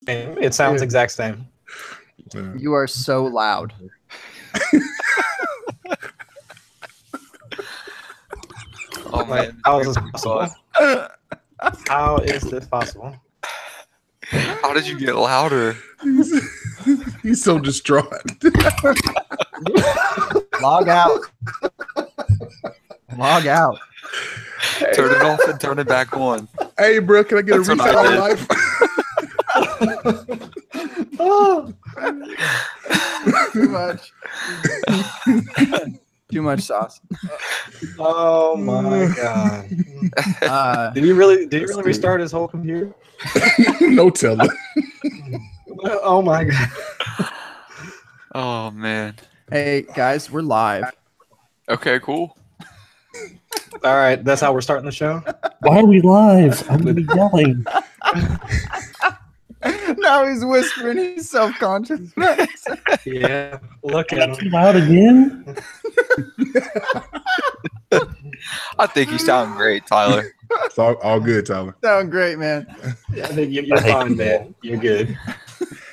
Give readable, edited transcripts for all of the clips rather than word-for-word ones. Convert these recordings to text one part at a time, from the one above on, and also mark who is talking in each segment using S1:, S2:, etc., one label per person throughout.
S1: It sounds exact same.
S2: Yeah.
S3: You are so loud.
S4: Oh man,
S1: How is this possible? How is this possible?
S4: how did you get louder?
S2: He's so distraught.
S3: Log out. Log out.
S4: Turn it off and turn it back on.
S2: Hey, bro, can I get
S4: That's
S2: a
S4: what
S2: reset
S4: I
S2: on
S4: did.
S2: life?
S3: Too much. Too much sauce.
S1: Oh my god! Did he really restart his whole computer?
S2: No telling.
S1: Oh my god!
S4: Oh man.
S3: Hey guys, we're live.
S4: Okay, cool.
S1: All right, that's how we're starting the show.
S5: Why are we live? I'm gonna be yelling.
S3: Now he's whispering. He's self-conscious.
S1: Yeah, look at him.
S5: Too loud again?
S4: I think you sound great, Tyler.
S2: It's all good, Tyler.
S3: Sound great, man.
S1: I think you're fine, man. You're good.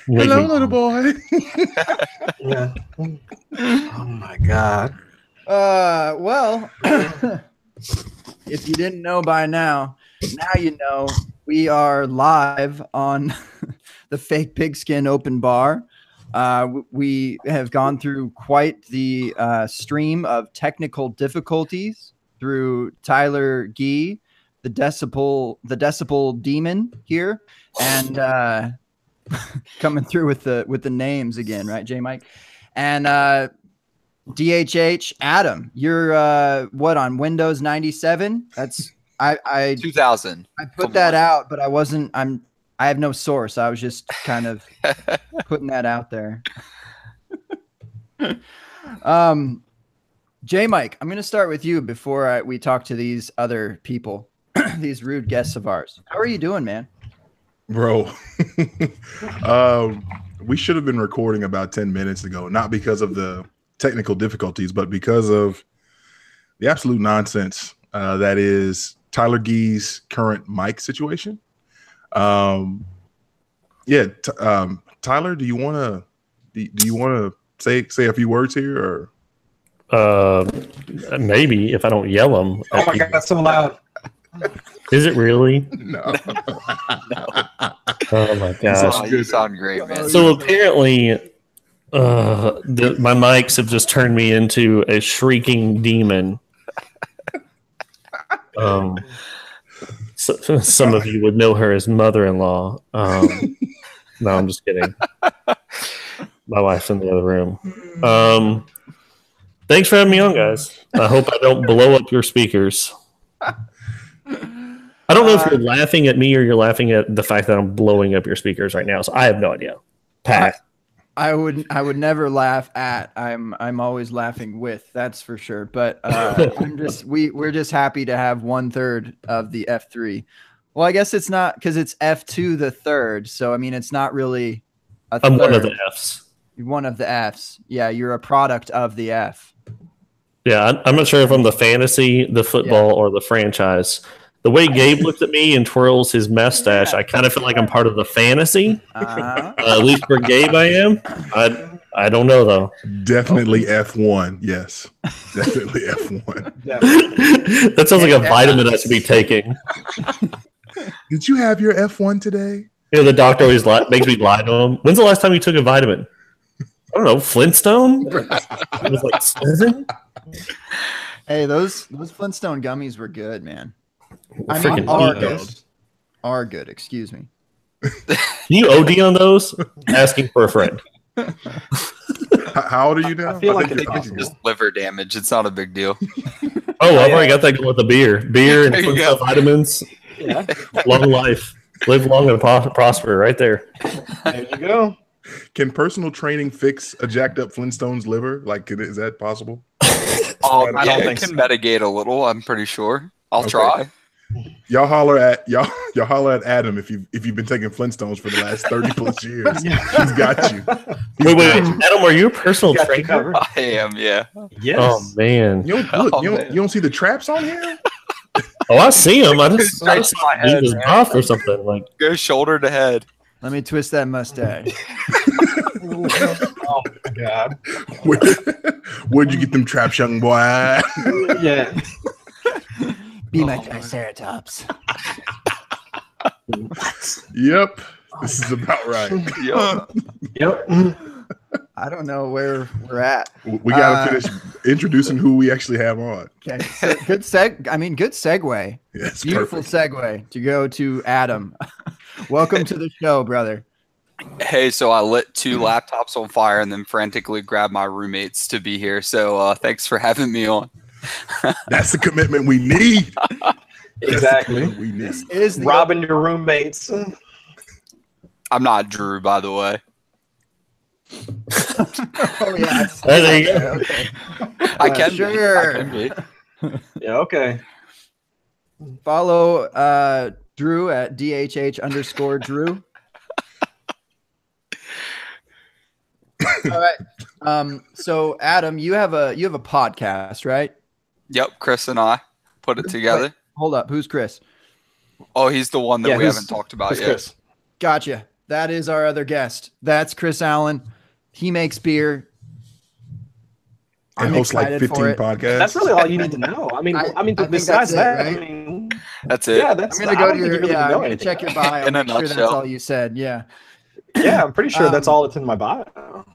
S2: Hello, little boy.
S1: Yeah. Oh my god.
S3: Well, if you didn't know by now you know. We are live on the Fake Pigskin Open Bar. We have gone through quite the stream of technical difficulties through Tyler Gee, the decibel demon here, and coming through with the names again, right, J Mike? And DHH Adam, you're what on Windows 97? That's I
S4: 2000.
S3: I put that out, but I have no source. I was just kind of putting that out there. J Mike, I'm going to start with you before we talk to these other people, these rude guests of ours. How are you doing, man?
S2: Bro, we should have been recording about 10 minutes ago, not because of the technical difficulties, but because of the absolute nonsense that is Tyler Gee's current mic situation. Tyler, do you want to say a few words here, or
S5: Maybe if I don't yell them.
S1: Oh my god, that's so loud.
S5: Is it really?
S2: no?
S5: Oh my gosh.
S4: Oh, you sound great, man.
S5: So apparently, my mics have just turned me into a shrieking demon. Some of you would know her as mother-in-law. No, I'm just kidding. My wife's in the other room. Thanks for having me on, guys. I hope I don't blow up your speakers. I don't know if you're laughing at me or you're laughing at the fact that I'm blowing up your speakers right now. So I have no idea. Pat.
S3: I would never laugh at. I'm always laughing with. That's for sure. But we're just happy to have 1/3 of the F3. Well, I guess it's not because it's F2 the third. So I mean, it's not really a third.
S5: I'm one of the Fs.
S3: You're one of the Fs. Yeah, you're a product of the F.
S5: Yeah, I'm not sure if I'm the fantasy, the football, or the franchise. The way Gabe looks at me and twirls his mustache, I kind of feel like I'm part of the fantasy. At least for Gabe, I am. I don't know, though.
S2: Definitely F1. Yes. Definitely F1.
S5: That sounds like a vitamin I should be taking.
S2: Did you have your F1 today?
S5: You know, the doctor always makes me lie to him. When's the last time you took a vitamin? I don't know, Flintstone? It was like 7?
S3: Hey, those Flintstone gummies were good, man. I
S5: Freaking
S3: mean, are good. Excuse me.
S5: Can you OD on those? Asking for a friend.
S2: How old are you now?
S1: I feel like
S2: think
S1: it's
S2: you're
S1: possible.
S4: Just liver damage. It's not a big deal.
S5: Oh, I've already got that going with the beer. Beer and
S4: There you
S5: Flintstone
S4: go.
S5: vitamins.
S1: Yeah,
S5: Long life. Live long and prosper right there.
S1: there you go.
S2: Can personal training fix a jacked up Flintstone's liver? Like, is that possible?
S4: I
S1: don't
S4: don't
S1: think
S4: it can
S1: so.
S4: mitigate a little. I'm pretty sure. I'll
S2: Okay.
S4: try.
S2: Y'all holler at Adam if you've been taking Flintstones for the last 30 plus years. He's got you.
S5: Wait. Adam, are you a personal
S1: Got you
S5: trainer?
S1: covered.
S4: I am, yeah.
S1: Yes.
S5: Oh, man.
S2: You don't, look,
S4: Oh,
S2: you
S4: man.
S2: don't see the traps on here?
S5: Oh, I see him. I just
S4: Straight to my head,
S5: need his
S4: man.
S5: buff or something. Like,
S4: Go shoulder to head.
S3: Let me twist that mustache.
S1: Oh my god.
S2: Where'd you get them traps, young boy?
S1: Yeah.
S3: Be my triceratops.
S2: Yep. This is about right.
S1: Yep.
S3: I don't know where we're at.
S2: We got to finish introducing who we actually have on.
S3: Okay. So good segue.
S2: Yes,
S3: Beautiful segue to go to Adam. Welcome to the show, brother.
S4: Hey, so I lit 2 laptops on fire and then frantically grabbed my roommates to be here. So thanks for having me on.
S2: That's the commitment we need.
S1: Exactly.
S2: We need.
S3: Is the
S1: Robbing your roommates.
S4: I'm not Drew, by the way.
S3: Oh yeah.
S5: There you go.
S3: Okay.
S4: I can
S3: sure.
S4: be. I can be.
S1: Yeah, okay.
S3: Follow Drew at DHH_Drew. All right. So Adam, you have a podcast, right?
S4: Yep, Chris and I put it together.
S3: Wait, hold up. Who's Chris?
S4: Oh, he's the one that
S1: Yeah,
S4: we
S1: who's-
S4: haven't talked about
S1: That's
S4: yet.
S1: Chris.
S3: Gotcha. That is our other guest. That's Chris Allen. He makes beer.
S2: And
S3: I'm
S2: hosts like
S3: excited for
S2: 15
S3: it.
S2: podcasts.
S1: That's really all you need to know. I mean,
S3: I think
S1: besides
S3: that's it,
S1: that,
S3: right?
S1: I mean,
S4: That's it.
S1: yeah, that's.
S3: I'm gonna
S1: I
S3: go
S1: don't
S3: to
S1: think you
S3: your
S1: really
S3: I'm
S1: know
S3: gonna
S1: anything
S3: check your
S1: else.
S3: bio.
S4: In a
S3: Make sure that's
S4: nutshell.
S3: all you said. Yeah.
S1: Yeah, I'm pretty sure that's
S3: Um,
S1: all that's in my bio.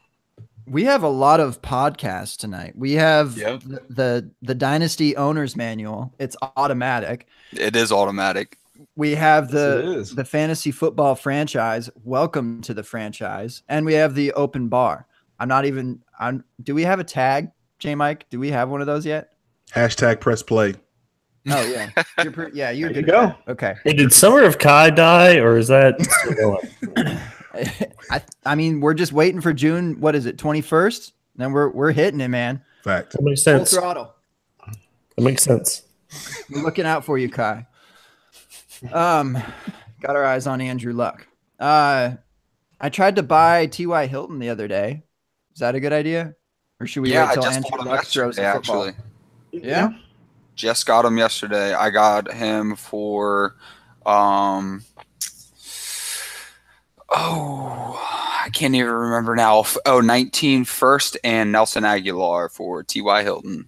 S3: We have a lot of podcasts tonight. We have
S4: Yep.
S3: the Dynasty Owner's Manual. It's automatic.
S4: It is automatic.
S3: We have
S1: Yes, it
S3: the
S1: is.
S3: the fantasy football franchise. Welcome to the franchise, and we have the open bar. Do we have a tag, J Mike? Do we have one of those yet?
S2: Hashtag press play.
S3: Oh yeah, you're
S1: There you
S3: good.
S1: go.
S3: at that. Okay.
S5: Hey, did Summer of Kai die, or is that still going?
S3: I mean, we're just waiting for June. What is it? 21st. Then we're hitting it, man.
S2: Fact.
S5: That makes
S3: Full
S5: sense.
S3: throttle.
S5: That makes sense.
S3: We're looking out for you, Kai. Got our eyes on Andrew Luck. I tried to buy T.Y. Hilton the other day. Is that a good idea? Or should we
S4: Yeah,
S3: wait
S4: I
S3: till
S4: just
S3: Andrew
S4: bought him
S3: Luck throws
S4: yesterday,
S3: the football?
S4: actually.
S3: Yeah.
S4: Just got him yesterday. I got him for I can't even remember now. 19 first and Nelson Aguilar for T.Y. Hilton.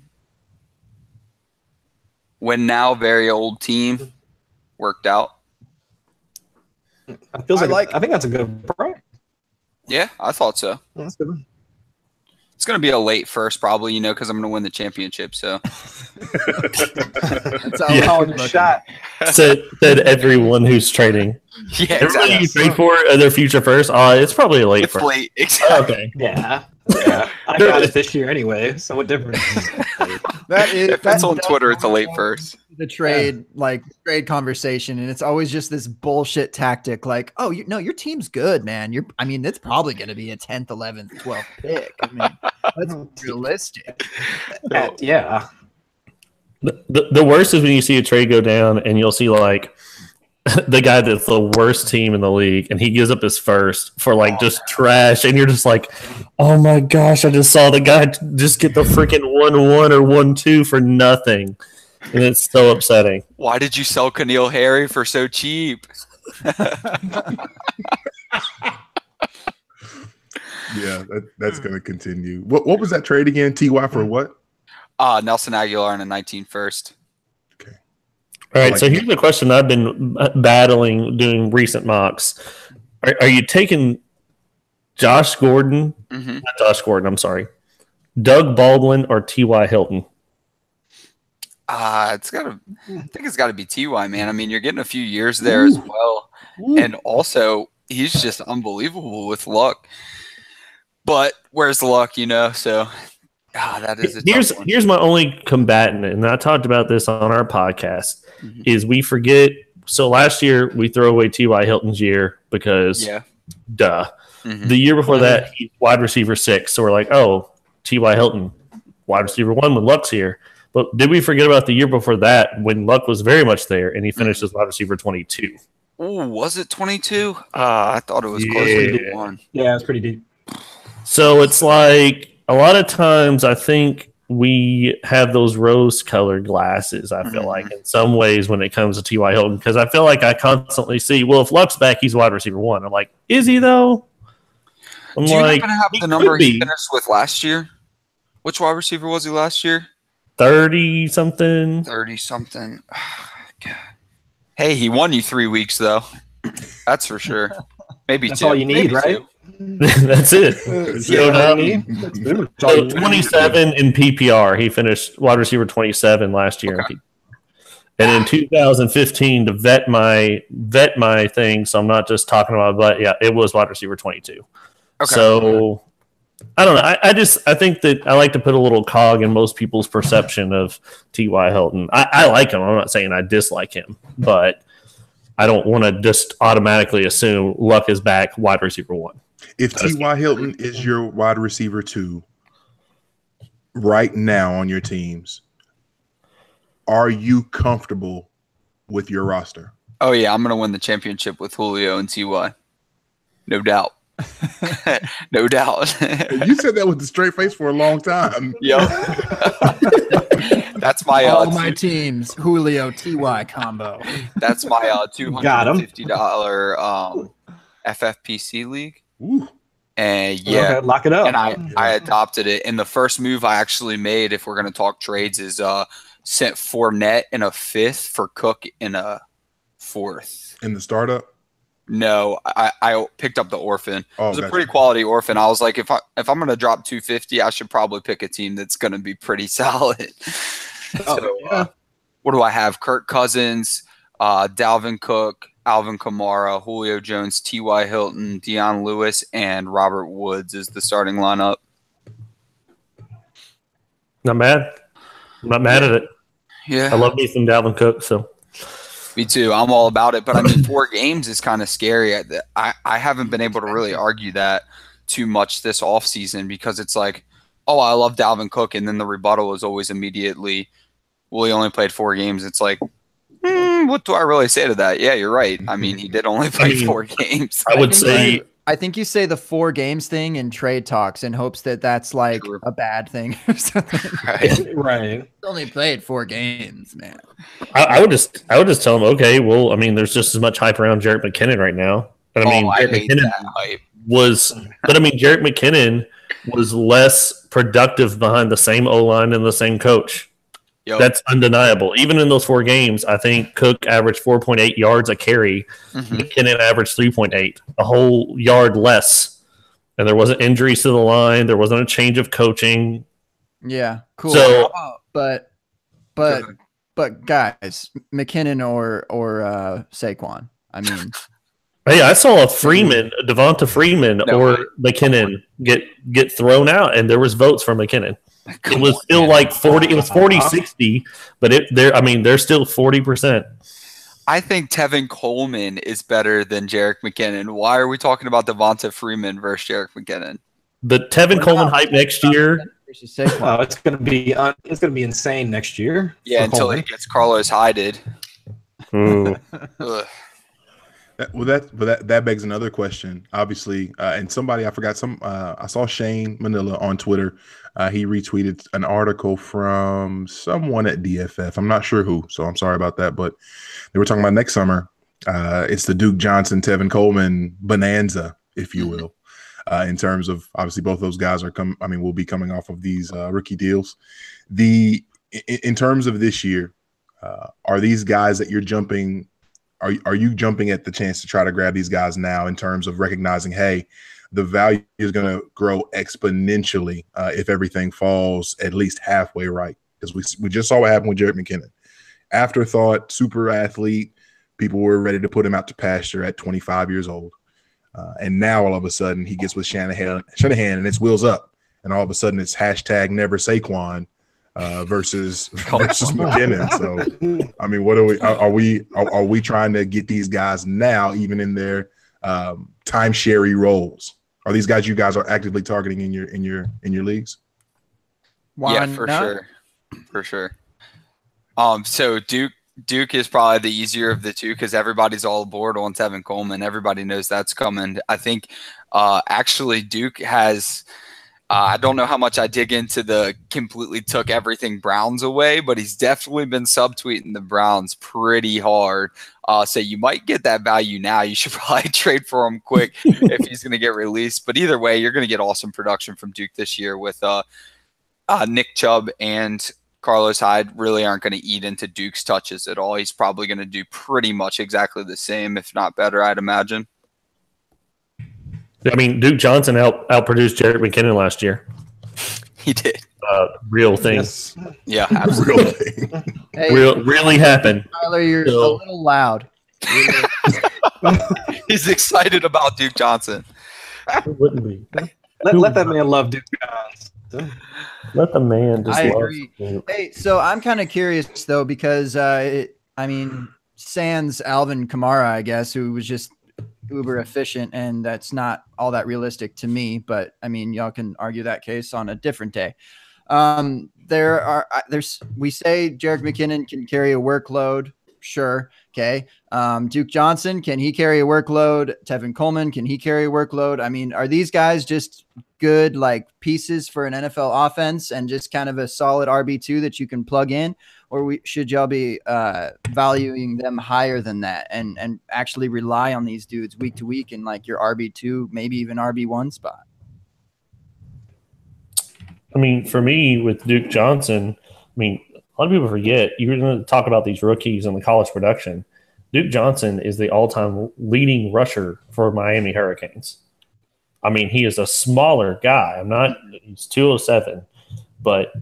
S4: When now very old team worked out.
S1: I feels
S3: I
S1: like
S3: like-
S1: I think that's a good price.
S4: Yeah, I thought so.
S1: That's good.
S4: It's going to be a late first probably, because I'm going to win the championship. So
S3: That's how
S5: Yeah.
S1: Calling your shot.
S5: Said everyone who's trading.
S4: yeah,
S5: Everybody you
S4: exactly.
S5: trade for their future first. It's probably a late
S4: It's
S5: first.
S4: late. Exactly.
S5: Okay.
S1: Yeah. Yeah. I got it this year anyway. So what difference?
S3: That is
S4: If it's on
S3: does
S4: Twitter, it's a late
S3: go
S4: first.
S3: the trade conversation, and it's always just this bullshit tactic like, oh, your team's good, man. It's probably going to be a 10th, 11th, 12th pick. I mean, that's realistic.
S1: Yeah.
S5: The worst is when you see a trade go down and you'll see like the guy that's the worst team in the league and he gives up his first for like just trash, and you're just like, oh my gosh, I just saw the guy just get the freaking 1-1 or 1-2 for nothing, and it's so upsetting.
S4: Why did you sell Keneal Harry for so cheap?
S2: Yeah, that's going to continue. What was that trade again? TY for what?
S4: Nelson Aguilar in a 19 first.
S5: All right,
S2: Like-
S5: so here's the question I've been battling doing recent mocks. Are you taking Josh Gordon?
S4: Mm-hmm.
S5: Not Josh Gordon, I'm sorry. Doug Baldwin or T.Y. Hilton?
S4: I think it's got to be Ty, man. I mean, you're getting a few years there as well, and also he's just unbelievable with luck. But where's the luck, So that is a tough one.
S5: Here's my only combatant, and I talked about this on our podcast.
S4: Mhm.
S5: Is we forget. So last year we throw away T.Y. Hilton's year because, duh.
S4: Mhm.
S5: The year before that, he's wide receiver 6. So we're like, oh, T.Y. Hilton, wide receiver 1 when Luck's here. But did we forget about the year before that when Luck was very much there and he finished as wide receiver 22?
S4: Ooh, was it 22? I thought it was closer to
S5: Yeah.
S4: 1.
S1: Yeah, it's pretty deep.
S5: So it's like a lot of times I think we have those rose-colored glasses, I feel like, in some ways when it comes to T.Y. Hilton, because I feel like I constantly see, well, if Luck's back, he's wide receiver 1. I'm like, is he, though?
S4: Do you happen to have the number he finished with last year? Which wide receiver was he last year?
S5: 30-something.
S4: 30-something. Hey, he won you 3 weeks, though. That's for sure. Maybe
S1: That's
S4: 2.
S1: all you need,
S4: Maybe
S1: right?
S4: 2.
S5: That's it.
S1: So
S5: 27 in PPR. He finished wide receiver 27 last year.
S4: Okay.
S5: And in 2015, to vet my thing, so I'm not just talking about, but yeah, it was wide receiver 22.
S4: Okay.
S5: So I don't know. I think that I like to put a little cog in most people's perception of T.Y. Hilton. I like him. I'm not saying I dislike him, but I don't want to just automatically assume Luck is back wide receiver 1.
S2: If T.Y. Hilton is your wide receiver 2 right now on your teams, are you comfortable with your roster?
S4: Oh, yeah. I'm going to win the championship with Julio and T.Y. No doubt. No doubt.
S2: You said that with a straight face for a long time.
S4: Yep. That's my
S3: all my teams Julio Ty combo.
S4: That's my $250 FFPC league.
S2: Ooh.
S4: And yeah,
S1: okay, lock it up.
S4: And I adopted it. And the first move I actually made, if we're going to talk trades, is sent Fournette in a 5th for Cook in a 4th.
S2: In the startup?
S4: No, I picked up the orphan.
S2: Oh,
S4: it was a pretty quality orphan. I was like, if I'm going to drop 250, I should probably pick a team that's going to be pretty solid. What do I have? Kirk Cousins, Dalvin Cook, Alvin Kamara, Julio Jones, T.Y. Hilton, Deion Lewis, and Robert Woods is the starting lineup.
S5: Not mad. I'm not mad at it.
S4: Yeah.
S5: I love me some Dalvin Cook, so.
S4: Me too. I'm all about it. But I mean, 4 games is kind of scary. I haven't been able to really argue that too much this offseason because it's like, oh, I love Dalvin Cook. And then the rebuttal is always immediately, well, he only played 4 games. It's like, what do I really say to that? Yeah, you're right. I mean, he did only play 4 games.
S5: I would say.
S3: I think you say the 4 games thing in trade talks in hopes that that's like a bad thing or something.
S1: Right.
S3: Only played 4 games, man.
S5: I would just tell him, okay, well, I mean, there's just as much hype around Jerick McKinnon right now. And I mean,
S4: Jerick McKinnon
S5: Jerick McKinnon was less productive behind the same O-line and the same coach. Yep. That's undeniable. Even in those 4 games, I think Cook averaged 4.8 yards a carry. McKinnon averaged 3.8, a whole yard less. And there wasn't injuries to the line. There wasn't a change of coaching.
S3: Yeah, cool.
S5: So,
S3: but guys, McKinnon or Saquon. I mean,
S5: hey, I saw a Devonta Freeman or McKinnon get thrown out, and there was votes for McKinnon. It was still like 40. It was 40-60, but they're still 40%.
S4: I think Tevin Coleman is better than Jerick McKinnon. Why are we talking about Devonta Freeman versus Jerick McKinnon?
S5: The Tevin Coleman hype next year.
S1: Oh, it's gonna be insane next year.
S4: Yeah, until he gets Carlos Hyde.
S2: That begs another question. Obviously, and somebody I forgot I saw Shane Manila on Twitter. He retweeted an article from someone at DFF. I'm not sure who, so I'm sorry about that. But they were talking about next summer. It's the Duke Johnson, Tevin Coleman bonanza, if you will, in terms of obviously both those guys will be coming off of these rookie deals. In terms of this year, are these guys that you're jumping? Are you jumping at the chance to try to grab these guys now in terms of recognizing, hey, the value is going to grow exponentially if everything falls at least halfway right? Because we just saw what happened with Jerick McKinnon. Afterthought, super athlete, people were ready to put him out to pasture at 25 years old. And now all of a sudden he gets with Shanahan and it's wheels up. And all of a sudden it's hashtag never Saquon versus McKinnon. So, I mean, what are we trying to get these guys now, even in their timeshare roles? Are these guys you guys are actively targeting in your leagues?
S4: Yeah, for sure. So Duke is probably the easier of the two because everybody's all aboard on Tevin Coleman. Everybody knows that's coming. I think actually Duke has I don't know how much I dig into the completely took everything Browns away, but he's definitely been subtweeting the Browns pretty hard. So you might get that value now. You should probably trade for him quick if he's going to get released. But either way, you're going to get awesome production from Duke this year with Nick Chubb and Carlos Hyde really aren't going to eat into Duke's touches at all. He's probably going to do pretty much exactly the same, if not better, I'd imagine.
S5: I mean, Duke Johnson outproduced Jerick McKinnon last year.
S4: He did.
S5: Real thing.
S1: Yes.
S4: Yeah, absolutely.
S3: Hey,
S5: really happened.
S3: Tyler, you're a little loud.
S4: He's excited about Duke Johnson.
S5: It wouldn't be.
S1: Let that man love Duke Johnson.
S5: Let the man just
S3: I
S5: love
S3: agree.
S5: Duke.
S3: Hey, so I'm kind of curious though, because sans Alvin Kamara, I guess, who was just uber efficient, and that's not all that realistic to me. But I mean, y'all can argue that case on a different day. We say Jerick McKinnon can carry a workload. Sure. Okay. Duke Johnson, can he carry a workload? Tevin Coleman, can he carry a workload? I mean, are these guys just good like pieces for an NFL offense and just kind of a solid RB2 that you can plug in? Or should y'all be valuing them higher than that and actually rely on these dudes week to week in like your RB2, maybe even RB1 spot?
S5: I mean, for me, with Duke Johnson, I mean, a lot of people forget, you're going to talk about these rookies and the college production. Duke Johnson is the all-time leading rusher for Miami Hurricanes. I mean, he is a smaller guy. He's 207, but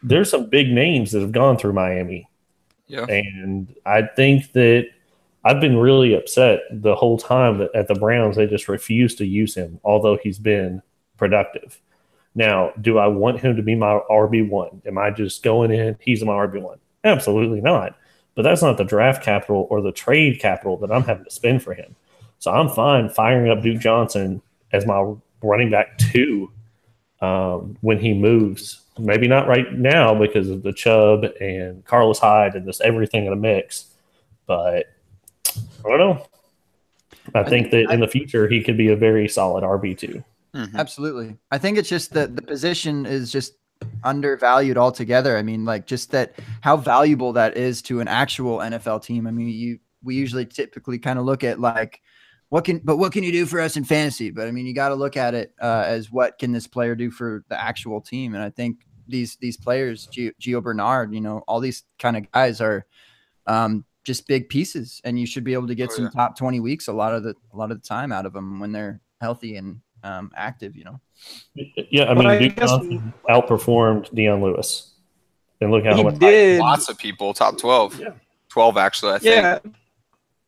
S5: there's some big names that have gone through Miami.
S4: Yeah.
S5: And I think that I've been really upset the whole time that at the Browns, they just refuse to use him, although he's been productive. Now, do I want him to be my RB1? Am I just going in, he's my RB1? Absolutely not. But that's not the draft capital or the trade capital that I'm having to spend for him. So I'm fine firing up Duke Johnson as my running back 2 when he moves. Maybe not right now because of the Chubb and Carlos Hyde and just everything in the mix. But I don't know. I think that in the future he could be a very solid RB2.
S4: Mm-hmm.
S3: Absolutely. I think it's just that the position is just undervalued altogether. I mean, like just that how valuable that is to an actual NFL team. I mean, we usually typically kind of look at like what can you do for us in fantasy? But I mean, you got to look at it as what can this player do for the actual team? And I think these players, Gio Bernard, all these kind of guys are just big pieces, and you should be able to get some top 20 weeks a lot of the time out of them when they're healthy and active.
S5: Yeah, I mean, Duke Johnson outperformed Deion Lewis, and look how much
S4: lots of people top 12, 12 actually. I think.
S1: Yeah,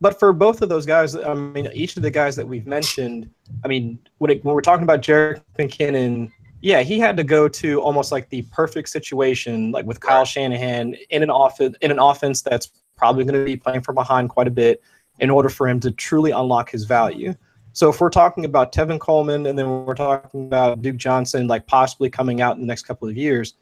S1: but for both of those guys, I mean, each of the guys that we've mentioned, I mean, when we're talking about Jerick McKinnon, yeah, he had to go to almost like the perfect situation, like with Kyle Shanahan in an offense that's probably going to be playing from behind quite a bit in order for him to truly unlock his value. So if we're talking about Tevin Coleman and then we're talking about Duke Johnson, like possibly coming out in the next couple of years,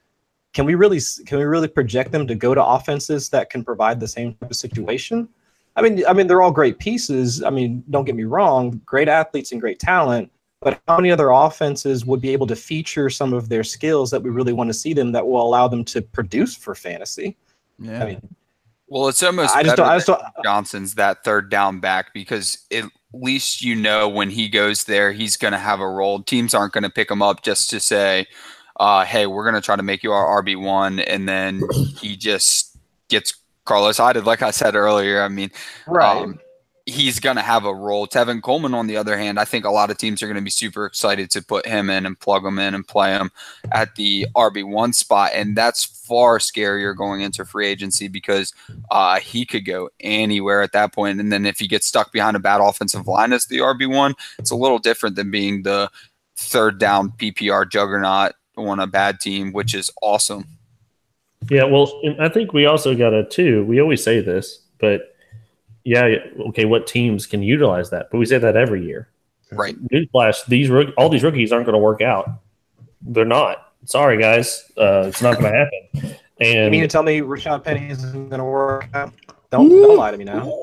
S1: can we really project them to go to offenses that can provide the same type of situation? I mean, they're all great pieces. I mean, don't get me wrong, great athletes and great talent, but how many other offenses would be able to feature some of their skills that we really want to see them that will allow them to produce for fantasy?
S3: Yeah.
S1: I mean,
S4: well, it's almost Johnson's that third down back because at least when he goes there, he's going to have a role. Teams aren't going to pick him up just to say, hey, we're going to try to make you our RB1, and then he just gets Carlos Hyde. Like I said earlier, I mean, he's going to have a role. Tevin Coleman, on the other hand, I think a lot of teams are going to be super excited to put him in and plug him in and play him at the RB1 spot. And that's far scarier going into free agency because he could go anywhere at that point. And then if he gets stuck behind a bad offensive line as the RB1, it's a little different than being the third down PPR juggernaut on a bad team, which is awesome.
S5: Yeah, well, I think we also got we always say this, but yeah, okay, what teams can utilize that? But we say that every year.
S4: Right.
S5: Newsflash, all these rookies aren't going to work out. They're not. Sorry, guys. It's not going to happen. And
S1: you mean to tell me Rashad Penny isn't going to work out? Don't lie to me now.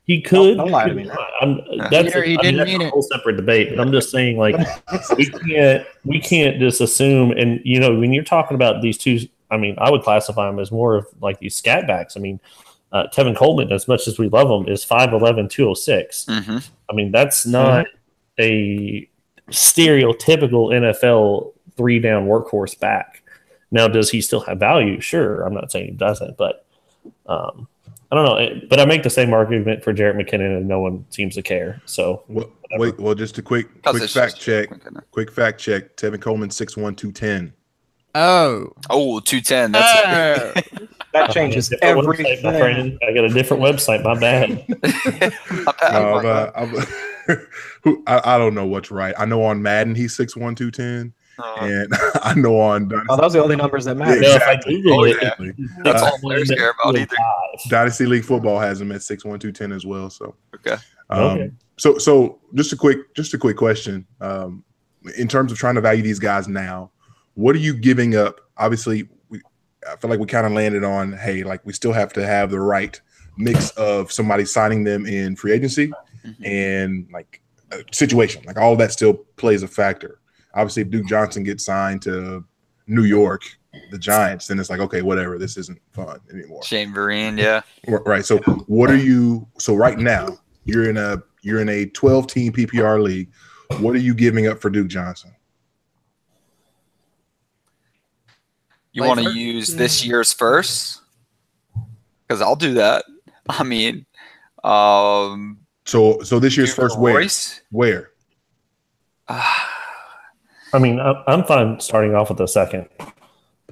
S5: He could.
S1: Don't lie to me.
S5: That's
S3: He didn't
S5: that's
S3: mean
S5: a
S3: it.
S5: whole separate debate. But I'm just saying, like, we can't just assume. And when you're talking about these two, I mean, I would classify them as more of like these scat backs. I mean, Tevin Coleman, as much as we love him, is 5'11", 206.
S4: Mm-hmm.
S5: I mean, that's not a stereotypical NFL 3-down workhorse back. Now, does he still have value? Sure. I'm not saying he doesn't, but I don't know. But I make the same argument for Jerick McKinnon, and no one seems to care. So
S2: well, just a quick fact check. Quick fact check. Tevin Coleman 6'1", 210.
S3: Oh,
S4: 210. That's
S1: That changes everything.
S5: Website, my friend. I got a different website. My bad.
S2: I don't know what's right. I know on Madden he's 6'1", 210. And I know on Dynasty.
S1: Oh, those are the only numbers that matter.
S5: Yeah, exactly.
S4: That's all players care about either.
S2: Dynasty League Football has him at 6'1", 210 as well. So
S4: okay.
S2: So just a quick question. In terms of trying to value these guys now, what are you giving up? Obviously, I feel like we kind of landed on, hey, like we still have to have the right mix of somebody signing them in free agency and like a situation. Like all of that still plays a factor. Obviously, if Duke Johnson gets signed to New York, the Giants, then it's like, okay, whatever. This isn't fun anymore.
S4: Shane Vereen, yeah.
S2: Right. So what are you? So right now, you're in a 12-team PPR league. What are you giving up for Duke Johnson?
S4: You want to use this year's first? Because I'll do that. I mean,
S2: so this year's first where?
S5: I mean, I'm fine starting off with a second.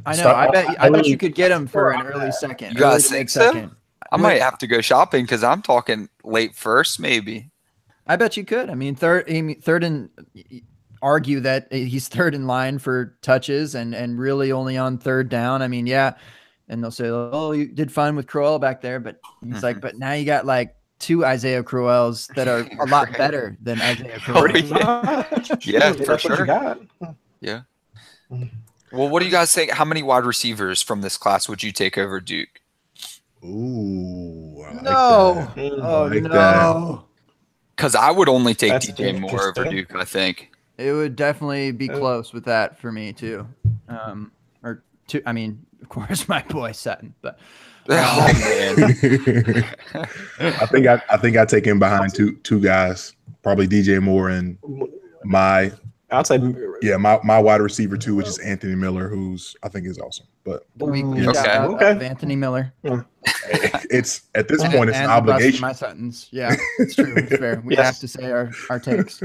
S3: I know. I bet you could get him for an early second.
S4: You guys think so? I might have to go shopping because I'm talking late first, maybe.
S3: I bet you could. I mean, third and argue that he's third in line for touches and really only on third down. I mean, yeah. And they'll say, oh, you did fine with Crowell back there. But he's like, but now you got like 2 Isaiah Crowells that are a lot better than Isaiah Crowell.
S4: Yeah, for sure. Yeah. Well, what do you guys think? How many wide receivers from this class would you take over Duke?
S2: Ooh, I like
S3: no.
S2: that.
S3: Oh,
S2: like
S3: no.
S4: Because I would only take DJ Moore over Duke, I think.
S3: It would definitely be close with that for me too. I mean, of course, my boy Sutton, but
S4: oh man,
S2: I think I take him behind two guys, probably DJ Moore and my wide receiver too, which is Anthony Miller, who's I think is awesome. But
S3: of Anthony Miller.
S2: It's at this point it's an obligation.
S3: My Suttons, yeah, it's true. It's fair. We have to say our takes.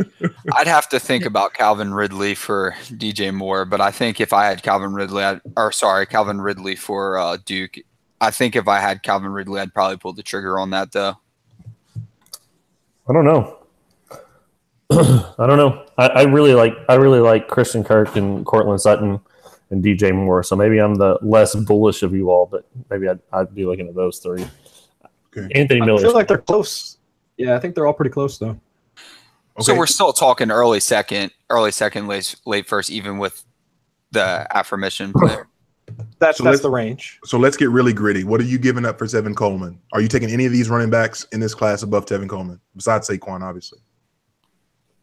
S4: I'd have to think about Calvin Ridley for DJ Moore, but I think if I had Calvin Ridley for Duke, I think if I had Calvin Ridley, I'd probably pull the trigger on that though.
S5: I don't know. I really like Christian Kirk and Cortland Sutton and DJ Moore. So maybe I'm the less bullish of you all, but maybe I'd be looking at those three. Okay. Anthony Miller.
S1: I feel like they're close. Yeah, I think they're all pretty close though.
S4: Okay. So we're still talking early second, late first, even with the aforementioned player.
S1: That's the range.
S2: So let's get really gritty. What are you giving up for Tevin Coleman? Are you taking any of these running backs in this class above Tevin Coleman, besides Saquon, obviously?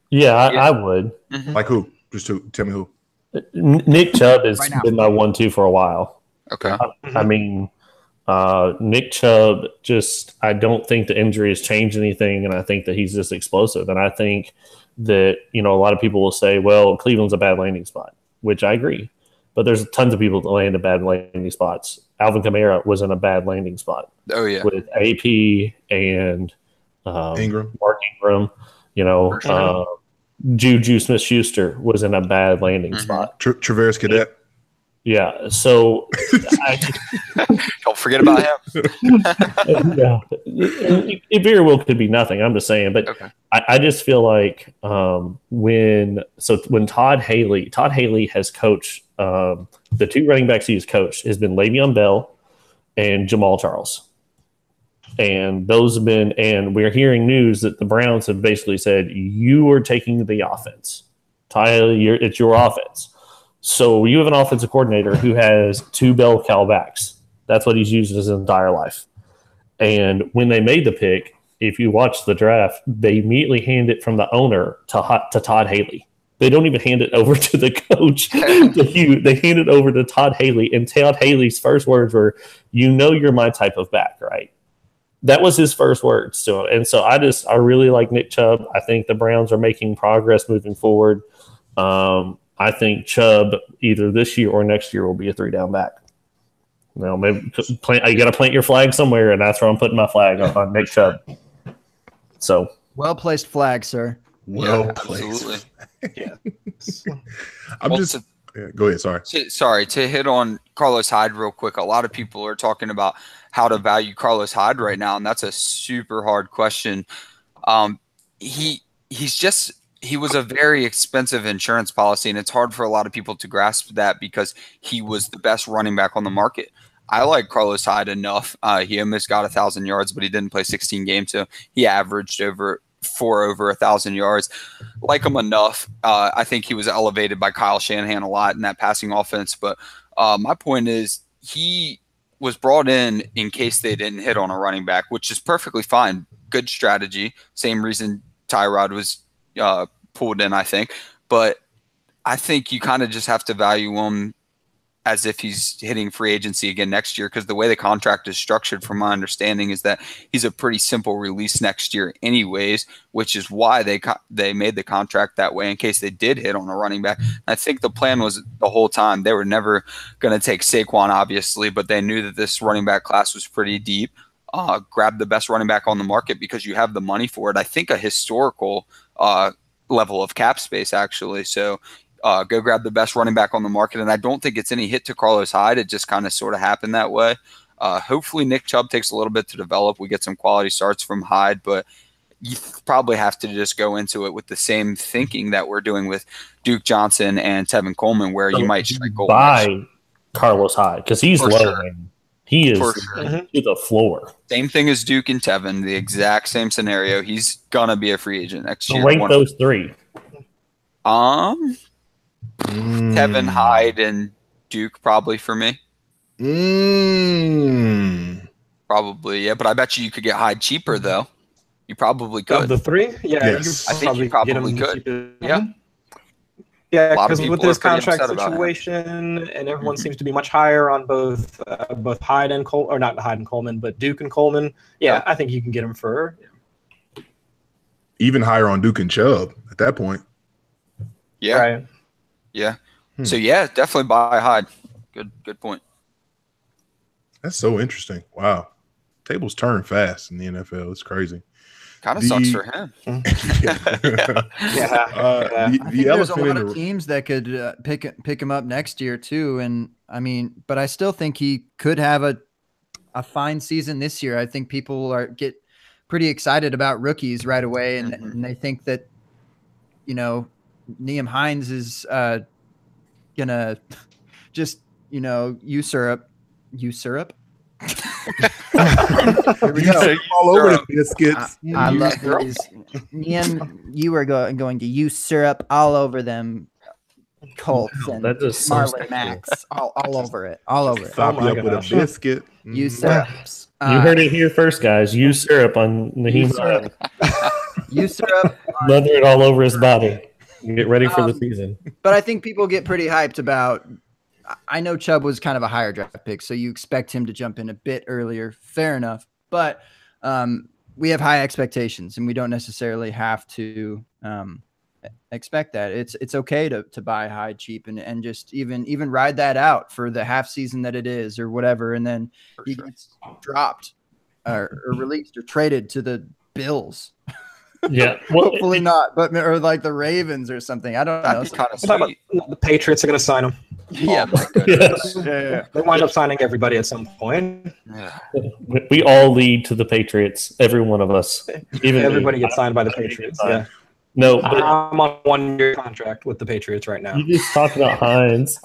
S5: Yeah, I would.
S2: Mm-hmm. Like who? Just tell me who.
S5: Nick Chubb has been my 1-2 for a while.
S4: Okay.
S5: I mean, Nick Chubb I don't think the injury has changed anything, and I think that he's just explosive. And I think that, a lot of people will say, well, Cleveland's a bad landing spot, which I agree. But there's tons of people that land in bad landing spots. Alvin Kamara was in a bad landing spot.
S4: Oh, yeah.
S5: With AP and
S2: Ingram.
S5: Mark Ingram, Juju Smith-Schuster was in a bad landing spot.
S2: Traverse Cadet.
S5: Yeah, so
S4: don't forget about him.
S5: Yeah, it very well could be nothing. I'm just saying, but okay. I just feel like when Todd Haley has coached the 2 running backs he's coached has been Le'Veon Bell and Jamal Charles. And those have been, and we're hearing news that the Browns have basically said, you are taking the offense. Tyler, it's your offense. So you have an offensive coordinator who has 2 bell cow backs. That's what he's used his entire life. And when they made the pick, if you watch the draft, they immediately hand it from the owner to Todd Haley. They don't even hand it over to the coach, to Hugh. They hand it over to Todd Haley, and Todd Haley's first words were, you're my type of back, right? That was his first words to him. And so I really like Nick Chubb. I think the Browns are making progress moving forward. I think Chubb either this year or next year will be a 3-down back. Maybe you got to plant your flag somewhere, and that's where I'm putting my flag on Nick Chubb. So
S3: well placed flag, sir.
S2: Well placed.
S4: Absolutely.
S1: Yeah.
S2: Go ahead. Sorry.
S4: To hit on Carlos Hyde real quick. A lot of people are talking about how to value Carlos Hyde right now, and that's a super hard question. He was a very expensive insurance policy, and it's hard for a lot of people to grasp that because he was the best running back on the market. I like Carlos Hyde enough. He almost got 1,000 yards, but he didn't play 16 games, so he averaged over 1,000 yards. Like him enough. I think he was elevated by Kyle Shanahan a lot in that passing offense. But my point is he was brought in case they didn't hit on a running back, which is perfectly fine. Good strategy. Same reason Tyrod was pulled in, I think. But I think you kind of just have to value him as if he's hitting free agency again next year, because the way the contract is structured, from my understanding, is that he's a pretty simple release next year anyways, which is why they made the contract that way in case they did hit on a running back. I think the plan was the whole time they were never going to take Saquon, obviously, but they knew that this running back class was pretty deep. Grab the best running back on the market because you have the money for it. I think a historical level of cap space, actually. So go grab the best running back on the market. And I don't think it's any hit to Carlos Hyde. It just kind of sort of happened that way. Hopefully Nick Chubb takes a little bit to develop. We get some quality starts from Hyde, but you probably have to just go into it with the same thinking that we're doing with Duke Johnson and Tevin Coleman, where you might strike gold
S5: by Carlos Hyde because he's low.
S4: Sure.
S5: He is to the floor.
S4: Same thing as Duke and Tevin, the exact same scenario. He's gonna be a free agent next year.
S5: Rank those three.
S4: Tevin, Hyde, and Duke probably for me. Probably, yeah. But I bet you could get Hyde cheaper though. You probably could.
S1: Of the three? Yeah,
S2: yes.
S4: I think you probably could. Yeah.
S1: Yeah, because with this contract situation, and everyone seems to be much higher on both Hyde and Coleman, or not Hyde and Coleman, but Duke and Coleman. Yeah, I think you can get them for
S2: even higher on Duke and Chubb at that point.
S4: Yeah,
S1: right.
S4: Yeah. So yeah, definitely buy Hyde. Good point.
S2: That's so interesting. Wow, tables turn fast in the NFL. It's crazy.
S4: Kind of sucks for him.
S3: The there's a lot of teams that could pick him up next year too, and I mean, but I still think he could have a fine season this year. I think people get pretty excited about rookies right away, and they think that Nyheim Hines is gonna just usurp.
S2: Here we go. All over the biscuits.
S3: I love these. Nyheim, you are going to usurp all over them. Colts and Marlon Max, all over it.
S2: Stop you up with a biscuit.
S3: Usurps.
S5: You heard it here first, guys. Usurp on Nyheim Hines.
S3: Usurp.
S5: Leather it all over his body. Get ready for the season.
S3: But I think people get pretty hyped about. I know Chubb was kind of a higher draft pick, so you expect him to jump in a bit earlier. Fair enough. But we have high expectations, and we don't necessarily have to expect that. It's okay to buy Hyde cheap and just even ride that out for the half season that it is or whatever, and then he gets dropped or released or traded to the Bills.
S5: Yeah,
S3: hopefully not, but or like the Ravens or something. I don't know.
S4: Kind of sweet.
S1: The Patriots are going to sign him.
S3: Yeah,
S1: yeah. They wind up signing everybody at some point.
S4: Yeah.
S5: We all lead to the Patriots. Every one of us. Even
S1: everybody gets signed by the Patriots. Yeah.
S5: No, but
S1: I'm on a 1-year contract with the Patriots right now.
S5: You just talked about Hines,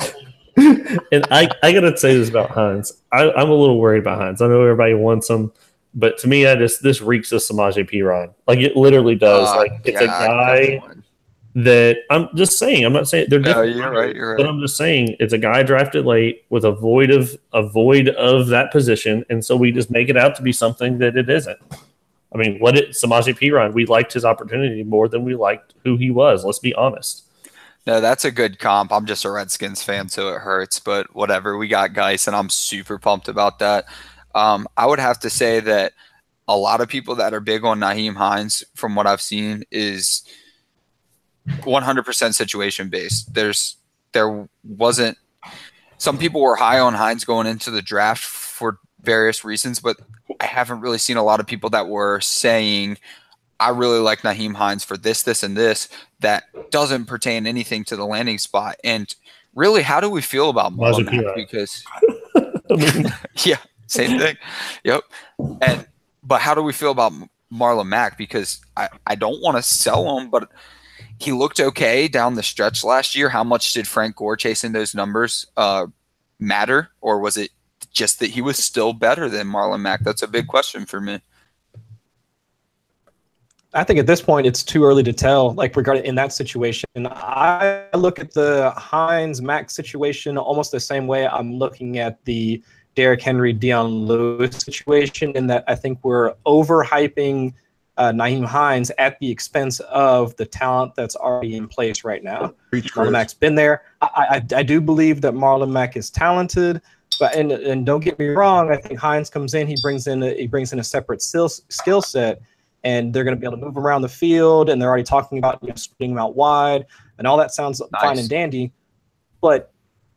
S5: and I gotta say this about Hines. I'm a little worried about Hines. I know everybody wants him. But to me, this reeks of Samaje Perine. Like, it literally does. It's a guy that I'm just saying. I'm not saying they're different.
S4: You're right.
S5: But I'm just saying it's a guy drafted late with a void of that position, and so we just make it out to be something that it isn't. I mean, let it Samaje Perine. We liked his opportunity more than we liked who he was. Let's be honest.
S4: No, that's a good comp. I'm just a Redskins fan, so it hurts. But whatever, we got Geis, and I'm super pumped about that. I would have to say that a lot of people that are big on Nyheim Hines, from what I've seen, is 100% situation based. There wasn't. Some people were high on Hines going into the draft for various reasons, but I haven't really seen a lot of people that were saying, I really like Nyheim Hines for this, this, and this, that doesn't pertain anything to the landing spot. And really, how do we feel about Marlon Mack? Because, yeah, same thing. Yep. But how do we feel about Marlon Mack? Because I don't want to sell him, but he looked okay down the stretch last year. How much did Frank Gore chasing those numbers matter? Or was it just that he was still better than Marlon Mack? That's a big question for me.
S1: I think at this point it's too early to tell. Like regarding in that situation, I look at the Hines Mack situation almost the same way I'm looking at the Derrick Henry Deion Lewis situation. In that I think we're overhyping Nyheim Hines at the expense of the talent that's already in place right now. Marlon Mack's been there. I do believe that Marlon Mack is talented, but and don't get me wrong. I think Hines comes in, he brings in a separate skill set. And they're going to be able to move around the field, and they're already talking about splitting them out wide, and all that sounds fine and dandy. But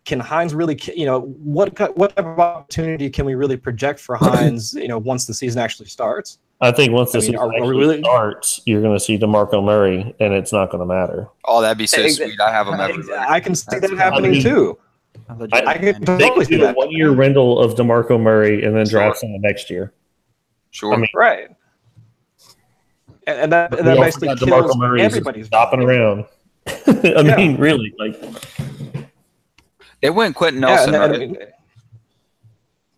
S1: can Hines really, what type of opportunity can we really project for Hines, once the season actually starts?
S5: I think once the season starts, you're going to see DeMarco Murray, and it's not going to matter.
S4: Oh, that'd be so sweet. I have him everywhere.
S1: I can see that happening too.
S5: I can totally see a 1 year rental of DeMarco Murray and then draft someone next year.
S4: Sure.
S1: Right. And that basically kills everybody's
S5: stopping around. I mean, really, like
S4: they went Quentin Nelson.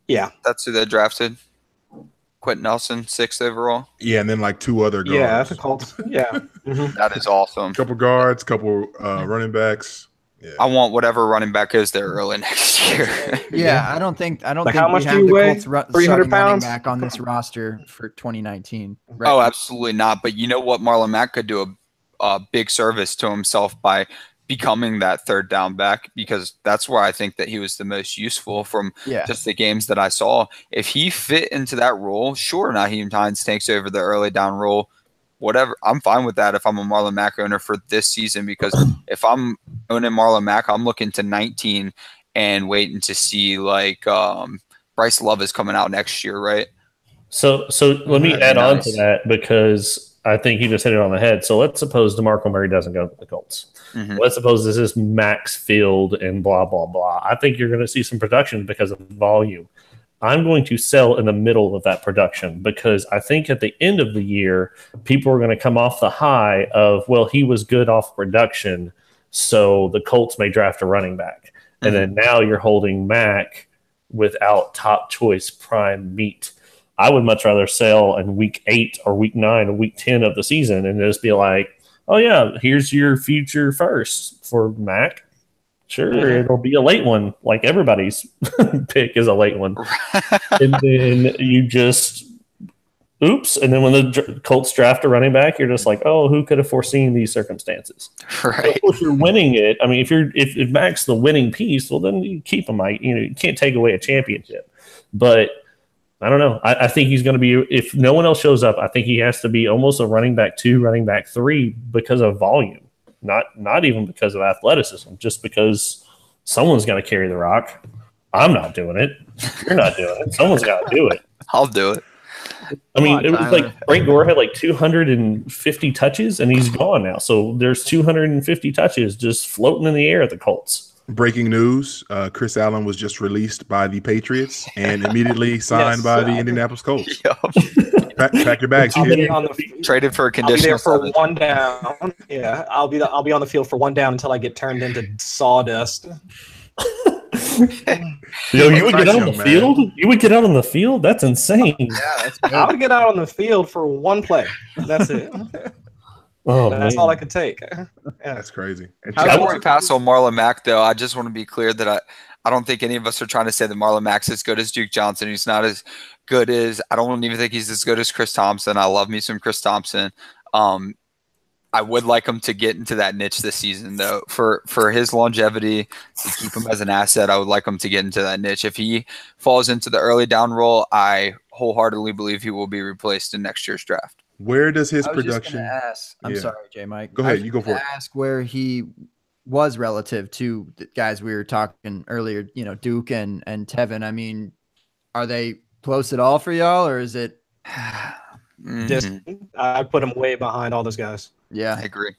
S1: Yeah,
S4: that's who they drafted. Quentin Nelson, 6th overall.
S2: Yeah, and then like 2 other guards.
S1: Yeah, that's a Colts. Yeah,
S4: That is awesome.
S2: Couple guards, couple running backs. Yeah.
S4: I want whatever running back is there early next year.
S3: I don't think
S1: how
S3: we
S1: much
S3: have
S1: do you
S3: the
S1: weigh?
S3: Colts
S1: 300
S3: starting running
S1: pounds
S3: back on this roster for 2019.
S4: Right? Oh, absolutely not. But you know what? Marlon Mack could do a big service to himself by becoming that third down back, because that's where I think that he was the most useful from just the games that I saw. If he fit into that role, sure, Nyheim Hines takes over the early down role. Whatever, I'm fine with that if I'm a Marlon Mack owner for this season, because if I'm owning Marlon Mack, I'm looking to 19 and waiting to see like Bryce Love is coming out next year, right?
S5: So let me add on to that, because I think you just hit it on the head. So let's suppose DeMarco Murray doesn't go to the Colts. Let's suppose this is Max Field and blah, blah, blah. I think you're going to see some production because of volume. I'm going to sell in the middle of that production, because I think at the end of the year, people are going to come off the high of, well, he was good off production, so the Colts may draft a running back. And then now you're holding Mack without top choice prime meat. I would much rather sell in week 8 or week 9 or week 10 of the season and just be like, oh, yeah, here's your future first for Mack. Sure, it'll be a late one, like everybody's pick is a late one. And then you just, oops. And then when the Colts draft a running back, you're just like, oh, who could have foreseen these circumstances?
S4: Right.
S5: So of course, you're winning it. I mean, if Mac's the winning piece, well, then you keep him. You can't take away a championship. But I don't know. I think he's going to be, if no one else shows up, I think he has to be almost a running back 2, running back 3 because of volume. Not even because of athleticism, just because someone's got to carry the rock. I'm not doing it. You're not doing it. Someone's got to do it.
S4: I'll do it.
S5: I mean, it was like Frank Gore had like 250 touches, and he's gone now. So there's 250 touches just floating in the air at the Colts.
S2: Breaking news, Chris Allen was just released by the Patriots and immediately signed by the Indianapolis Colts. Pack your bags.
S4: Traded for a conditional.
S1: I'll be there for 1 down. Yeah, I'll be on the field for 1 down until I get turned into sawdust.
S5: Yo, you would get out on the field? You would get out on the field? That's insane.
S1: Yeah, I would get out on the field for 1 play. That's it. That's all I could take. Yeah.
S2: That's crazy.
S4: Before we pass on Marlon Mack, though, I just want to be clear that I don't think any of us are trying to say that Marlon Mack's as good as Duke Johnson. He's not as good as I don't even think he's as good as Chris Thompson. I love me some Chris Thompson. I would like him to get into that niche this season, though. For his longevity, to keep him as an asset, I would like him to get into that niche. If he falls into the early down role, I wholeheartedly believe he will be replaced in next year's draft.
S2: Where does his
S3: I was just
S2: production?
S3: gonna ask. I'm sorry, J. Mike.
S2: Go ahead. You go for it.
S3: Ask where he was relative to the guys we were talking earlier. You know, Duke and Tevin. I mean, are they close at all for y'all, or is it?
S1: Just I put him way behind all those guys.
S3: Yeah,
S4: I agree.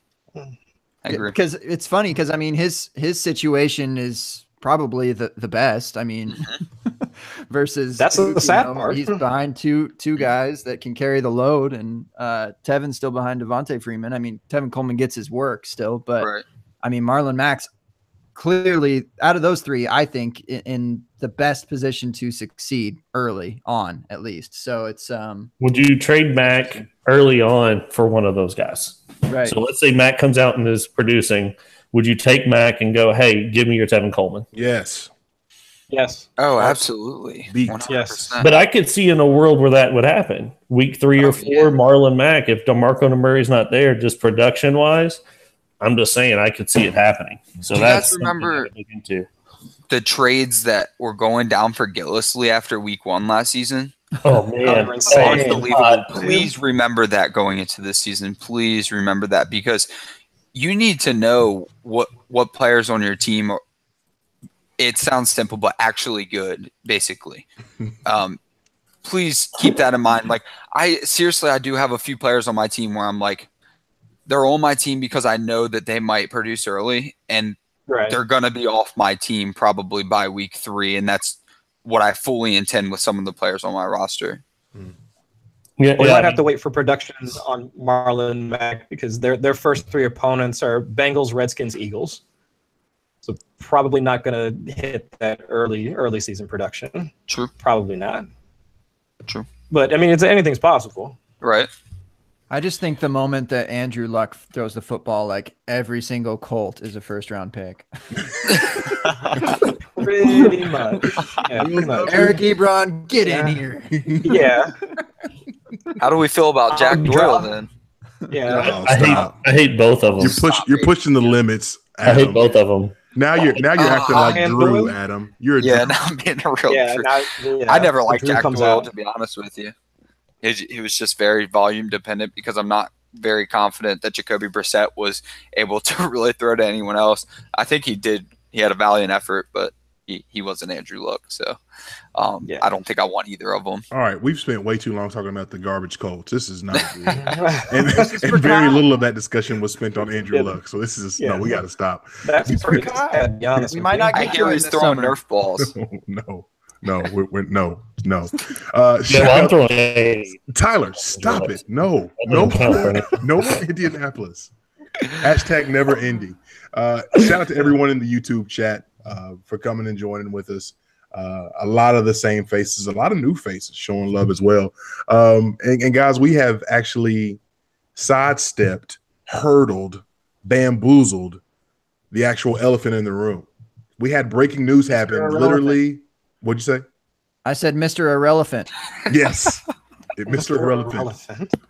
S3: Because it's funny because I mean his situation is probably the best. I mean, versus
S1: that's the sad part.
S3: He's behind two guys that can carry the load, and Tevin's still behind Devontae Freeman. I mean, Tevin Coleman gets his work still, but I mean Marlon Mack's clearly out of those three, I think in the best position to succeed early on, at least. So it's
S5: would you trade Mack early on for one of those guys?
S3: Right.
S5: So let's say Mack comes out and is producing. Would you take Mack and go, hey, give me your Tevin Coleman?
S2: Yes.
S1: Yes.
S4: Oh, absolutely.
S2: 100%.
S1: Yes.
S5: But I could see in a world where that would happen. Week 3 or 4, Marlon Mack, if DeMarco Murray's not there, just production-wise, I'm just saying I could see it happening. So that's
S4: remember the trades that were going down for Gillislee after week 1 last season?
S5: Oh, man.
S4: Unbelievable. Please remember that going into this season. Please remember that because you need to know what players on your team are. It sounds simple, but actually good, basically. Please keep that in mind. Like, I do have a few players on my team where I'm like, they're on my team because I know that they might produce early, and they're going to be off my team probably by week 3, and that's what I fully intend with some of the players on my roster.
S1: Yeah, we might have to wait for production on Marlon Mack because their first 3 opponents are Bengals, Redskins, Eagles. So probably not going to hit that early season production.
S4: True.
S1: Probably not.
S4: True.
S1: But I mean, anything's possible.
S4: Right.
S3: I just think the moment that Andrew Luck throws the football, like every single Colt is a first-round pick.
S1: Pretty much. Yeah, pretty much.
S3: Eric Ebron, get in here.
S1: Yeah.
S4: How do we feel about Jack Doyle then?
S1: Yeah.
S5: I hate both of them.
S2: You're pushing the limits, Adam.
S5: I hate both of them.
S2: Now you're acting like Drew, Adam. You're
S4: now I'm being a real Drew. I never liked Jack Doyle, to be honest with you. He was just very volume dependent because I'm not very confident that Jacoby Brissett was able to really throw to anyone else. I think he did. He had a valiant effort, but he wasn't Andrew Luck. So I don't think I want either of them.
S2: All right. We've spent way too long talking about the garbage Colts. This is not good. and very little of that discussion was spent on Andrew Luck. So this is no, we got to stop.
S1: That's pretty bad, to be honest.
S3: We might not
S4: I hear he's throwing Nerf balls.
S2: No, no. Tyler, stop it. No Indianapolis. # never Indy. Shout out to everyone in the YouTube chat for coming and joining with us. A lot of the same faces, a lot of new faces showing love as well. And guys, we have actually sidestepped, hurdled, bamboozled the actual elephant in the room. We had breaking news happen literally. What'd you say?
S3: I said Mr. Irrelevant.
S2: Yes. Mr. Irrelevant.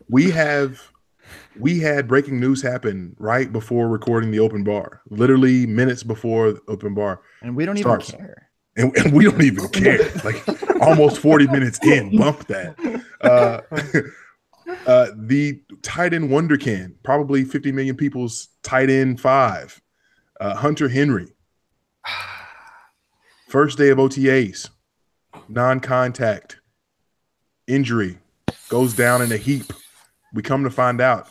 S2: We had breaking news happen right before recording the open bar, literally minutes before the open bar.
S3: And we don't even care.
S2: And we don't even care. Like almost 40 minutes in, bump that. The tight end wonderkin, probably 50 million people's tight end 5, Hunter Henry. First day of OTAs, non-contact, injury, goes down in a heap. We come to find out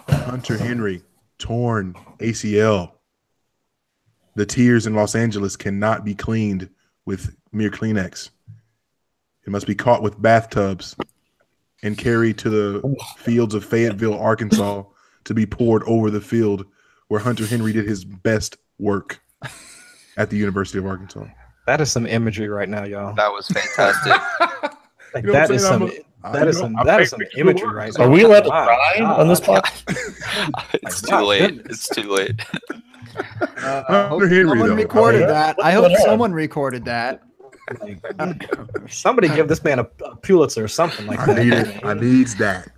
S2: Hunter Henry, torn ACL. The tears in Los Angeles cannot be cleaned with mere Kleenex. It must be caught with bathtubs and carried to the fields of Fayetteville, Arkansas, to be poured over the field where Hunter Henry did his best work at the University of Arkansas.
S1: That is some imagery right now, y'all.
S4: That was fantastic.
S1: Like, you know that is some imagery right now.
S5: Are we allowed to cry on this podcast?
S4: It's too late. It's too late.
S3: Someone recorded that. I hope someone recorded that.
S1: Like, somebody give this man a Pulitzer or something like that.
S2: I needs that.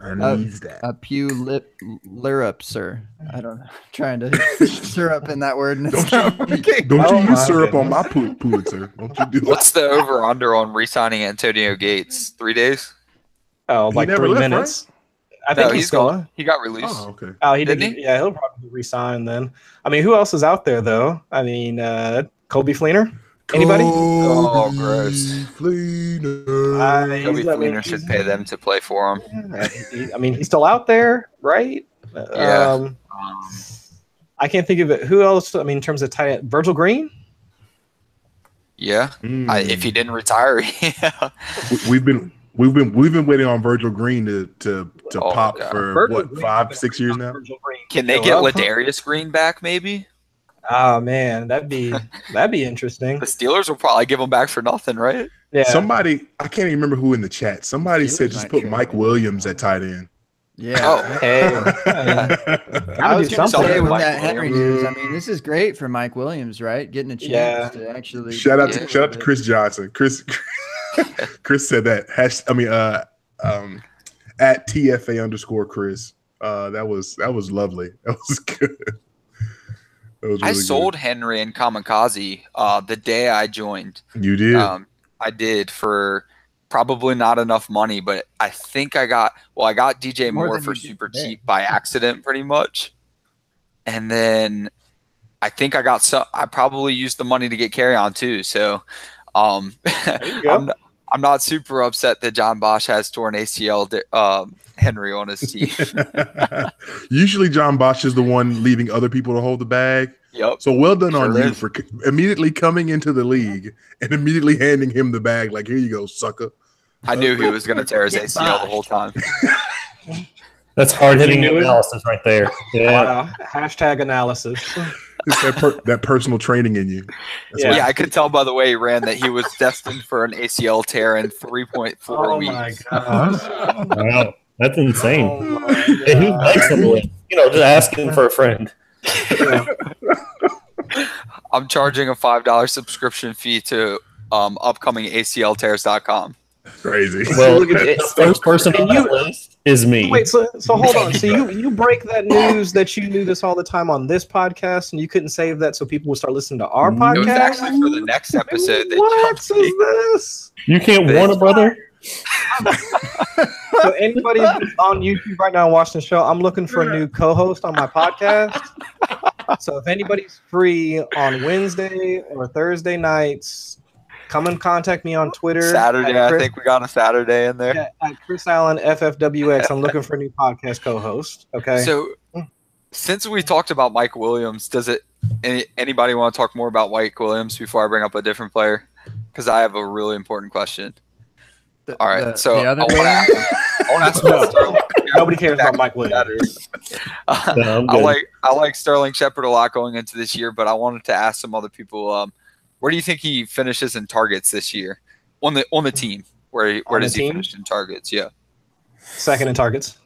S3: A Pulitzer. I don't know. Trying to syrup in that word. And
S2: Don't you use syrup on my Pulitzer? Don't you do that?
S4: What's the over under on re-signing Antonio Gates? 3 days?
S1: Oh, like
S2: never
S1: 3
S2: left,
S1: minutes. I think he's gone.
S4: He got released.
S2: Oh, okay.
S1: Oh, he
S4: Didn't
S1: didn't. Yeah, he'll probably resign then. I mean, who else is out there though? I mean, Kobe Fleener. Anybody?
S4: Oh, gross.
S2: Fleener.
S4: Kobe Fleener should pay them to play for him.
S1: I mean, he's still out there, right?
S4: Yeah.
S1: I can't think of it. Who else? I mean, in terms of tight end, Virgil Green.
S4: Yeah. If he didn't retire, yeah.
S2: We've been waiting on Virgil Green to pop for
S1: Virgil
S2: what, 5-6 years now.
S4: Can they get Ladarius Green back? Maybe.
S1: Oh man, that'd be interesting.
S4: The Steelers will probably give him back for nothing, right?
S1: Yeah.
S2: Somebody, I can't even remember who in the chat. Somebody said just put Mike Williams at tight end.
S3: Yeah.
S4: Oh,
S1: Hey,
S3: I was going to say with
S4: Mike
S3: that Henry
S4: Williams.
S3: news. I mean, this is great for Mike Williams, right? Getting a chance to actually
S2: Shout out to Chris Johnson. Chris said that. At TFA_Chris. That was lovely. That was good. That was really
S4: sold
S2: good.
S4: Henry and Kamikaze the day I joined.
S2: You did.
S4: I did for probably not enough money, but I think I got DJ
S3: More
S4: Moore
S3: than
S4: for
S3: you did
S4: super
S3: today.
S4: cheap by accident, pretty much. And then I think I probably used the money to get carry on too. So I'm not super upset that John Bosch has torn ACL Henry on his team.
S2: Usually John Bosch is the one leaving other people to hold the bag.
S4: Yep.
S2: So well done on
S4: Sure
S2: you
S4: is.
S2: for immediately coming into the league and immediately handing him the bag. Like, here you go, sucker.
S4: I knew he was going to tear his ACL the whole time.
S5: That's hard hitting
S1: You knew it?
S5: analysis right there. Yeah.
S1: Wow. Hashtag analysis.
S2: It's that personal training in you. That's
S1: Yeah.
S4: Yeah, I could tell by the way he ran that he was destined for an ACL tear in 3.4
S1: Oh
S4: weeks.
S1: my gosh.
S5: Wow. That's insane.
S1: Oh my
S5: Hey, who
S1: gosh.
S5: likes them? Just asking for a friend.
S4: I'm charging a $5 subscription fee to upcomingacltears.com.
S2: crazy.
S5: Well, the first person on that list is me.
S1: Wait, so hold on. So you break that news that you knew this all the time on this podcast, and you couldn't save that so people would start listening to our
S4: It
S1: podcast?
S4: was actually for the next episode. That
S1: What is
S4: jumped me.
S1: this?
S5: You can't warn a brother?
S1: So anybody on YouTube right now watching the show, I'm looking for a new co-host on my podcast. So if anybody's free on Wednesday or Thursday nights, come and contact me on Twitter.
S4: Saturday,
S1: at
S4: I
S1: Chris-
S4: think we got a Saturday in there.
S1: yeah, at Chris Allen FFWX. I'm looking for a new podcast co-host. Okay.
S4: So, since we talked about Mike Williams, anybody want to talk more about Mike Williams before I bring up a different player? Because I have a really important question. All right, so I want to ask about Sterling.
S1: Nobody cares about Mike Williams.
S5: No, I'm good.
S4: I like Sterling Shepard a lot going into this year, but I wanted to ask some other people. Where do you think he finishes in targets this year on the team? Where does he finish in targets? Yeah.
S1: Second in targets.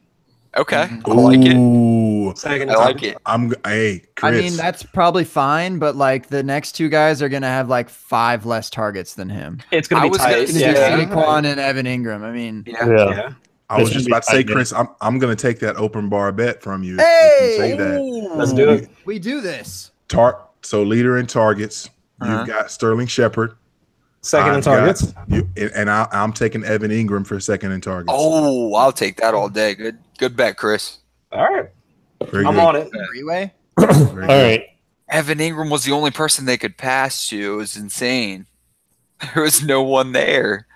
S4: Okay, I like it.
S2: Ooh.
S1: Second
S4: I
S1: in
S4: like
S1: targets.
S4: it.
S3: I
S2: Chris.
S3: mean, that's probably fine, but like the next two guys are going to have like 5 less targets than him.
S1: It's going
S4: I
S1: to be
S4: was gonna
S1: tight.
S3: It's gonna
S4: say-
S3: be Saquon and Evan Ingram. I mean,
S4: Yeah.
S1: Yeah.
S2: I was
S5: It's
S2: just
S5: gonna
S2: about to
S5: be
S2: say,
S5: tight,
S2: Chris, I'm going to take that open bar bet from you.
S3: Hey!
S2: Say that.
S1: Let's do it.
S3: we do this.
S2: So leader in targets, you've got Sterling Shepard.
S1: Second in
S2: I've got
S1: targets.
S2: and I'm taking Evan Ingram for second in targets.
S4: Oh, I'll take that all day. Good bet, Chris.
S1: All right.
S2: Very
S1: I'm
S2: good.
S1: on it.
S3: Three-way.
S2: Very
S5: All
S2: good.
S5: right.
S4: Evan Ingram was the only person they could pass to. It was insane. There was no one there.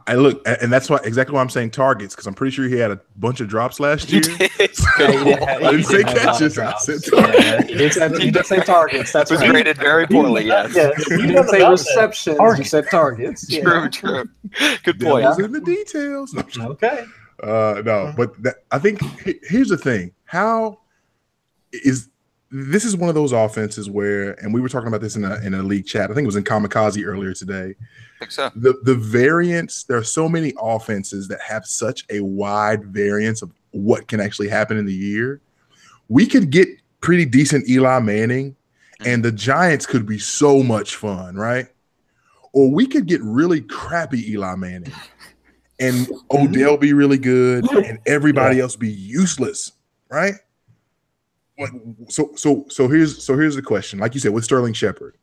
S2: I look, and that's exactly why I'm saying targets, because I'm pretty sure he had a bunch of drops last year.
S1: Yeah, he did have-
S2: I didn't
S1: he
S2: say
S1: did have a lot of
S2: catches. I
S1: drops.
S2: said
S1: Yeah, he did say targets. That's
S4: was
S1: right.
S4: rated very poorly. Yes.
S1: Yeah, you didn't say receptions. You said targets.
S4: True. True. Good
S2: Devil's
S4: point.
S2: in the details. No,
S1: Okay.
S2: no, but I think here's the thing. This is one of those offenses where, and we were talking about this in a league chat. I think it was in Kamikaze earlier today.
S4: I think so.
S2: The variance, there are so many offenses that have such a wide variance of what can actually happen in the year. We could get pretty decent Eli Manning, and the Giants could be so much fun, right? or we could get really crappy Eli Manning, and Odell be really good, and everybody else be useless, right? Like, so here's the question. Like you said, with Sterling Shepard,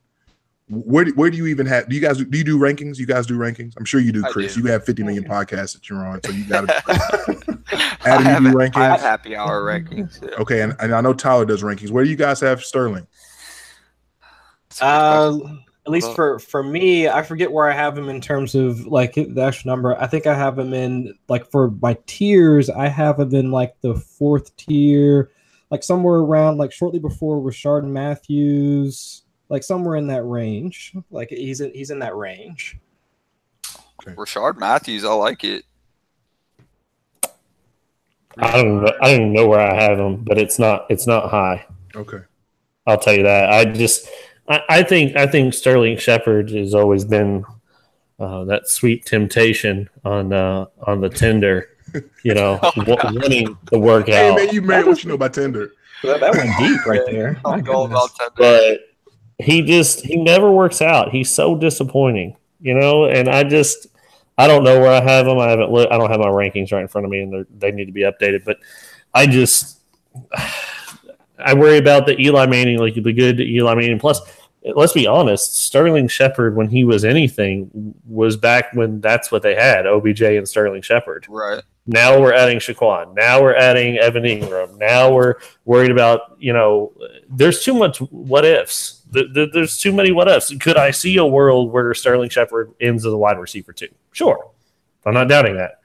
S2: where do you even have? Do you do rankings? You guys do rankings? I'm sure you do, Chris. You have 50 million podcasts that you're on, so you got to. Adam, you do rankings?
S4: I have happy hour rankings. Yeah.
S2: Okay, and I know Tyler does rankings. Where do you guys have Sterling?
S1: At least for me, I forget where I have him in terms of like the actual number. I think I have him in like for my tiers. I have him in like the 4th tier, like somewhere around like shortly before Rashard Matthews, like somewhere in that range. Like he's in that range.
S4: Okay. Rashard Matthews, I like it.
S5: I don't even know where I have him, but it's not high.
S2: Okay,
S5: I'll tell you that. I think Sterling Shepard has always been that sweet temptation on the Tinder, winning the workout.
S2: Hey man, you married? What you know about Tinder?
S1: That went deep right there.
S4: I'm going about Tinder.
S5: But he never works out. He's so disappointing, and I don't know where I have him. I don't have my rankings right in front of me, and they need to be updated. But I worry about the Eli Manning, like the good Eli Manning. Plus, let's be honest, Sterling Shepard, when he was anything, was back when that's what they had, OBJ and Sterling Shepard.
S4: Right.
S5: Now we're adding Shaquan. Now we're adding Evan Ingram. Now we're worried about, there's too much what ifs. There's too many what ifs. Could I see a world where Sterling Shepard ends as a wide receiver too? Sure. I'm not doubting that.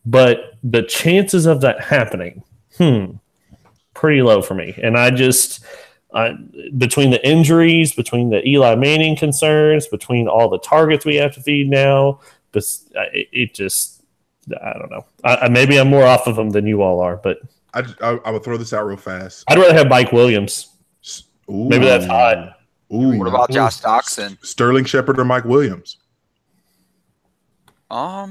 S5: But the chances of that happening, pretty low for me. And between the injuries, between the Eli Manning concerns, between all the targets we have to feed now, I don't know. Maybe I'm more off of them than you all are, but
S2: I would throw this out real fast.
S5: I'd rather have Mike Williams. Ooh. Maybe that's hot.
S2: Ooh.
S4: What about Josh Doxson?
S2: Sterling Shepard or Mike Williams?
S4: Wow.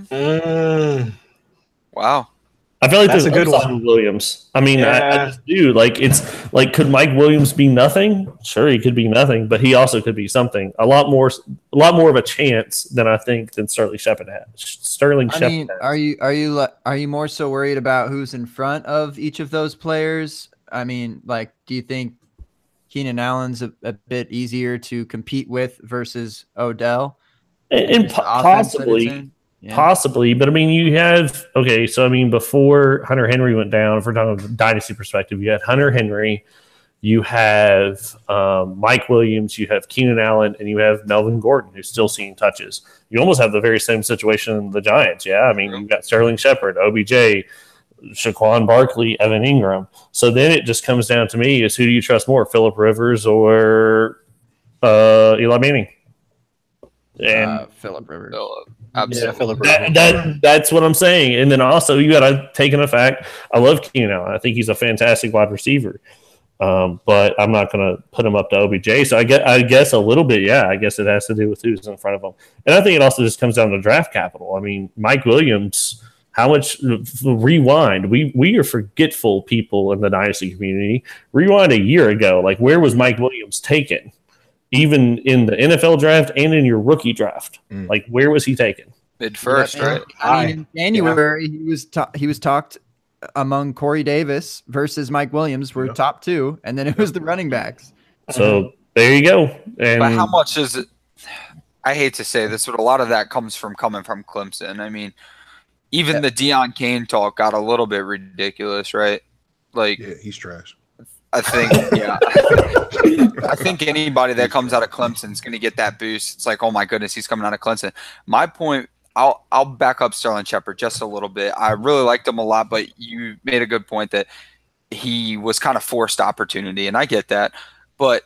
S5: I feel like
S1: that's
S5: there's
S1: a good one.
S5: With Williams. I mean, I just do. Like, it's like, could Mike Williams be nothing? Sure, he could be nothing, but he also could be something. A lot more of a chance than I think than Sterling Shepard had.
S3: Are you more so worried about who's in front of each of those players? I mean, like, do you think Keenan Allen's a bit easier to compete with versus Odell?
S5: And possibly. Yeah. Possibly, but I mean, you have before Hunter Henry went down, if we're talking from a dynasty perspective, you had Hunter Henry, you have Mike Williams, you have Keenan Allen, and you have Melvin Gordon, who's still seeing touches. You almost have the very same situation in the Giants. Yeah, I mean, you've got Sterling Shepard, OBJ, Shaquan Barkley, Evan Ingram. So then it just comes down to me: is who do you trust more, Phillip Rivers or Eli Manning? And
S3: Phillip Rivers.
S4: Absolutely.
S1: Phillip Rivers.
S5: That's what I'm saying. And then also you got to take into fact, I love Keenan Allen. I think he's a fantastic wide receiver. But I'm not going to put him up to OBJ. So I guess a little bit, yeah. I guess it has to do with who's in front of him. And I think it also just comes down to draft capital. I mean, Mike Williams, how much rewind? We are forgetful people in the dynasty community. Rewind a year ago, like where was Mike Williams taken? Even in the NFL draft and in your rookie draft, like where was he taken?
S4: Mid-first, right?
S3: I mean, in January he was talked among Corey Davis versus Mike Williams were top 2, and then it was the running backs.
S5: So there you go. And
S4: but how much is it? I hate to say this, but a lot of that coming from Clemson. I mean, even the Deion Kane talk got a little bit ridiculous, right? Like,
S2: yeah, he's trash.
S4: I think, yeah. I think anybody that comes out of Clemson is going to get that boost. It's like, oh my goodness, he's coming out of Clemson. My point, I'll back up Sterling Shepard just a little bit. I really liked him a lot, but you made a good point that he was kind of forced opportunity, and I get that. But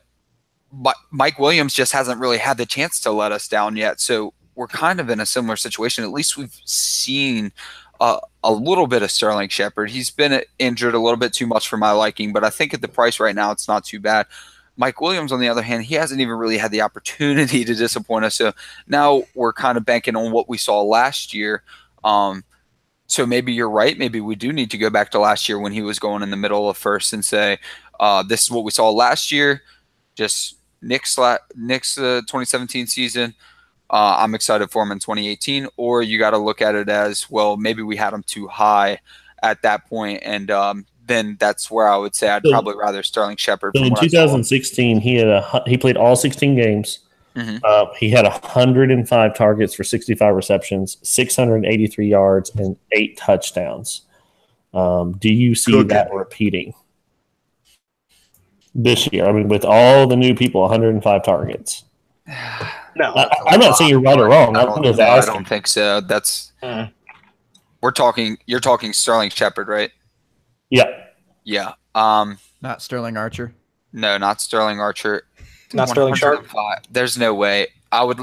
S4: Mike Williams just hasn't really had the chance to let us down yet. So we're kind of in a similar situation. At least we've seen a little bit of Sterling Shepard. He's been injured a little bit too much for my liking, but I think at the price right now, it's not too bad. Mike Williams, on the other hand, he hasn't even really had the opportunity to disappoint us. So now we're kind of banking on what we saw last year. So maybe you're right. Maybe we do need to go back to last year when he was going in the middle of first and say, this is what we saw last year. Just Nick's 2017 season. I'm excited for him in 2018, or you got to look at it as, well, maybe we had him too high at that point, and then that's where I would say I'd probably rather Sterling Shepard.
S5: So in 2016, he played all 16 games.
S4: Mm-hmm.
S5: He had 105 targets for 65 receptions, 683 yards, and 8 touchdowns. Do you see that repeating this year? I mean, with all the new people, 105 targets.
S1: No,
S5: I'm not saying you're right or wrong.
S4: I don't think so. That's you're talking Sterling Shepard, right? Yeah.
S3: Not Sterling Archer.
S4: No, not Sterling Archer.
S1: Not Sterling Sharp.
S4: There's no way I would.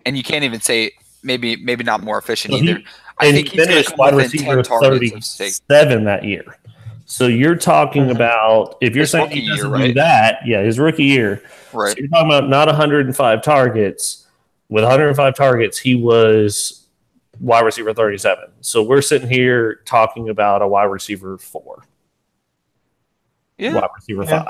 S4: And you can't even say maybe not more efficient either. I think he's going to come within 10 targets of
S5: 37 that year. So you're talking about, if you're
S4: his
S5: saying he doesn't
S4: year,
S5: do that, his rookie year.
S4: Right.
S5: So you're talking about not 105 targets. With 105 targets, he was wide receiver 37. So we're sitting here talking about a wide receiver 4.
S4: Yeah.
S5: Wide receiver 5.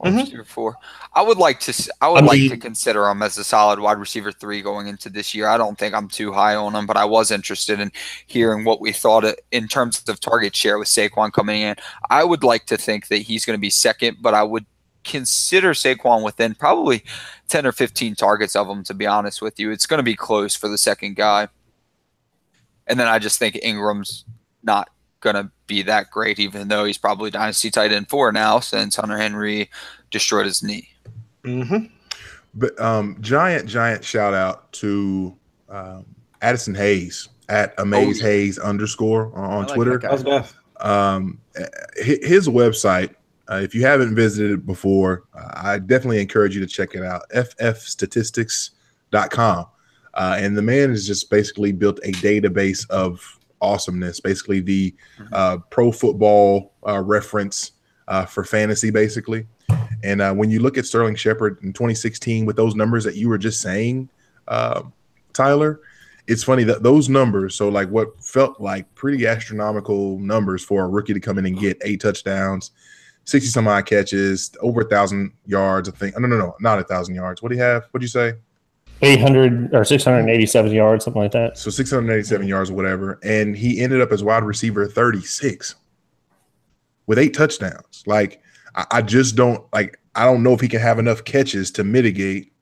S4: Wide receiver 4. I would like to consider him as a solid wide receiver 3 going into this year. I don't think I'm too high on him, but I was interested in hearing what we thought in terms of target share with Saquon coming in. I would like to think that he's going to be second, but I would consider Saquon within probably 10 or 15 targets of him, to be honest with you. It's going to be close for the second guy. And then I just think Ingram's not going to be that great, even though he's probably dynasty tight end 4 now since Hunter Henry destroyed his knee.
S1: Mm-hmm.
S2: But giant shout out to Addison Hayes at AmazeHayes _ on Twitter. His website, if you haven't visited it before, I definitely encourage you to check it out. ffstatistics.com. And the man has just basically built a database of awesomeness, basically the pro football reference for fantasy, basically. And when you look at Sterling Shepard in 2016 with those numbers that you were just saying, Tyler, it's funny that those numbers, so like what felt like pretty astronomical numbers for a rookie to come in and get 8 touchdowns, 60 some odd catches, over 1,000 yards, I think. No, not 1,000 yards. What do you have? What'd you say?
S5: 800 or 687 yards, something like that.
S2: So 687 yards or whatever. And he ended up as wide receiver 36 with 8 touchdowns. Like, I just don't like, I don't know if he can have enough catches to mitigate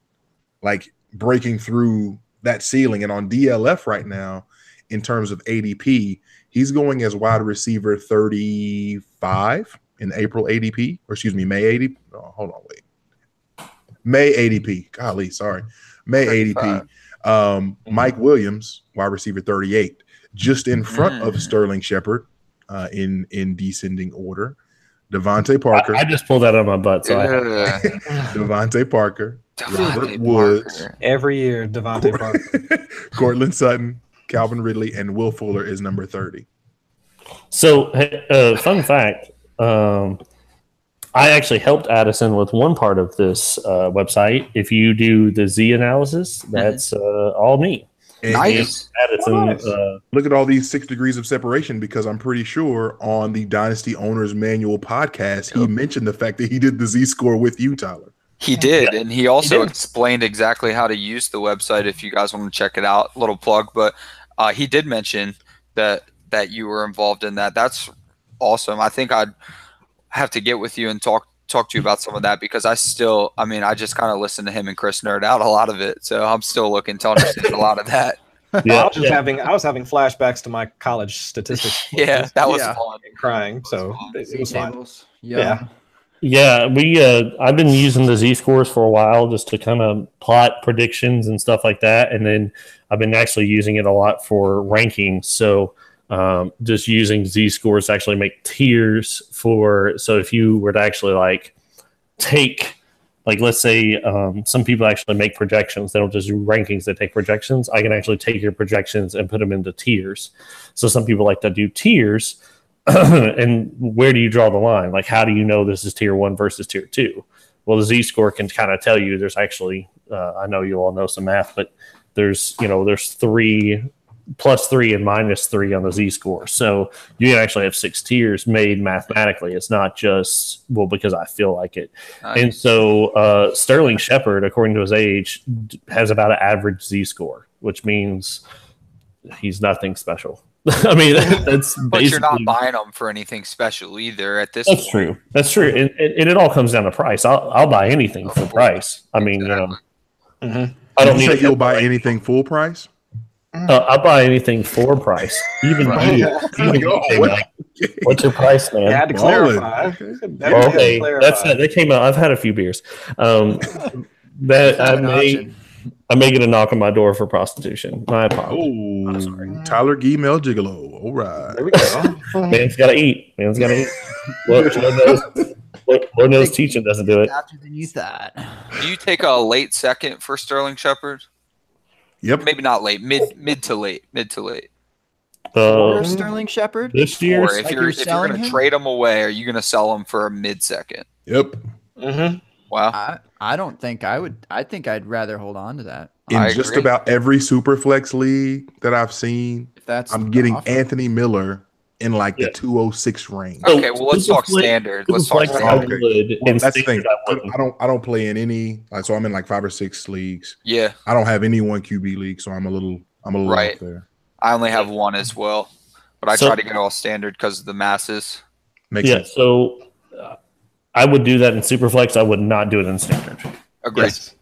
S2: like breaking through that ceiling. And on DLF right now, in terms of ADP, he's going as wide receiver 35 in April ADP, or excuse me, May ADP. Oh, hold on, wait. May ADP. Golly, sorry. May 35. ADP. Mike Williams, wide receiver 38, just in front of Sterling Shepard in descending order. Devontae Parker.
S5: I just pulled that out of my butt. So
S2: Devontae Parker. Robert Woods.
S1: Every year, Devontae Parker.
S2: Cortland Sutton, Calvin Ridley, and Will Fuller is number 30.
S5: So, fun fact, I actually helped Addison with one part of this website. If you do the Z analysis, that's all me.
S4: Nice.
S5: Addison,
S1: nice.
S2: Look at all these 6 degrees of separation, because I'm pretty sure on the Dynasty Owners Manual podcast, he mentioned the fact that he did the Z score with you, Tyler.
S4: He did, and he also explained exactly how to use the website if you guys want to check it out. Little plug, but he did mention that you were involved in that. That's awesome. I think I'd have to get with you and talk to you about some of that, because I just kind of listen to him and Chris nerd out a lot of it. So I'm still looking to understand a lot of that.
S1: I was having flashbacks to my college statistics.
S4: Yeah, that was fun.
S1: And crying, so it was fun.
S3: Yeah.
S5: Yeah, I've been using the Z scores for a while just to kind of plot predictions and stuff like that, and then I've been actually using it a lot for rankings. So just using Z scores to actually make tiers for. So if you were to actually let's say some people actually make projections. They don't just do rankings; they take projections. I can actually take your projections and put them into tiers. So some people like to do tiers. And where do you draw the line? Like, how do you know this is tier 1 versus tier 2? Well, the Z score can kind of tell you. There's actually, I know you all know some math, but there's 3 +3 and -3 on the Z-score. So you can actually have 6 tiers made mathematically. It's not just, well, because I feel like it.
S4: Nice.
S5: And so Sterling Shepard, according to his age, has about an average Z-score, which means he's nothing special. I mean, that's
S4: But
S5: basically,
S4: you're not buying them for anything special either at this
S5: that's
S4: point.
S5: true. That's true. And it all comes down to price. I'll buy anything for price. I mean, you know, I don't
S2: You
S5: need
S2: say you'll buy anything full price?
S5: I'll buy anything for price. Even you. Even you came out. What's your price, man?
S1: You had to
S2: Ballin'.
S1: clarify.
S5: Well, okay, that came out. I've had a few beers. That I may get a knock on my door for prostitution. My apologies.
S2: Oh,
S5: I'm sorry.
S2: Tyler Gee, Mel Gigolo. All right.
S1: There we go.
S5: Man's got to eat. Man's got to eat. Lord knows teaching doesn't do it.
S3: Faster than you thought.
S4: Do you take a late second for Sterling Shepard?
S2: Yep.
S4: Maybe not late, mid to late.
S3: Or Sterling Shepard?
S5: This year,
S4: Or if
S3: like
S4: you're
S3: you're
S4: if you're
S3: selling
S4: going to
S3: him?
S4: trade him away, are you going to sell him for a mid second?
S2: Yep.
S4: Wow.
S3: I don't think I would. I think I'd rather hold on to that.
S2: In
S4: I
S2: just
S4: agree.
S2: about every Superflex league that I've seen,
S3: If that's
S2: I'm
S3: the
S2: getting
S3: offer.
S2: Anthony Miller in like
S5: Yeah.
S2: the 206 range.
S4: Okay, well, let's talk
S5: Superflex-
S4: standard. Let's talk
S5: Superflex, I
S4: standard.
S5: would,
S2: Well,
S5: and
S2: that's the thing.
S5: standard, I wouldn't.
S2: I don't play in any. Like, so I'm in like 5 or 6 leagues.
S4: Yeah,
S2: I don't have any 1 QB league, so I'm a little
S4: Right.
S2: off there.
S4: I only have one as well, but I
S5: So-
S4: try to get all standard because of the masses.
S2: Makes
S5: Yeah,
S2: sense.
S5: so I would do that in Superflex. I would not do it in standard.
S4: Agreed.
S1: Yes.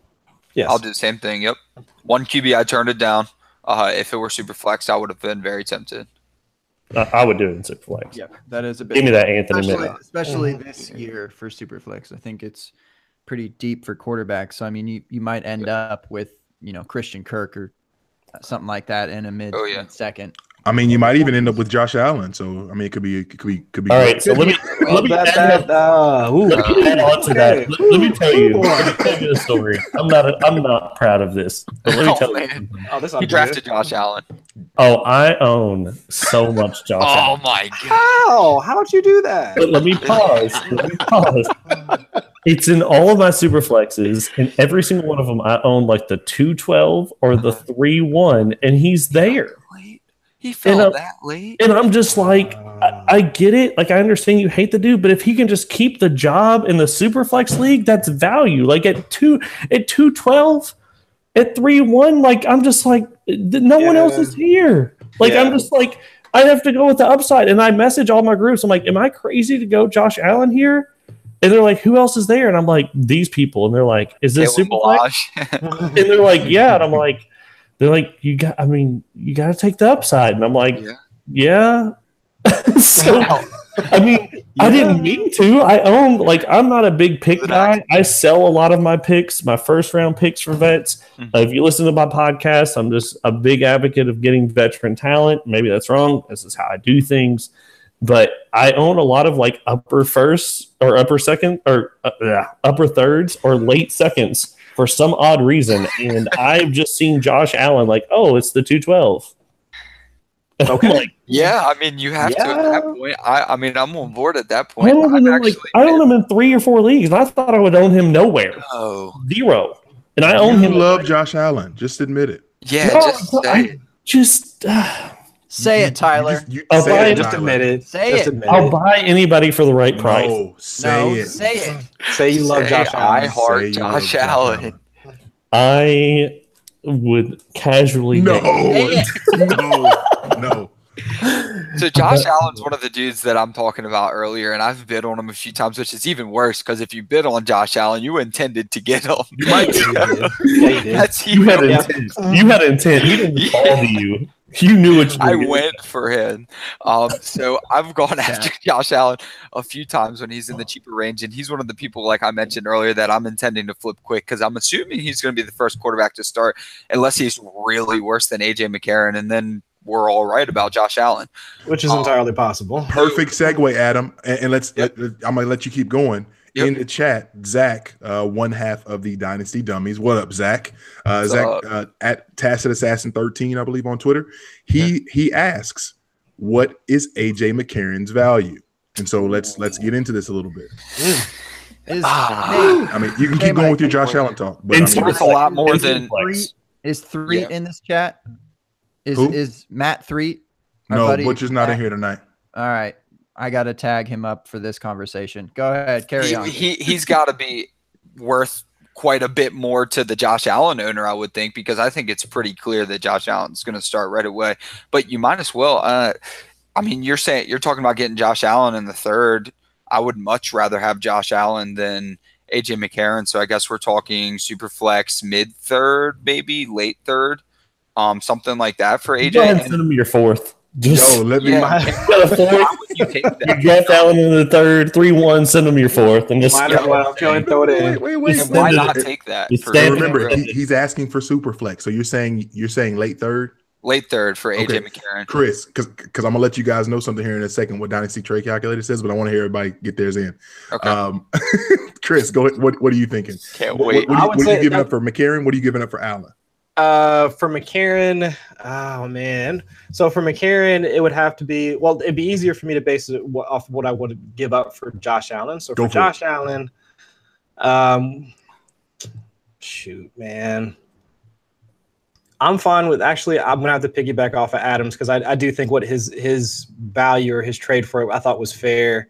S1: Yes.
S4: I'll do the same thing. Yep. One QB, I turned it down. If it were super flex, I would have been very tempted.
S5: I would do it in Superflex.
S3: Yeah, that is a bit.
S5: Give me that Anthony Miller.
S3: Especially this year for Superflex. I think it's pretty deep for quarterbacks. So I mean, you might end up with Christian Kirk or something like that in a mid second.
S2: I mean, you might even end up with Josh Allen. So I mean, it could be.
S5: All right, so let me add on to that. Let me tell you a story. I'm not proud of this, but let me tell you.
S4: Man.
S1: Oh, this
S4: He drafted Josh Allen.
S5: Oh, I own so much Josh
S4: Oh
S5: Allen.
S4: my god.
S1: How? How'd you do that?
S5: But let me pause. It's in all of my super flexes, and every single one of them I own like the 212 or the 3-1, and he's there.
S4: He fell that late.
S5: And I'm just like, I get it. Like, I understand you hate the dude, but if he can just keep the job in the Superflex league, that's value. Like at 212, at 3-1, like I'm just like, no one else is here. Like I'm just like, I have to go with the upside. And I message all my groups. I'm like, am I crazy to go Josh Allen here? And they're like, who else is there? And I'm like, these people. And they're like, is this Superflex? And they're like, yeah. And I'm like, they're like, you got to take the upside. And I'm like, yeah. So, I mean, I didn't mean to. I own, like, I'm not a big pick guy. I sell a lot of my picks, my first round picks for vets. If you listen to my podcast, I'm just a big advocate of getting veteran talent. Maybe that's wrong. This is how I do things. But I own a lot of like upper first or upper second or upper thirds or late seconds for some odd reason. And I've just seen Josh Allen like, oh, it's the 212.
S1: Okay.
S5: Like,
S4: yeah, I mean, you have to at that point. I mean, I'm on board at that
S5: I
S4: point.
S5: own him in 3 or 4 leagues, and I thought I would own him nowhere.
S4: Oh.
S5: 0. And I own
S2: You
S5: him.
S2: love Josh Allen. Just admit it.
S4: Yeah,
S5: No,
S4: just say it.
S5: just
S3: Say it, Tyler.
S5: I'll buy it.
S1: Just admit it.
S3: Say
S1: Just
S3: it.
S1: admit
S5: I'll
S1: it.
S5: buy anybody for the right price.
S2: No, say it.
S3: Say it.
S1: Say you love
S4: Say
S1: Josh
S4: I
S1: Allen.
S4: heart
S2: Say you love
S4: Josh
S2: Josh
S4: Allen.
S5: I would casually
S2: No,
S5: date-
S2: no.
S4: So Josh Allen's one of the dudes that I'm talking about earlier, and I've bid on him a few times, which is even worse because if you bid on Josh Allen, you intended to get him.
S2: You might do.
S1: Yeah, you did.
S4: That's
S5: You had
S4: even-
S5: intent. You had intent. He didn't fall to you. You knew what you were
S4: I
S5: doing.
S4: went for him. So I've gone after Josh Allen a few times when he's in the cheaper range, and he's one of the people, like I mentioned earlier, that I'm intending to flip quick because I'm assuming he's going to be the first quarterback to start, unless he's really worse than AJ McCarron, and then we're all right about Josh Allen,
S1: Which is entirely possible.
S2: Perfect segue, Adam. And I'm gonna let you keep going.
S4: Yep.
S2: In the chat, Zach, one half of the Dynasty Dummies. What up, Zach? Zach at Tacit Assassin 13, I believe, on Twitter. He asks, what is AJ McCarron's value? And so let's get into this a little bit. I mean, you can keep going with your Josh Allen talk, but
S5: And
S2: I mean,
S4: worth a lot more than
S3: Is three in this chat?
S2: Who?
S3: Is Matt Threet?
S2: No, Butch is not in here tonight.
S3: All right. I got to tag him up for this conversation. Go ahead. Carry on.
S4: He's got to be worth quite a bit more to the Josh Allen owner, I would think, because I think it's pretty clear that Josh Allen's going to start right away. But you might as well. I mean, you're talking about getting Josh Allen in the third. I would much rather have Josh Allen than AJ McCarron. So I guess we're talking super flex, mid third, maybe late third, something like that for AJ.
S5: Go ahead and send him your fourth.
S2: Let me.
S4: You take that?
S5: You draft Allen in the third, 3-1, send him your fourth, and just
S1: Might as well go and throw it in.
S2: Wait.
S4: Why not take that?
S2: Remember, he's asking for super flex. So you're saying late third?
S4: Late third for AJ
S2: Okay.
S4: McCarron.
S2: Chris, because I'm gonna let you guys know something here in a second what Dynasty Trade Calculator says, but I want to hear everybody get theirs in.
S4: Okay.
S2: Chris, go ahead. What are you thinking?
S4: Can't wait.
S2: What are you giving up for McCarron? What are you giving up for Allen?
S1: For McCarron, oh man. So for McCarron, it would have to be, well, it'd be easier for me to base it off what I would give up for Josh Allen. So for Josh Allen, shoot, man. I'm fine with, actually, I'm going to have to piggyback off of Adams because I do think what his value or his trade for it I thought was fair.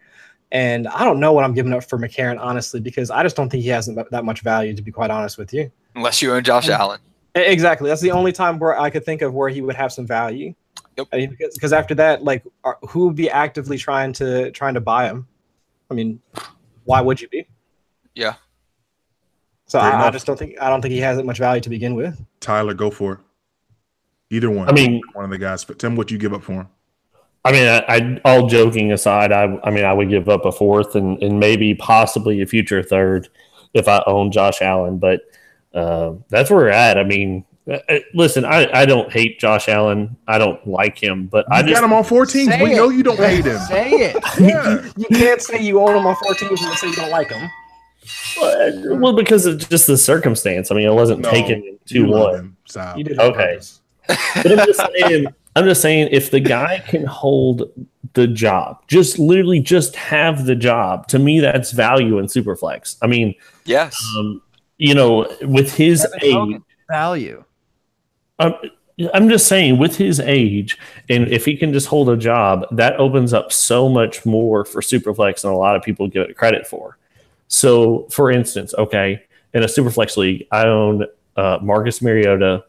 S1: And I don't know what I'm giving up for McCarron, honestly, because I just don't think he has that much value, to be quite honest with you.
S4: Unless you own Josh Allen.
S1: Exactly. That's the only time where I could think of where he would have some value.
S4: Yep.
S1: I mean, because after that, like, who would be actively trying to buy him? I mean, why would you be?
S4: Yeah.
S1: So I just don't think he has that much value to begin with.
S2: Tyler, go for it. Either one.
S5: I mean,
S2: one of the guys. Tell me what you give up for him.
S5: I mean, I all joking aside, I would give up a fourth and maybe possibly a future third if I own Josh Allen, but that's where we're at. I mean, listen, I don't hate Josh Allen. I don't like him, but I just
S2: got him on 4 teams. We know you don't hate him.
S3: Say it.
S2: Yeah.
S1: You can't say you own him on 4 teams and say you don't like him.
S5: Well, because of just the circumstance. I mean, it wasn't taken 2-1.
S1: You did
S5: okay, but I'm just saying, if the guy can hold the job, literally just have the job, to me, that's value in Superflex. I mean,
S4: yes,
S5: with his age,
S3: value.
S5: I'm just saying, with his age, and if he can just hold a job, that opens up so much more for Superflex than a lot of people give it credit for. So, for instance, okay, in a Superflex league, I own Marcus Mariota,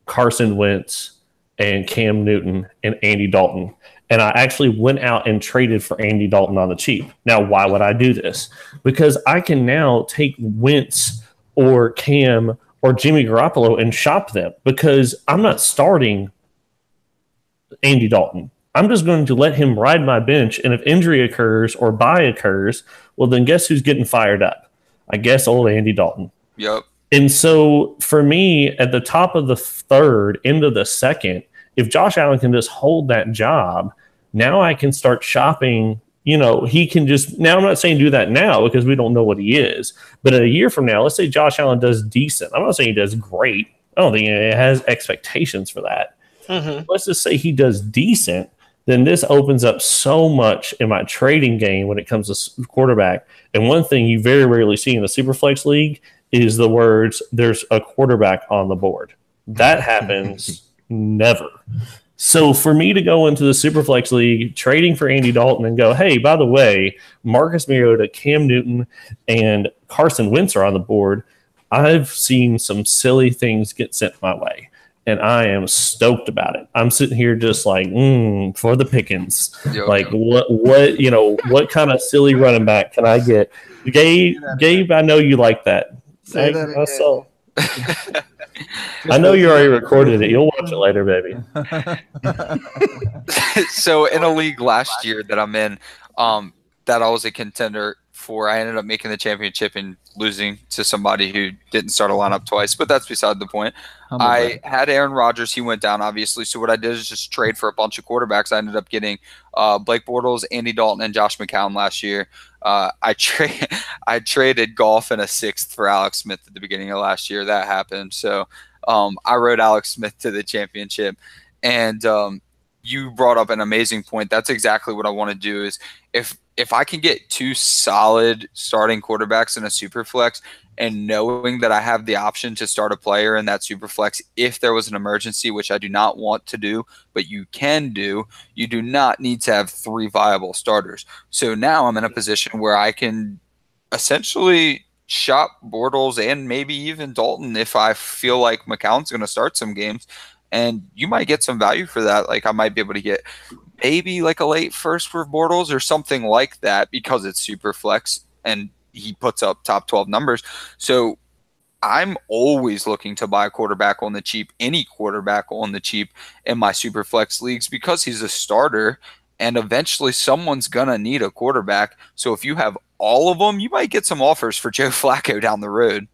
S5: Carson Wentz, and Cam Newton, and Andy Dalton. And I actually went out and traded for Andy Dalton on the cheap. Now, why would I do this? Because I can now take Wentz or Cam or Jimmy Garoppolo and shop them, because I'm not starting Andy Dalton. I'm just going to let him ride my bench, and if injury occurs or bye occurs, well, then guess who's getting fired up? I guess old Andy Dalton.
S4: Yep.
S5: And so for me, at the top of the third, into the second, if Josh Allen can just hold that job, now I can start shopping. He can just, now I'm not saying do that now because we don't know what he is, but a year from now, let's say Josh Allen does decent. I'm not saying he does great. I don't think it has expectations for that. Mm-hmm. Let's just say he does decent. Then this opens up so much in my trading game when it comes to quarterback. And one thing you very rarely see in the Superflex League is the words, there's a quarterback on the board. That happens never. So for me to go into the Superflex League trading for Andy Dalton and go, hey, by the way, Marcus Mariota, Cam Newton, and Carson Wentz are on the board, I've seen some silly things get sent my way. And I am stoked about it. I'm sitting here just like, for the pickings. Yep. Like, what kind of silly running back can I get? Gabe, I know you like that.
S3: Say that again.
S5: I know you already recorded it. You'll watch it later, baby.
S4: So in a league last year that I'm in, that I was a contender for, I ended up making the championship and losing to somebody who didn't start a lineup twice, but that's beside the point. I had Aaron Rodgers. He went down, obviously. So what I did is just trade for a bunch of quarterbacks. I ended up getting Blake Bortles, Andy Dalton, and Josh McCown last year. I traded Goff and a 6th for Alex Smith at the beginning of last year. That happened. So I rode Alex Smith to the championship. And you brought up an amazing point. That's exactly what I want to do is if if I can get 2 solid starting quarterbacks in a super flex, and knowing that I have the option to start a player in that super flex if there was an emergency, which I do not want to do, but you can do, you do not need to have 3 viable starters. So now I'm in a position where I can essentially shop Bortles and maybe even Dalton if I feel like McCown's going to start some games. And you might get some value for that. Like I might be able to get maybe like a late first for Bortles or something like that because it's super flex and he puts up top 12 numbers. So I'm always looking to buy a quarterback on the cheap, any quarterback on the cheap in my super flex leagues because he's a starter and eventually someone's going to need a quarterback. So if you have all of them, you might get some offers for Joe Flacco down the road.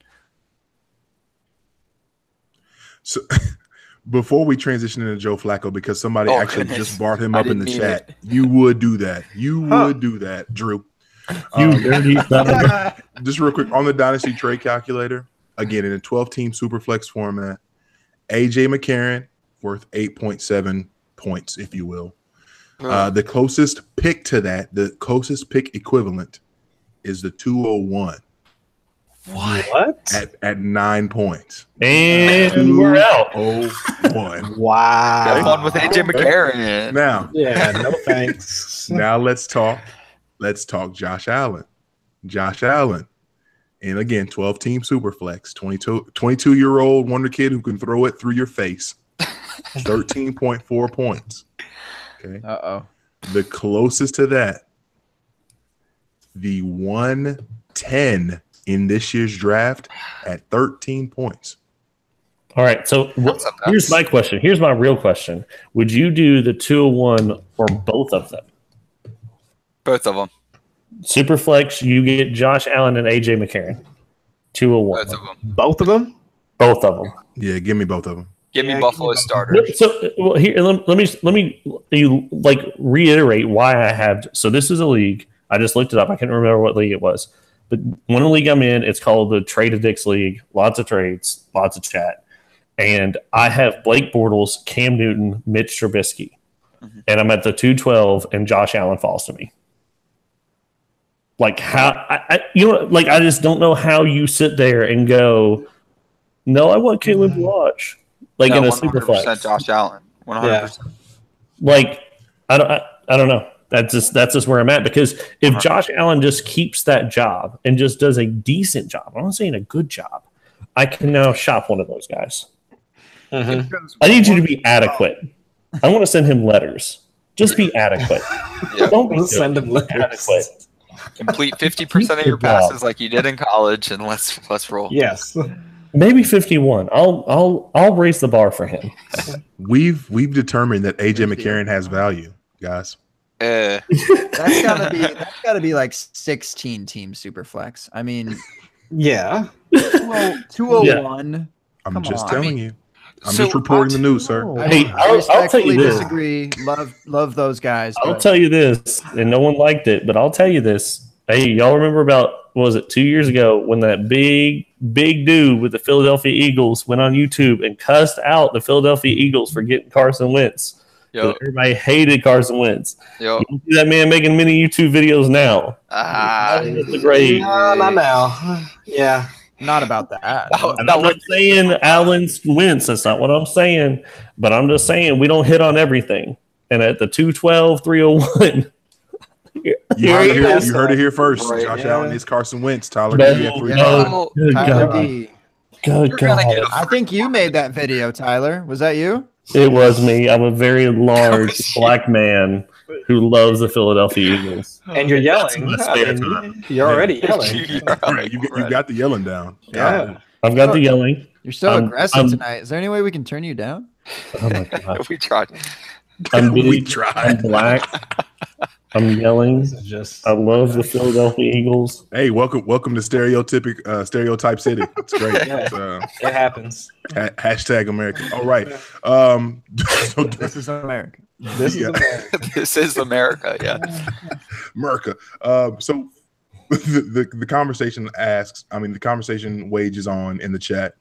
S2: So before we transition into Joe Flacco, because somebody just brought him up in the chat, you would do that. You would do that, Drew. Just real quick on the Dynasty trade calculator, again, in a 12-team Superflex format, A.J. McCarron worth 8.7 points, if you will. The closest pick to that, the closest pick equivalent is the 201.
S1: What?
S2: At 9 points.
S5: And we're out.
S2: 201.
S1: Wow.
S4: Have fun with AJ McCarron.
S2: Now,
S1: yeah, no thanks.
S2: Now let's talk Josh Allen. Josh Allen. And again, 12-team Superflex, 22-year-old wonder kid who can throw it through your face. 13.4 points. Okay.
S3: Uh-oh.
S2: The closest to that, the 110 in this year's draft at 13 points.
S5: All right. So here's my question. Here's my real question. Would you do the 201 or both of them?
S4: Both of them.
S5: Superflex, you get Josh Allen and AJ McCarron. 201.
S4: Both of them.
S1: Both of them?
S5: Both of them.
S2: Yeah, give me both of them.
S4: Give me Buffalo starter.
S5: So here, let me reiterate why I have. So this is a league. I just looked it up. I can't remember what league it was. But one league I'm in, it's called the Trade Addicts League. Lots of trades, lots of chat. And I have Blake Bortles, Cam Newton, Mitch Trubisky. Mm-hmm. And I'm at the 212, and Josh Allen falls to me. Like how I just don't know how you sit there and go, no, I want Caleb Lodge. Like in a super flex.
S4: Josh Allen. 100%.
S5: Yeah. Like I don't know. That's just where I'm at, because if Josh Allen just keeps that job and just does a decent job, I'm not saying a good job, I can now shop one of those guys. Mm-hmm. I need you to be adequate. I want to send him letters. Just be adequate.
S4: Yep.
S5: Don't
S1: send him letters.
S5: Adequate.
S4: Complete 50% of your passes like you did in college, and let's roll.
S1: Yes.
S5: Maybe 51. I'll raise the bar for him.
S2: We've determined that AJ McCarron has value, guys.
S3: That's gotta be like 16 team Superflex. I mean,
S1: yeah.
S3: 201. Yeah.
S2: I'm just telling you. I'm just reporting the news, sir.
S5: I'll tell you this.
S3: Disagree. Love those guys.
S5: I'll tell you this, and no one liked it, but I'll tell you this. Hey, y'all remember about, what was it, 2 years ago when that big dude with the Philadelphia Eagles went on YouTube and cussed out the Philadelphia Eagles for getting Carson Wentz? Yep. Everybody hated Carson Wentz. Yep. You see that man making many YouTube videos now. The grave.
S1: Not now. Yeah.
S3: Not about that.
S5: I'm not saying Allen's Wentz. That's not what I'm saying. But I'm just saying we don't hit on everything. And at the 212, 301.
S2: You heard it here first. Right, Josh Allen is Carson Wentz. Tyler D.
S5: Good God. Good God.
S3: I think you made that video, Tyler. Was that you?
S5: It was me. I'm a very large black man who loves the Philadelphia Eagles.
S1: And you're yelling. You're already yelling.
S2: You got the yelling down.
S1: Yeah.
S5: I've got the yelling.
S3: You're so aggressive tonight. Is there any way we can turn you down?
S5: Oh my God.
S4: We tried.
S2: We tried.
S5: I'm black. I'm yelling. I love the Philadelphia Eagles.
S2: Hey, welcome to Stereotype City. It's great.
S1: Yeah, it happens.
S2: Hashtag America. All right.
S3: So this is America.
S1: This is America.
S4: This is America. Yeah.
S2: America. So the conversation the conversation wages on in the chat.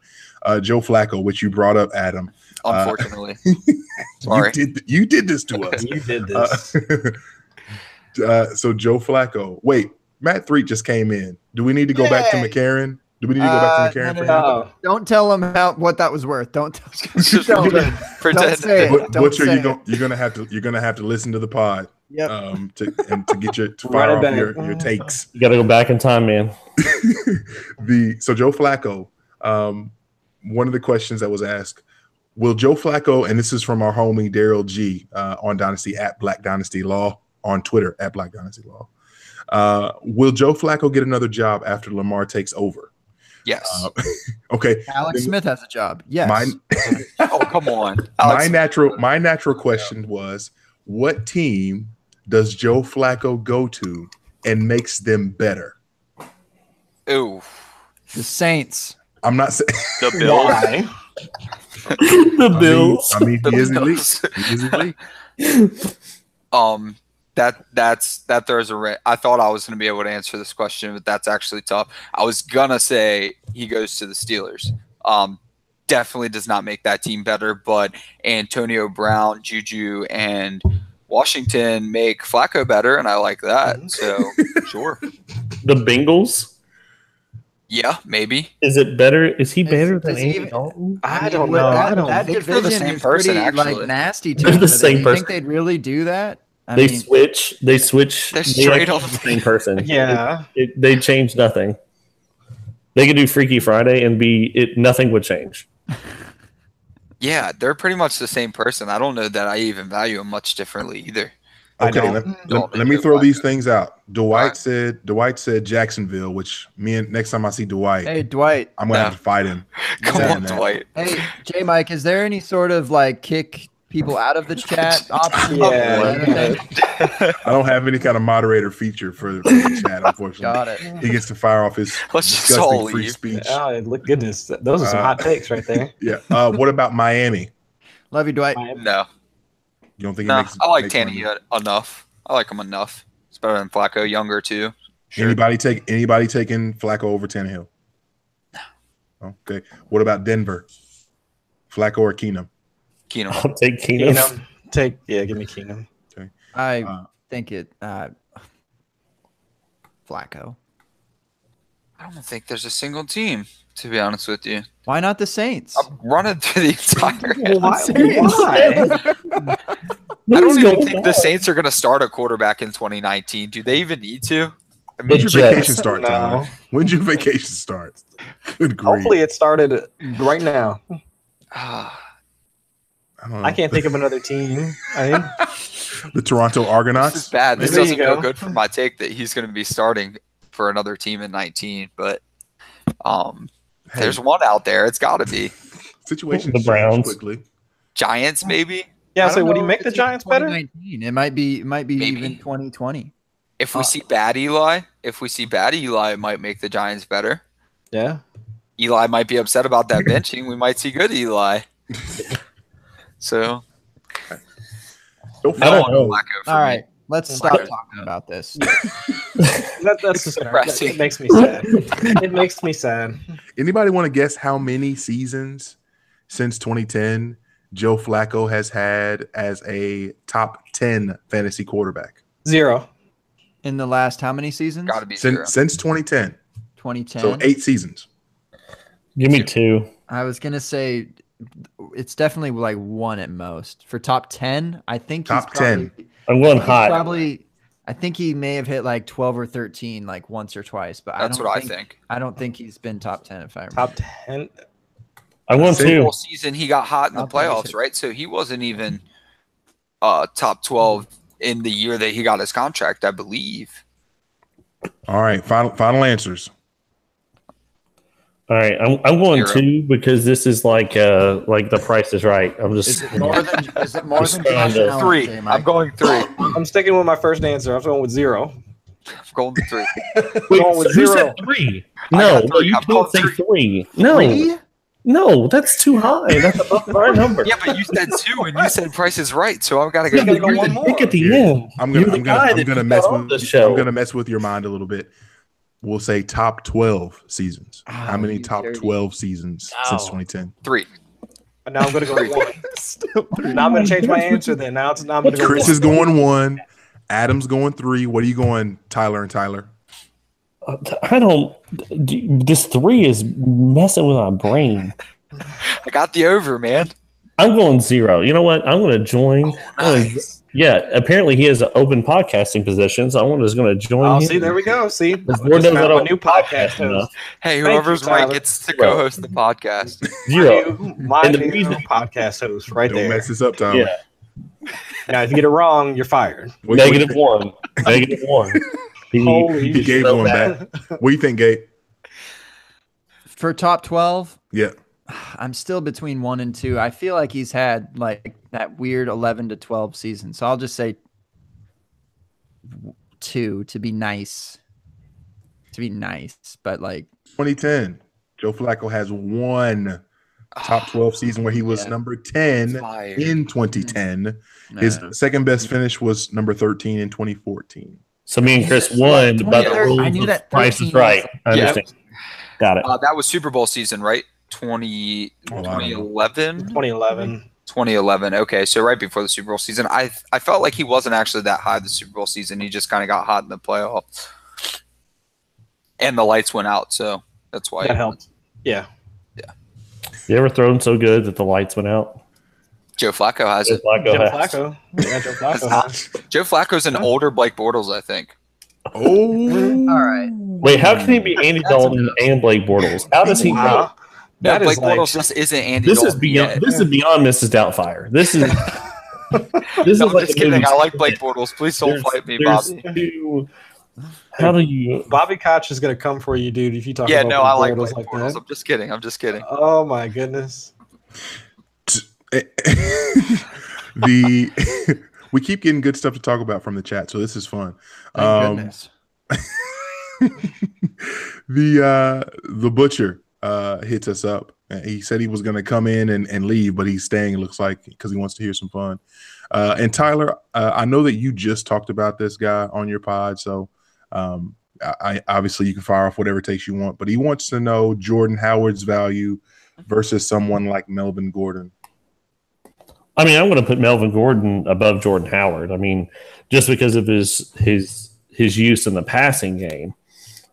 S2: Joe Flacco, which you brought up, Adam.
S4: Unfortunately. Sorry.
S2: You did this to us.
S1: You did this.
S2: So Joe Flacco. Wait, Matt Threet just came in. Do we need to go back to McCarron? Do we need to go back to McCarron for him?
S1: No.
S3: Don't tell him what that was worth. Don't tell.
S4: Just
S3: Don't,
S4: pretend.
S3: don't say it. Don't
S2: Butcher,
S3: say
S2: you're gonna have to listen to the pod.
S3: Yep.
S2: To get to fire off your takes.
S5: You got to go back in time, man.
S2: So Joe Flacco. One of the questions that was asked: will Joe Flacco, and this is from our homie Daryl G on Dynasty at Black Dynasty Law on Twitter at Black Dynasty Law. Will Joe Flacco get another job after Lamar takes over?
S4: Yes.
S2: Okay.
S3: Alex Smith has a job. Yes.
S4: Oh, come on.
S2: My natural question was, what team does Joe Flacco go to and makes them better?
S4: Ooh.
S3: The Saints.
S2: I'm not saying
S4: The Bills.
S1: Why?
S5: The Bills.
S2: I mean, he is elite. He is elite.
S4: That throws a. I thought I was going to be able to answer this question, but that's actually tough. I was gonna say he goes to the Steelers. Definitely does not make that team better, but Antonio Brown, Juju, and Washington make Flacco better, and I like that. So sure.
S5: The Bengals.
S4: Yeah, maybe.
S5: Is it better? Is he better than
S3: does he
S5: Andy
S3: even-
S5: Dalton?
S1: I don't know. I don't
S3: That
S4: think they're the
S3: division
S4: same
S3: is
S4: person,
S3: pretty,
S4: actually.
S3: like, nasty to
S5: They're
S3: them,
S5: the
S3: but
S5: same
S3: you
S5: person.
S3: think they'd really do that? I
S5: They
S3: mean,
S5: switch. They switch.
S4: They're
S5: they
S4: straight
S5: act
S4: on
S5: the same person.
S1: Yeah.
S5: They change nothing. They could do Freaky Friday and nothing would change.
S4: Yeah, they're pretty much the same person. I don't know that I even value them much differently either.
S2: Okay,
S1: don't.
S2: let me throw these things out. Dwight
S4: Right.
S2: said Jacksonville, which next time I see Dwight,
S3: hey, Dwight.
S2: I'm gonna have to fight him.
S4: Come
S2: Saying
S4: on,
S2: that.
S4: Dwight.
S3: Hey, J Mike, is there any sort of like kick people out of the chat option?
S1: Yeah.
S2: I don't have any kind of moderator feature for the chat, unfortunately.
S3: Got it.
S2: He gets to fire off his
S4: Let's just all
S2: disgusting free
S4: leave.
S2: speech.
S1: Oh, look, goodness. Those are some hot takes right there.
S2: Yeah. What about Miami?
S3: Love you, Dwight.
S4: No,
S2: You don't think
S4: no.
S2: it makes?
S4: I like
S2: makes
S4: Tanny
S2: money?
S4: enough. I like him enough. It's better than Flacco, younger too. Sure.
S2: Anybody taking Flacco over Tannehill? No. Okay. What about Denver? Flacco or Keenum?
S4: Keenum.
S5: I'll take Keenum.
S1: Keenum. Give me Keenum.
S3: I think it. Flacco.
S4: I don't think there's a single team, to be honest with you.
S3: Why not the Saints?
S4: I'm running through the entire.
S1: Why?
S4: I don't even think the Saints are going to start a quarterback in 2019. Do they even need to? I mean,
S2: When's your
S5: Jets.
S2: vacation start,
S1: No.
S2: Tyler? When's your vacation start? Good grief.
S1: Hopefully it started right now.
S4: ah,
S2: I don't know.
S1: I can't think of another team. I mean,
S2: The Toronto
S4: this is
S2: Argonauts.
S4: bad. This
S1: There you
S4: doesn't feel
S1: go.
S4: good for my take that he's going to be starting for another team in 19. But
S2: Hey,
S4: there's one out there. It's got to be
S2: situations
S5: The
S2: change
S5: Browns.
S2: quickly.
S4: Giants, maybe.
S1: yeah.
S3: I
S1: So
S3: don't
S1: would he
S3: know
S1: make
S3: if
S1: the
S3: it's even
S1: Giants better?
S3: 2019. It might be
S4: Maybe.
S3: even 2020.
S4: If we see bad Eli, it might make the Giants better.
S1: Yeah.
S4: Eli might be upset about that benching. We might see good Eli. So,
S2: Joe
S5: I don't
S2: Flacco.
S5: know.
S4: Flacco for
S3: All
S4: me.
S3: right, let's stop talking about this.
S1: That's just
S4: Depressing.
S1: it makes me sad. It makes me sad.
S2: Anybody want to guess how many seasons since 2010 Joe Flacco has had as a top 10 fantasy quarterback?
S1: 0.
S3: In the last how many seasons?
S4: Got to be zero.
S2: Since 2010.
S3: 2010.
S2: So 8 seasons.
S5: Give me 2.
S3: I was gonna say it's definitely like 1 at most. For top 10, I think
S2: Top
S3: he's probably,
S2: 10.
S5: I'm going
S3: he's
S5: high.
S3: probably I think he may have hit like 12 or 13 like once or twice, but
S4: That's what I think.
S3: I don't think he's been top 10 if I remember.
S1: Top 10.
S5: I'm going
S2: Single-
S5: 2.
S4: Whole season he got hot in the
S3: I'll take
S4: playoffs,
S3: it.
S4: right? So he wasn't even top 12 in the year that he got his contract, I believe.
S2: All right. Final answers.
S5: All right, I'm going
S4: 0.
S5: 2 because this is like the Price is Right. I'm
S3: Is
S5: just
S3: it more than
S5: Just
S3: Josh
S5: trying to-
S3: Allen,
S4: 3.
S3: J-Mike?
S4: I'm going 3.
S1: I'm sticking with my first answer. I'm going with 0.
S4: I'm going 3.
S5: Wait,
S1: going with
S5: who
S1: 0.
S5: said 3?
S4: I
S5: No,
S4: got
S5: no,
S4: 3.
S5: you
S4: I'm going
S5: can't say
S4: 3.
S5: 3. No,
S3: 3?
S5: no, that's too high. That's above our number.
S4: Yeah, but you said 2 and you said Price is Right, so I've got to go.
S5: Yeah, but
S1: go
S5: you're
S1: one
S5: the
S1: more.
S5: dick at the
S2: Here,
S5: end.
S2: I'm
S5: You're
S2: gonna
S5: the guy that
S2: mess
S5: put on
S2: with
S5: the show.
S2: I'm gonna mess with your mind a little bit. We'll say top 12 seasons.
S3: Oh,
S2: How many
S3: you
S2: top
S3: dirty.
S2: 12 seasons since
S1: Ow.
S2: 2010?
S4: 3.
S1: And now I'm going to go with 1. Now I'm going to change my answer then. Now I'm going to go
S2: Chris
S1: with
S2: is going 1. Adams going 3. What are you going, Tyler and Tyler?
S5: I don't. This 3 is messing with my brain.
S4: I got the over, man.
S5: I'm going 0. You know what? I'm going to join.
S4: Nice.
S5: Yeah, apparently he has an open podcasting position, so I'm just going to join him.
S1: See, there we go. See,
S5: Lord knows I
S1: a
S5: don't
S1: new podcast host.
S4: Hey, whoever's
S1: you,
S4: right
S1: Tyler.
S4: gets to co-host the podcast.
S5: 0.
S1: My
S5: And the
S1: new
S5: reason-
S1: podcast host right
S2: Don't
S1: there.
S2: mess this up, Tyler.
S5: Yeah.
S1: Now, if you get it wrong, you're fired.
S5: Negative 1. Negative 1.
S1: Holy
S2: He gave
S5: so
S2: one
S5: bad.
S2: back. What do you think, Gabe?
S3: For top 12,
S2: Yeah.
S3: I'm still between 1 and 2. I feel like he's had like that weird 11 to 12 season. So I'll just say 2 to be nice. But like
S2: 2010. Joe Flacco has one top 12 season where he was number 10
S4: Fire.
S2: in 2010. His second best finish was number 13 in 2014.
S5: So me and Chris won, but the
S3: 2013.
S5: rules
S3: I knew
S5: of
S3: that
S5: Price
S3: 13
S5: is Right. I
S4: Yeah.
S5: understand. Got it.
S4: That was Super Bowl season, right? 2011?
S1: 2011.
S4: 2011. Okay, so right before the Super Bowl season. I felt like he wasn't actually that high the Super Bowl season. He just kind of got hot in the playoffs. And the lights went out, so that's why.
S1: That helped. Yeah.
S5: You ever thrown so good that the lights went out?
S4: Joe Flacco has it.
S5: Flacco
S1: Joe
S5: has.
S1: Flacco. Yeah, Joe Flacco. has.
S4: Joe Flacco's an older Blake Bortles, I think.
S2: Oh.
S3: all right.
S5: Wait, how can he be Andy
S3: That's
S5: Dalton and Blake Bortles? How does he know?
S1: Wow.
S4: No,
S1: That
S4: Blake
S1: is like,
S4: Bortles just isn't Andy
S5: This is
S4: Dalton
S5: beyond.
S4: yet.
S5: This is beyond Mrs. Doubtfire. This is. This
S4: No,
S5: is
S4: I'm
S5: like
S4: just
S5: a
S4: kidding.
S5: movie.
S4: I like Blake Bortles. Please don't
S5: There's-
S4: fight me,
S5: there's
S4: Bobby.
S5: two- how do you?
S1: Bobby Koch is going to come for you, dude, if you talk
S4: Yeah,
S1: about
S4: no, I like
S1: Bortles
S4: Blake
S1: like
S4: Bortles.
S1: that.
S4: I'm just kidding. I'm just kidding.
S1: Oh, my goodness.
S2: We keep getting good stuff to talk about from the chat, so this is fun.
S3: Thank goodness.
S2: The butcher hits us up. He said he was going to come in and leave, but he's staying, it looks like, because he wants to hear some fun. And Tyler, I know that you just talked about this guy on your pod, so I obviously you can fire off whatever takes you want, but he wants to know Jordan Howard's value versus someone like Melvin Gordon.
S5: I mean, I'm going to put Melvin Gordon above Jordan Howard. I mean, just because of his use in the passing game.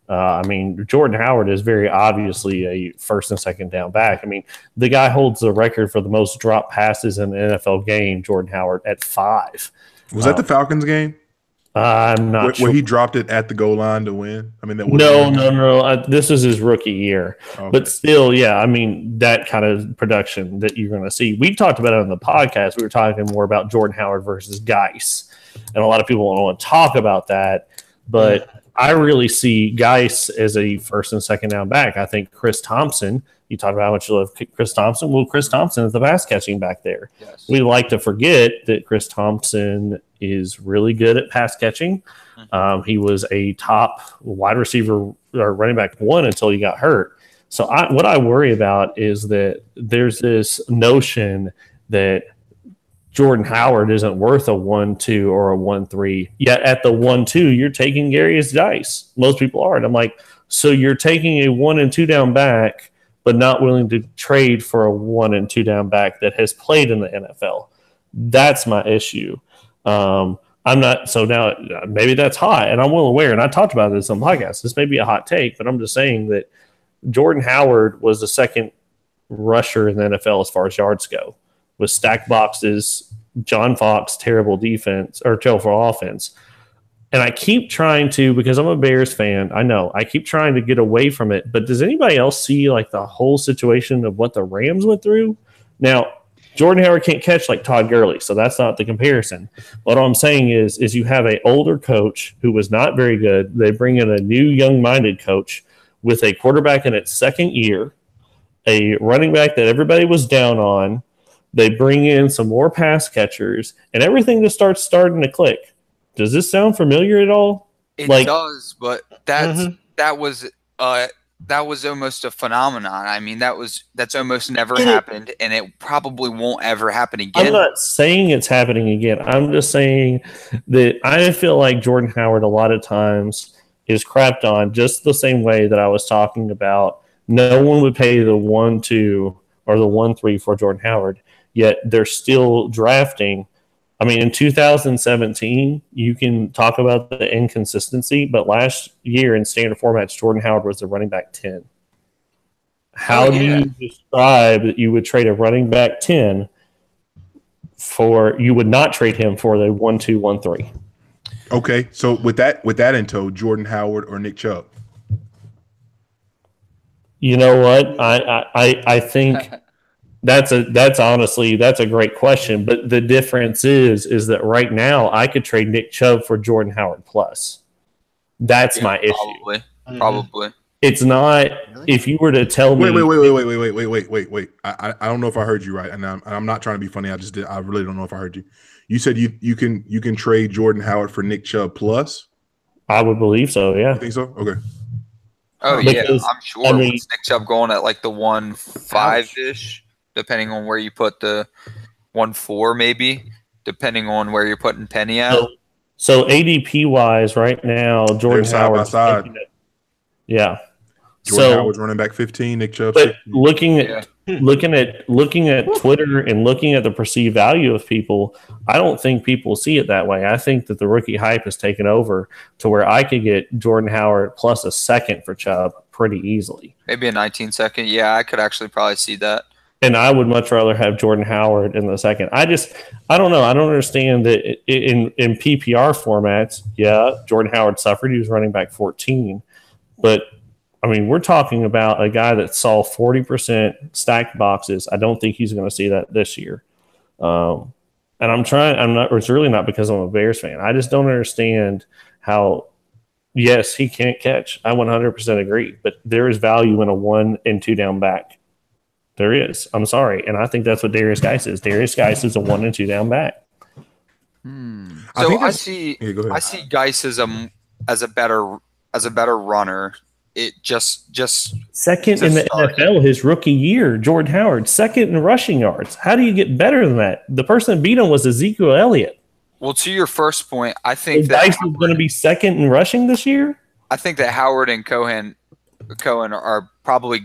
S5: I mean, Jordan Howard is very obviously a first and second down back. I mean, the guy holds the record for the most drop passes in an NFL game, Jordan Howard, at 5.
S2: Was that the Falcons game?
S5: I'm not
S2: Where
S5: sure.
S2: he dropped it at the goal line to win? I mean, that
S5: No. This is his rookie year.
S2: Okay.
S5: But still, yeah, I mean, that kind of production that you're going to see. We talked about it on the podcast. We were talking more about Jordan Howard versus Geis. And a lot of people don't want to talk about that. But I really see Geis as a first and second down back. I think Chris Thompson, you talk about how much you love Chris Thompson. Well, Chris Thompson is the pass catching back there.
S4: Yes.
S5: We like to forget that Chris Thompson is really good at pass catching. He was a top wide receiver or running back 1 until he got hurt. So what I worry about is that there's this notion that Jordan Howard isn't worth a 1-2 or a 1-3. Yet at the 1-2, you're taking Darius Dice. Most people are. And I'm like, so you're taking a 1 and 2 down back, but not willing to trade for a 1 and 2 down back that has played in the NFL. That's my issue. I'm not. So now maybe that's hot, and I'm well aware. And I talked about this on the podcast. This may be a hot take, but I'm just saying that Jordan Howard was the second rusher in the NFL as far as yards go, with stacked boxes, John Fox, terrible defense or terrible offense. And I keep trying to, because I'm a Bears fan, I know, I keep trying to get away from it. But does anybody else see like the whole situation of what the Rams went through? Now, Jordan Howard can't catch like Todd Gurley, so that's not the comparison. What I'm saying is you have an older coach who was not very good. They bring in a new young-minded coach with a quarterback in its second year, a running back that everybody was down on. They bring in some more pass catchers, and everything just starting to click. Does this sound familiar at all?
S4: It
S5: Like-
S4: does, but that was almost a phenomenon. I mean, that's almost never happened, and it probably won't ever happen again.
S5: I'm not saying it's happening again. I'm just saying that I feel like Jordan Howard a lot of times is crapped on just the same way that I was talking about. No one would pay the 1-2 or the 1-3 for Jordan Howard, yet they're still drafting I mean, in 2017, you can talk about the inconsistency, but last year in standard formats, Jordan Howard was the running back 10. How do you describe that you would trade a running back 10 for, you would not trade him for the 1-2, 1-3?
S2: Okay, so with that in tow, Jordan Howard or Nick Chubb?
S5: You know what? I think that's a great question. But the difference is that right now I could trade Nick Chubb for Jordan Howard plus. That's my issue.
S4: Probably.
S5: It's not. If you were to tell me,
S2: wait. I don't know if I heard you right, and I'm not trying to be funny. I really don't know if I heard you. You said you can trade Jordan Howard for Nick Chubb plus.
S5: I would believe so. Yeah.
S2: You think so? Okay.
S4: Oh because, yeah, I'm sure. With Nick Chubb going at like the 1.5-ish, depending on where you put the 1.4, maybe, depending on where you're putting Penny at.
S5: So ADP wise, right now, Jordan Howard
S2: side.
S5: Yeah.
S2: Jordan Howard's running back 15, Nick Chubb.
S5: But looking at Twitter and looking at the perceived value of people, I don't think people see it that way. I think that the rookie hype has taken over to where I could get Jordan Howard plus a second for Chubb pretty easily.
S4: Maybe a 19-second. Yeah, I could actually probably see that.
S5: And I would much rather have Jordan Howard in the second. I don't know. I don't understand that in PPR formats. Yeah, Jordan Howard suffered. He was running back 14, but I mean, we're talking about a guy that saw 40% stacked boxes. I don't think he's going to see that this year. And it's really not because I'm a Bears fan. I just don't understand how, yes, he can't catch. I 100% agree. But there is value in a 1 and 2 down back. There is. I'm sorry. And I think that's what Darius Geis is. Darius Geis is a 1 and 2 down back.
S4: So I see Geis as a better runner. It just
S5: second in the NFL his rookie year, Jordan Howard, second in rushing yards. How do you get better than that? The person that beat him was Ezekiel Elliott.
S4: Well, to your first point, I think
S5: that Dice is going to be second in rushing this year.
S4: I think that Howard and Cohen are probably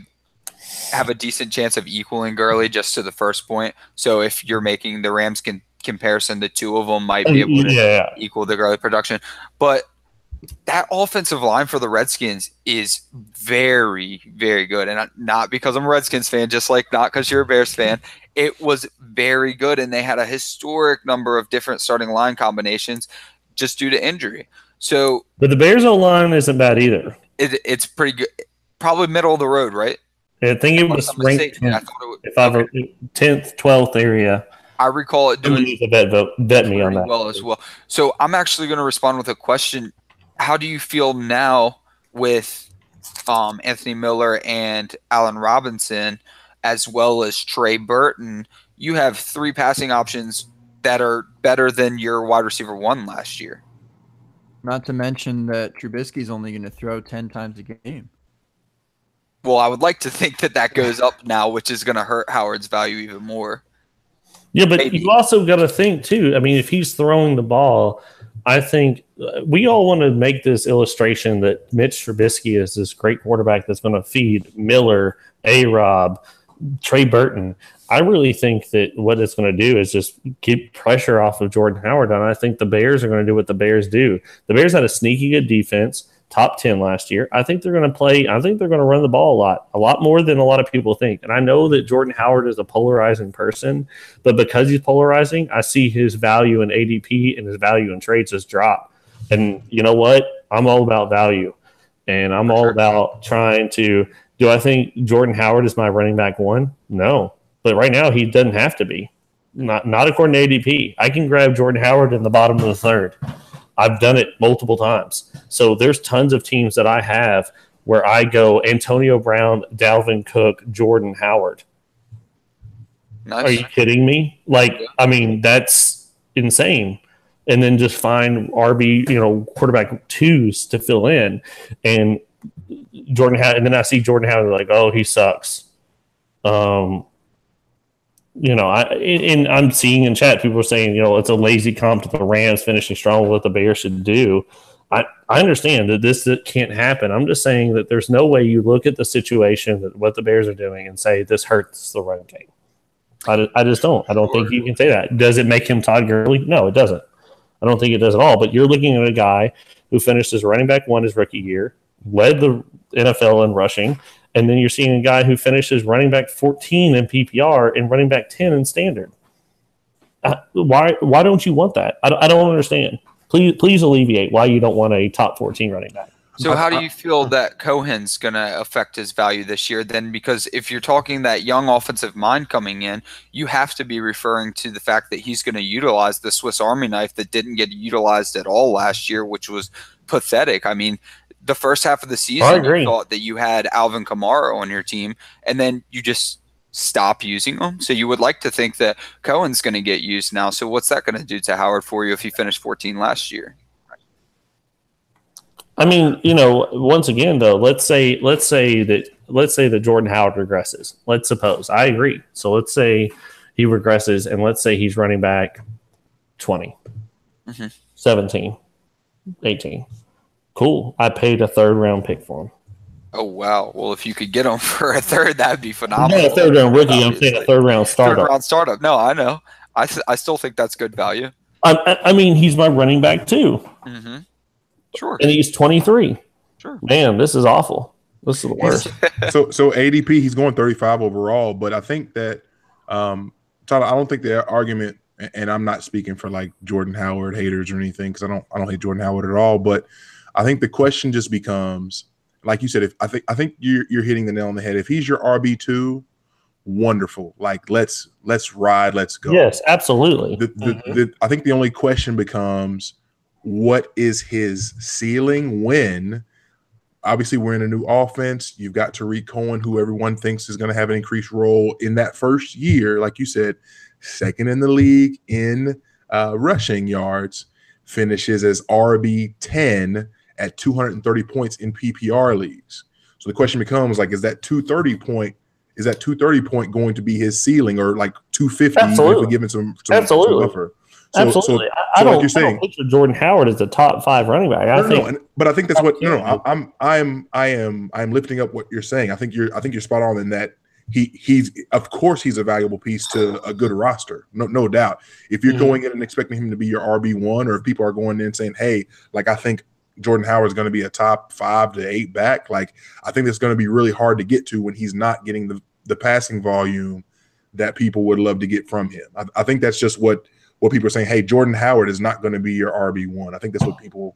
S4: have a decent chance of equaling Gurley, just to the first point. So if you're making the Rams comparison, the two of them might be able to equal the Gurley production, but that offensive line for the Redskins is very, very good. And not because I'm a Redskins fan, just like not because you're a Bears fan. It was very good, and they had a historic number of different starting line combinations just due to injury.
S5: But the Bears' O-line isn't bad either.
S4: It's pretty good. Probably middle of the road, right?
S5: I think it was ranked 10th, 12th area.
S4: I recall it doing
S5: bet me on that
S4: well as well. So I'm actually going to respond with a question. How do you feel now with Anthony Miller and Allen Robinson, as well as Trey Burton? You have 3 passing options that are better than your wide receiver 1 last year.
S3: Not to mention that Trubisky's only going to throw 10 times a game.
S4: Well, I would like to think that goes up now, which is going to hurt Howard's value even more.
S5: Yeah, but you also got to think, too. I mean, if he's throwing the ball, I think we all want to make this illustration that Mitch Trubisky is this great quarterback that's going to feed Miller, A-Rob, Trey Burton. I really think that what it's going to do is just keep pressure off of Jordan Howard, and I think the Bears are going to do what the Bears do. The Bears had a sneaky good defense, top 10 last year. I think they're going to play. I think they're going to run the ball a lot more than a lot of people think. And I know that Jordan Howard is a polarizing person, but because he's polarizing, I see his value in ADP and his value in trades has dropped. And you know what? I'm all about value, and I'm all about trying to. Do I think Jordan Howard is my running back 1? No, but right now he doesn't have to be. Not according to ADP. I can grab Jordan Howard in the bottom of the 3rd. I've done it multiple times. So there's tons of teams that I have where I go Antonio Brown, Dalvin Cook, Jordan Howard. Nice. Are you kidding me? I mean, that's insane. And then just find quarterback 2s to fill in. And Jordan Howard, and then I see Jordan Howard like, oh, he sucks. I'm seeing in chat people are saying, it's a lazy comp to the Rams finishing strong with what the Bears should do. I understand that this can't happen. I'm just saying that there's no way you look at the situation that what the Bears are doing and say this hurts the run game. I just don't. I don't think you can say that. Does it make him Todd Gurley? No, it doesn't. I don't think it does at all. But you're looking at a guy who finished as running back 1 his rookie year, led the NFL in rushing, and then you're seeing a guy who finishes running back 14 in PPR and running back 10 in standard. Why don't you want that? I don't understand. Please alleviate why you don't want a top 14 running back.
S4: So how do you feel that Cohen's going to affect his value this year then? Because if you're talking that young offensive mind coming in, you have to be referring to the fact that he's going to utilize the Swiss Army knife that didn't get utilized at all last year, which was pathetic. I mean, the first half of the season, you thought that you had Alvin Kamara on your team, and then you just stop using them. So you would like to think that Cohen's going to get used now. So what's that going to do to Howard for you if he finished 14 last year?
S5: I mean, once again, though, let's say that Jordan Howard regresses. Let's suppose. I agree. So let's say he regresses, and let's say he's running back 20, 17, 18. Cool. I paid a 3rd-round pick for him.
S4: Oh, wow. Well, if you could get him for a 3rd, that'd be phenomenal.
S5: Not a 3rd-round rookie. I'm saying a 3rd-round startup.
S4: 3rd-round startup. No, I know. I still think that's good value.
S5: I mean, he's my running back, too.
S4: Mm-hmm. Sure.
S5: And he's 23.
S4: Sure.
S5: Man, this is awful. This is the worst.
S2: So ADP, he's going 35 overall, but I think that Tyler, I don't think the argument, and I'm not speaking for like Jordan Howard haters or anything, because I don't hate Jordan Howard at all, but I think the question just becomes, like you said, I think you're hitting the nail on the head. If he's your RB2, wonderful. Like let's ride, let's go.
S5: Yes, absolutely.
S2: I think the only question becomes, what is his ceiling when obviously we're in a new offense? You've got Tariq Cohen, who everyone thinks is going to have an increased role in that first year. Like you said, 2nd in the league in rushing yards, finishes as RB 10 at 230 points in PPR leagues. So the question becomes, like, is that 230 point going to be his ceiling, or like 250 if we give him some buffer?
S5: Absolutely. I don't picture Jordan Howard as the top 5 running back.
S2: But I think that's what I'm lifting up what you're saying. I think you're spot on in that he's of course he's a valuable piece to a good roster. No doubt. If you're going in and expecting him to be your RB1, or if people are going in saying, hey, like, I think Jordan Howard is going to be a top 5 to 8 back, like, I think it's going to be really hard to get to when he's not getting the passing volume that people would love to get from him. I think that's just what people are saying. Hey, Jordan Howard is not going to be your RB1. I think that's what people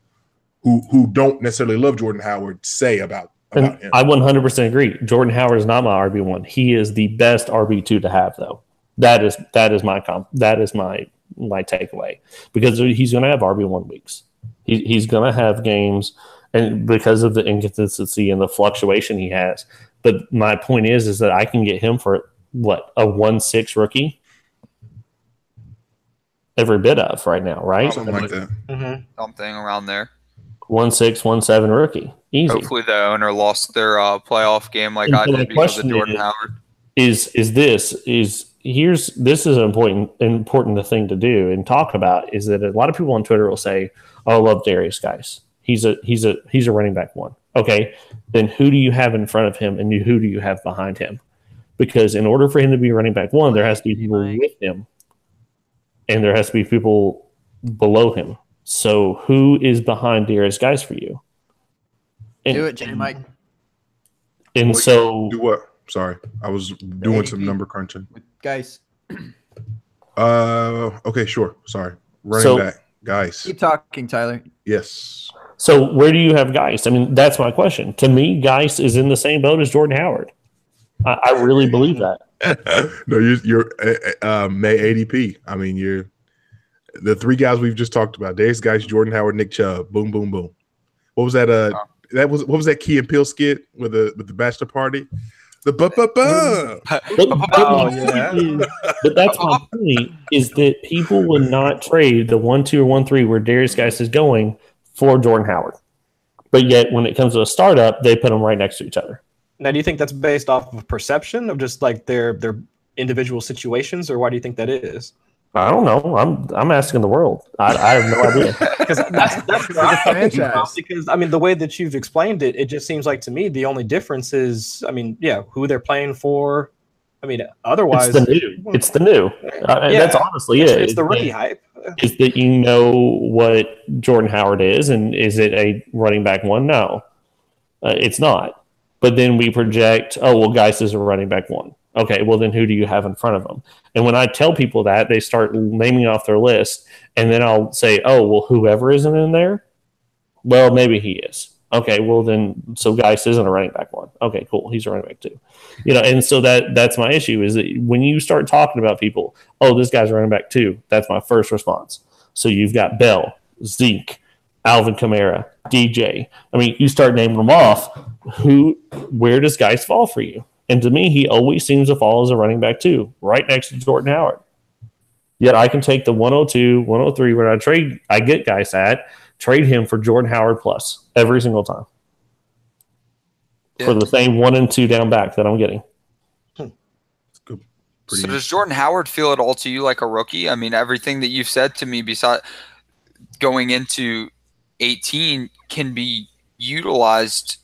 S2: who don't necessarily love Jordan Howard say about him.
S5: I 100% agree. Jordan Howard is not my RB1. He is the best RB2 to have, though. That is my takeaway, because he's going to have RB1 weeks. He's going to have games, and because of the inconsistency and the fluctuation he has. But my point is that I can get him for what, a 1.6 rookie? Every bit of right now, right?
S2: Something like that.
S4: Something around there.
S5: 1.6, 1.7 rookie. Easy.
S4: Hopefully the owner lost their playoff game like I did because of Jordan Howard.
S5: This is an important thing to do and talk about, is that a lot of people on Twitter will say, "Oh, I love Darius Guice. He's a running back 1." Okay, then who do you have in front of him, and who do you have behind him? Because in order for him to be running back 1, there has to be people with him, and there has to be people below him. So who is behind Darius Guice for you?
S3: Do it, J Mike.
S5: And so
S2: do what? Sorry, I was doing some number crunching.
S3: Guys.
S2: Okay, sure. Sorry. Running back, Guice.
S3: Keep talking, Tyler.
S2: Yes.
S5: So where do you have Guice? I mean, that's my question. To me, Guice is in the same boat as Jordan Howard. I really believe that.
S2: No, you're May ADP. I mean, you're the 3 guys we've just talked about: Darius Guice, Jordan Howard, Nick Chubb. Boom, boom, boom. What was that? What was that Key and Peele skit with the bachelor party? The
S5: Oh, yeah. But that's my point: is that people would not trade the 1-2 or 1-3 where Darius Guice is going for Jordan Howard. But yet, when it comes to a startup, they put them right next to each other.
S1: Now, do you think that's based off of perception of just like their individual situations, or why do you think that is?
S5: I don't know. I'm asking the world. I have no idea.
S1: Because that's the franchise. Because I mean, the way that you've explained it, it just seems like to me the only difference is, I mean, yeah, who they're playing for. I mean, otherwise,
S5: it's the new. It's the new. That's honestly it.
S1: It's the rookie hype.
S5: Is that you know what Jordan Howard is, and is it a running back one? No, it's not. But then we project, oh well, Geis is a running back one. Okay, well then who do you have in front of them? And when I tell people that, they start naming off their list, and then I'll say, oh well, whoever isn't in there, well maybe he is. Okay, well then, so Geis isn't a running back one. Okay, cool, he's a running back two. And so that's my issue is that when you start talking about people, oh, this guy's a running back two, that's my first response. So you've got Bell, Zeke, Alvin Kamara, DJ. I mean, you start naming them off. Where does Geis fall for you? And to me, he always seems to fall as a running back two, right next to Jordan Howard. Yet I can take the 102, 103 when I get Geis at, trade him for Jordan Howard plus every single time. Yeah. For the same 1 and 2 down back that I'm getting.
S4: So does Jordan Howard feel at all to you like a rookie? I mean, everything that you've said to me besides going into 18 can be utilized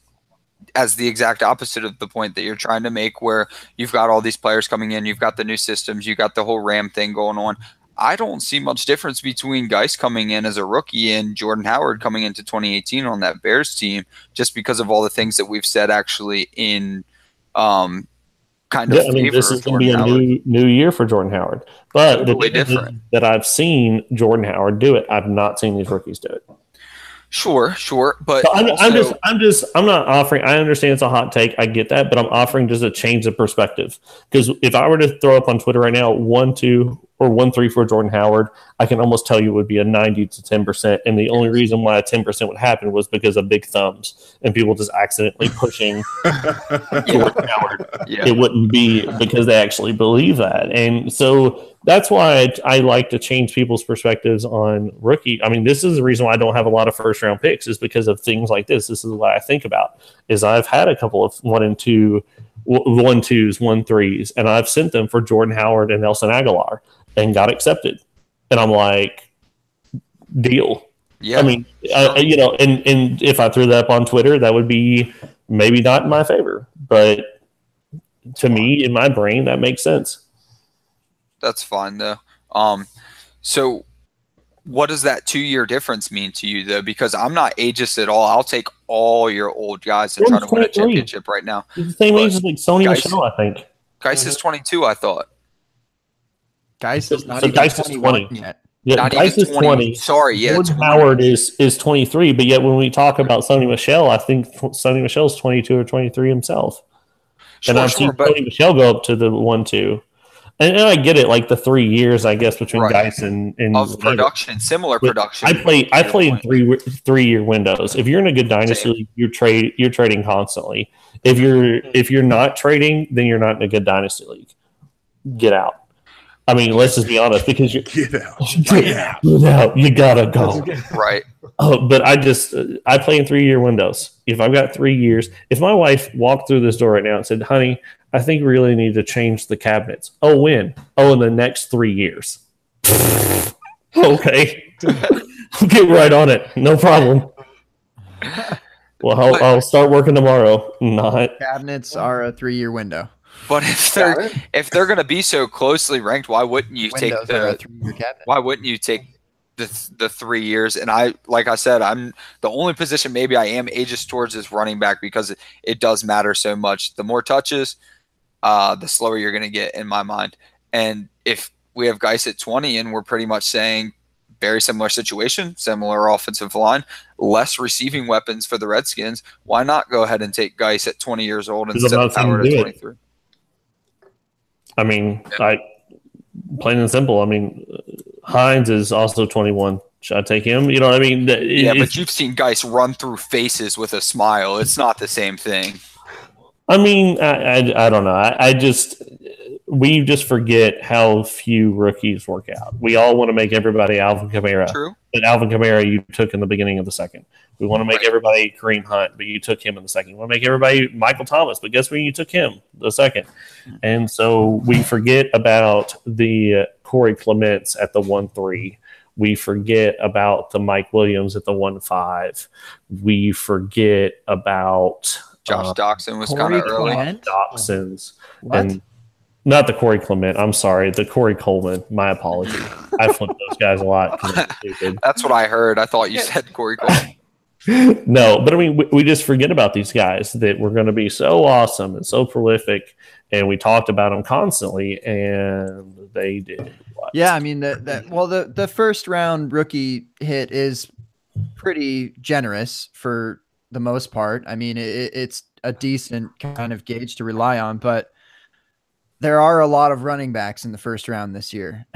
S4: as the exact opposite of the point that you're trying to make, where you've got all these players coming in, you've got the new systems, you got the whole RAM thing going on. I don't see much difference between Geis coming in as a rookie and Jordan Howard coming into 2018 on that Bears team, just because of all the things that we've said actually in kind of
S5: I mean, this is going to be a new year for Jordan Howard. But
S4: totally different
S5: that I've seen Jordan Howard do it. I've not seen these rookies do it.
S4: Sure, but
S5: so I'm not offering. I understand it's a hot take. I get that, but I'm offering just a change of perspective. Because if I were to throw up on Twitter right now 1-2 or 1-3 for Jordan Howard, I can almost tell you it would be a 90 to 10%. And the only reason why a 10% would happen was because of big thumbs and people just accidentally pushing Jordan Howard. Yeah. It wouldn't be because they actually believe that. And so that's why I like to change people's perspectives on rookie. I mean, this is the reason why I don't have a lot of first round picks, is because of things like this. This is what I think about. Is I've had a couple of 1 and 2, 1-2s, 1-3s, and I've sent them for Jordan Howard and Nelson Aguilar and got accepted. And I'm like, deal. Yeah. I mean, and if I threw that up on Twitter, that would be maybe not in my favor, but to me, in my brain, that makes sense.
S4: That's fine though. So what does that 2-year difference mean to you though? Because I'm not ageist at all. I'll take all your old guys and try to win a championship right now.
S5: He's the same age as like Sony Michel, I think.
S4: Geis is 22, I thought.
S3: Geis is not even 21 yet.
S5: Yeah,
S4: not
S5: Geis
S4: even
S5: is 20.
S4: Sorry, yeah.
S5: Jordan Howard is 23, but yet when we talk about Sony Michel, I think Sony Michel's 22 or 23 himself. And I've seen Sony Michel go up to the 1-2. And I get it, like the 3 years, I guess, between Geis and
S4: of production, similar production.
S5: I play in 3-year windows. If you're in a good dynasty league, you're trading constantly. If you're not trading, then you're not in a good dynasty league. Get out. I mean, let's just be honest, because you
S2: get out.
S5: You gotta go.
S4: Right.
S5: But I play in 3-year windows. If I've got 3 years, if my wife walked through this door right now and said, "Honey, I think we really need to change the cabinets." Oh, when? Oh, in the next 3 years. Okay. I'll get right on it. No problem. Well, I'll start working tomorrow.
S3: Cabinets are a 3-year window.
S4: But if they're going to be so closely ranked, why wouldn't you take the
S3: 3-year cabinet?
S4: Why wouldn't you take the 3 years? And like I said, I'm the only position maybe I am ageist towards is running back, because it does matter so much. The more touches, the slower you're going to get in my mind. And if we have Geis at 20 and we're pretty much saying very similar situation, similar offensive line, less receiving weapons for the Redskins, why not go ahead and take Geis at 20 years old instead of Howard at 23?
S5: I mean, plain and simple. I mean, Hines is also 21. Should I take him? You know what I mean?
S4: Yeah, but you've seen Geis run through faces with a smile. It's not the same thing.
S5: I mean, I don't know. We just forget how few rookies work out. We all want to make everybody Alvin Kamara.
S4: True.
S5: But Alvin Kamara you took in the beginning of the second. We want to make everybody Kareem Hunt, but you took him in the second. We want to make everybody Michael Thomas, but guess where you took him? The second. And so we forget about the Corey Clements at the 1-3. We forget about the Mike Williams at the 1-5. We forget about
S4: Josh Doxson was kind of early.
S5: Doxson's.
S3: What?
S5: Not the Corey Clement. I'm sorry, the Corey Coleman. My apologies. I flipped those guys a lot. 'Cause I'm stupid.
S4: That's what I heard. I thought you said Corey Cole.
S5: No, but I mean, we just forget about these guys that were going to be so awesome and so prolific, and we talked about them constantly, and they did. What?
S3: Yeah, I mean the first round rookie hit is pretty generous for the most part. I mean, it's a decent kind of gauge to rely on, but there are a lot of running backs in the first round this year.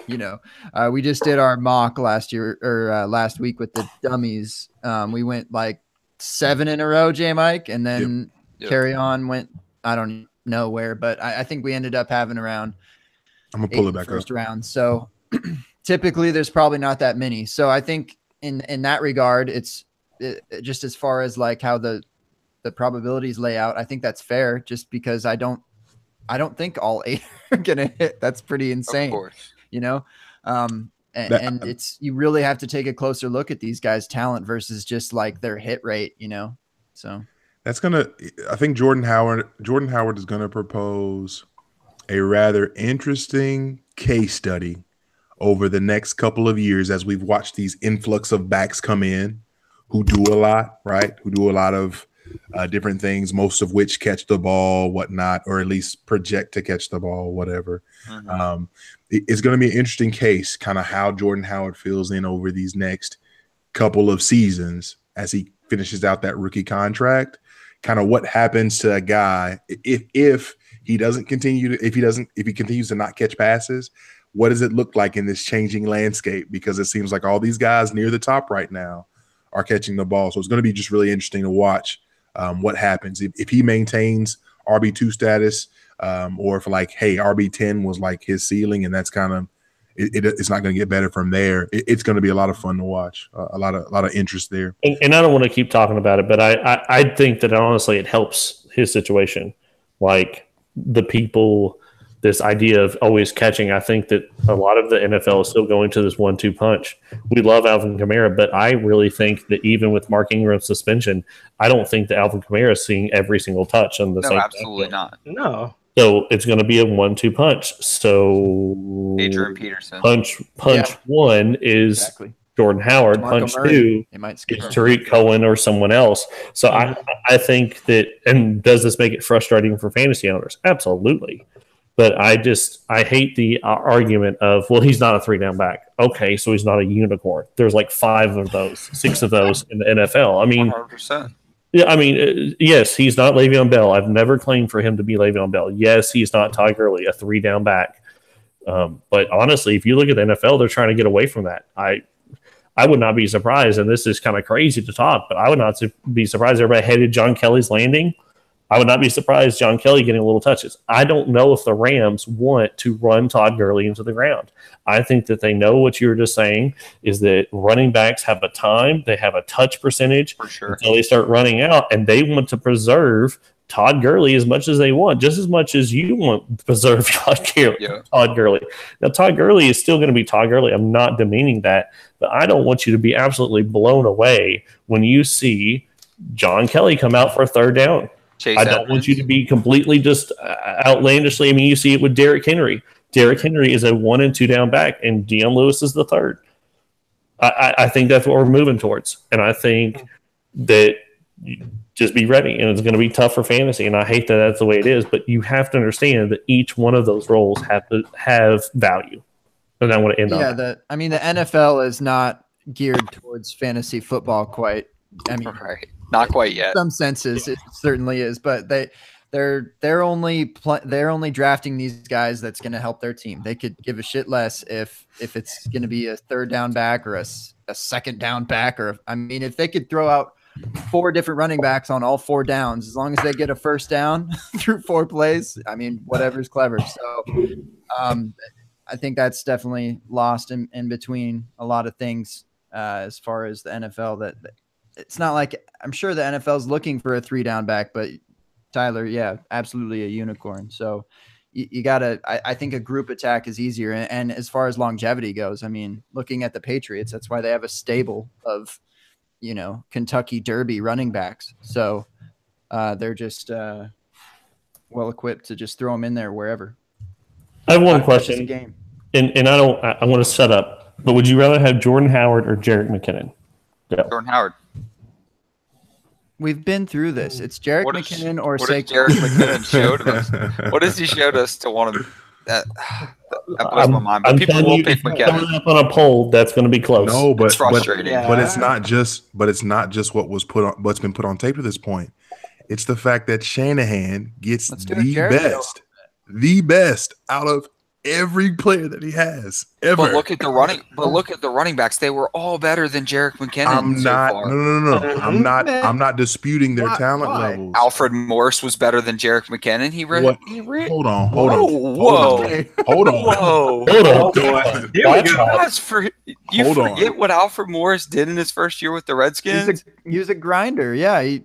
S3: You know, we just did our mock last last week with the dummies. We went like 7 in a row, J Mike, and then Carry On went, I don't know where, but I think we ended up having around
S2: I'm gonna pull it back
S3: first
S2: up.
S3: round. So typically there's probably not that many. So I think in that regard, it's just as far as like how the probabilities lay out, I think that's fair, just because I don't think all 8 are gonna hit. That's pretty insane. Of course. You know, and it's, you really have to take a closer look at these guys' talent versus just like their hit rate, you know. So
S2: I think Jordan Howard is gonna propose a rather interesting case study over the next couple of years as we've watched these influx of backs come in who do a lot, right? Who do a lot of different things, most of which catch the ball, whatnot, or at least project to catch the ball, whatever. Mm-hmm. It's going to be an interesting case, kind of how Jordan Howard fills in over these next couple of seasons as he finishes out that rookie contract. Kind of what happens to a guy if he doesn't continue to, if he continues to not catch passes. What does it look like in this changing landscape? Because it seems like all these guys near the top right now are catching the ball. So it's going to be just really interesting to watch what happens if he maintains RB2 status, or if like, hey, RB10 was like his ceiling, and that's kind of it's not going to get better from there. It's going to be a lot of fun to watch, a lot of interest there.
S5: And I don't want to keep talking about it, but I think that honestly it helps his situation. Like the people, this idea of always catching. I think that a lot of the NFL is still going to this 1-2 punch. We love Alvin Kamara, but I really think that even with Mark Ingram's suspension, I don't think that Alvin Kamara is seeing every single touch on the same.
S4: No, absolutely not.
S1: No.
S5: So it's going to be a 1-2 punch. So
S4: Adrian Peterson.
S5: Punch one is Jordan Howard.
S3: DeMarco
S5: Punch
S3: Murray.
S5: 2 is Tariq Cohen or someone else. So I think that, and does this make it frustrating for fantasy owners? Absolutely. But I hate the argument of, well, he's not a 3-down back. Okay, so he's not a unicorn. There's like 5 of those, 6 of those in the NFL. I mean,
S4: 100%.
S5: Yeah, I mean, yes, he's not Le'Veon Bell. I've never claimed for him to be Le'Veon Bell. Yes, he's not Todd Gurley, a 3-down back. But honestly, if you look at the NFL, they're trying to get away from that. I would not be surprised, and this is kind of crazy to talk, but I would not be surprised everybody hated John Kelly's landing. I would not be surprised John Kelly getting a little touches. I don't know if the Rams want to run Todd Gurley into the ground. I think that they know what you were just saying is that running backs have a time, they have a touch percentage
S4: for sure
S5: until they start running out, and they want to preserve Todd Gurley as much as they want, just as much as you want to preserve Todd Gurley. Now, Todd Gurley is still going to be Todd Gurley. I'm not demeaning that, but I don't want you to be absolutely blown away when you see John Kelly come out for a 3rd down. I don't want you to be completely just outlandishly. I mean, you see it with Derrick Henry. Derrick Henry is a 1- and 2-down back, and Deion Lewis is the 3rd. I think that's what we're moving towards, and I think that just be ready, and it's going to be tough for fantasy. And I hate that that's the way it is, but you have to understand that each one of those roles have to have value. And I want to end on that.
S3: The NFL is not geared towards fantasy football quite. I mean,
S4: right. Not quite yet.
S3: In some senses, it certainly is, but they're only drafting these guys that's going to help their team. They could give a shit less if it's going to be a 3rd down back or a 2nd down back, or if they could throw out 4 different running backs on all 4 downs, as long as they get a 1st down through 4 plays, whatever's clever. So I think that's definitely lost in between a lot of things as far as the NFL. That it's not like, I'm sure the NFL is looking for a 3-down back, but Tyler, yeah, absolutely a unicorn. So you gotta, I think a group attack is easier. And as far as longevity goes, looking at the Patriots, that's why they have a stable of, Kentucky Derby running backs. So they're just, well equipped to just throw him in there wherever.
S5: I have one
S3: Not just a
S5: question,
S3: game.
S5: and I want to shut up. But would you rather have Jordan Howard or Jerick McKinnon? Go.
S4: Jordan Howard.
S3: We've been through this. It's Jerick
S4: What
S3: McKinnon or
S4: What has
S3: Saquon.
S4: Jerick McKinnon showed us? What has he showed us to want to? That blows my mind. But
S5: I'm
S4: people
S5: telling
S4: will
S5: you,
S4: pick
S5: if you're
S4: McKinnon.
S5: coming up on a poll, that's going to be close.
S2: No, but
S4: It's frustrating.
S2: But it's not just what's been put on tape to this point. It's the fact that Shanahan gets
S3: Let's do a
S2: the
S3: Jerick
S2: best out of every player that he has ever.
S4: But look at the running backs. They were all better than Jerick McKinnon.
S2: I'm not.
S4: So far.
S2: No. I'm not disputing their talent
S3: Why?
S2: levels.
S4: Alfred Morris was better than Jerick McKinnon.
S2: Hold on.
S4: Whoa.
S2: Hold on.
S4: Whoa.
S5: Hold on.
S1: Here we go.
S4: Guys, you
S2: Hold on.
S4: forget what Alfred Morris did in his first year with the Redskins?
S3: He was a grinder. Yeah, he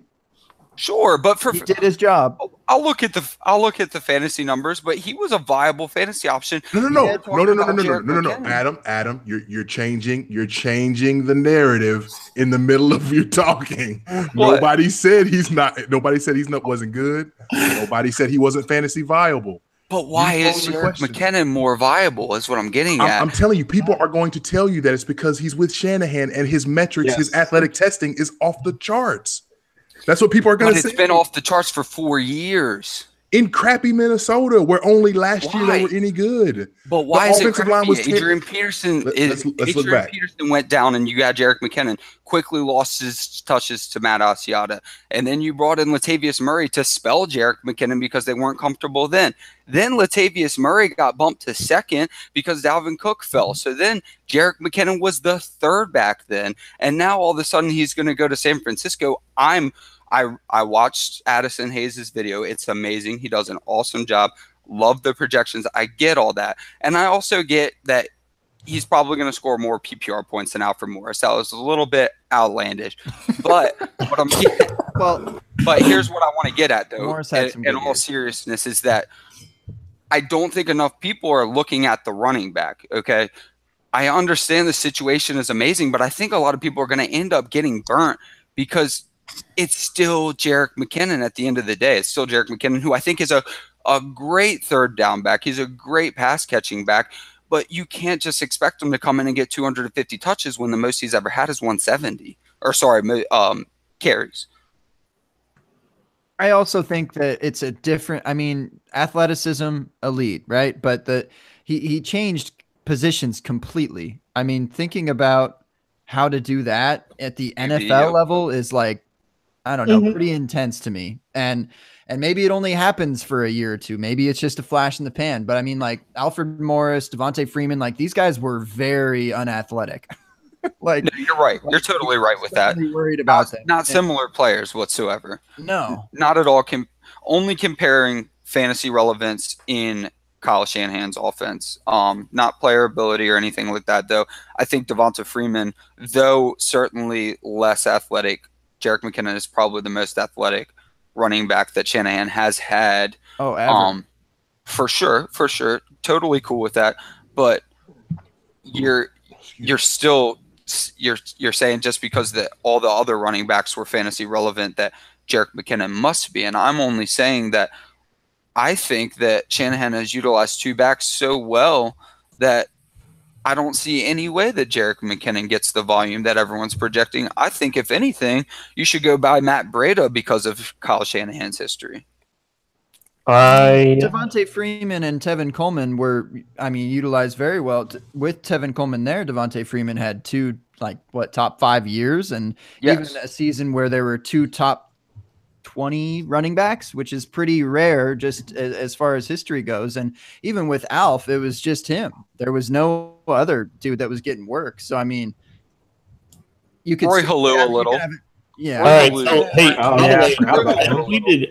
S4: Sure, but
S3: did his job.
S4: I'll look at the fantasy numbers, but he was a viable fantasy option.
S2: No.
S4: Jerick
S2: Adam, you're changing the narrative in the middle of you talking.
S4: What?
S2: Nobody said he's not. Nobody said wasn't good. Nobody said he wasn't fantasy viable.
S4: But why
S2: You
S4: is
S2: posed the
S4: Jerick
S2: question.
S4: McKinnon more viable? Is what I'm getting at.
S2: I'm telling you, people are going to tell you that it's because he's with Shanahan and his metrics, his athletic testing is off the charts. That's what people are going to say.
S4: But it's been off the charts for 4 years.
S2: In crappy Minnesota, where only last year
S4: Why?
S2: they were any good.
S4: But why is it
S2: offensive line
S4: crappy?
S2: was
S4: Adrian Peterson
S2: Let's look back.
S4: Peterson went down, and you got Jerick McKinnon quickly lost his touches to Matt Asiata, and then you brought in Latavius Murray to spell Jerick McKinnon because they weren't comfortable then. Then Latavius Murray got bumped to second because Dalvin Cook fell. So then Jerick McKinnon was the third back then, and now all of a sudden he's going to go to San Francisco. I watched Addison Hayes' video. It's amazing. He does an awesome job. Love the projections. I get all that. And I also get that he's probably going to score more PPR points than Alfred Morris. That was a little bit outlandish. But what I'm getting, but here's what I want to get at, though,
S3: Morris had some
S4: in
S3: good
S4: all
S3: years.
S4: seriousness, is that I don't think enough people are looking at the running back, okay? I understand the situation is amazing, but I think a lot of people are going to end up getting burnt because it's still Jerick McKinnon at the end of the day. It's still Jerick McKinnon, who I think is a great third down back. He's a great pass catching back, but you can't just expect him to come in and get 250 touches when the most he's ever had is 170. Carries.
S3: I also think that it's a different. I mean, athleticism, elite, right? But he changed positions completely. I mean, thinking about how to do that at the NFL level is like, I don't know, pretty intense to me. And maybe it only happens for a year or two. Maybe it's just a flash in the pan. But I mean, like Alfred Morris, Devontae Freeman, like these guys were very unathletic. Like,
S4: No, you're right. You're totally right with that.
S3: really worried about that.
S4: Not similar players whatsoever.
S3: No.
S4: Not at all. Only comparing fantasy relevance in Kyle Shanahan's offense. Not player ability or anything like that, though. I think Devonta Freeman, though certainly less athletic, Jerick McKinnon is probably the most athletic running back that Shanahan has had.
S3: Oh, ever.
S4: For sure. Totally cool with that. But you're still you're saying just because all the other running backs were fantasy relevant that Jerick McKinnon must be. And I'm only saying that I think that Shanahan has utilized two backs so well that I don't see any way that Jerick McKinnon gets the volume that everyone's projecting. I think, if anything, you should go by Matt Breida because of Kyle Shanahan's history.
S3: Devontae Freeman and Tevin Coleman were, utilized very well. With Tevin Coleman there, Devontae Freeman had two, top 5 years, and even a season where there were two top 20 running backs, which is pretty rare just as far as history goes. And even with Alf, it was just him. There was no other dude that was getting work. So, I mean, you could
S4: Roy Halou a little.
S3: Yeah.
S5: All right. So, hey,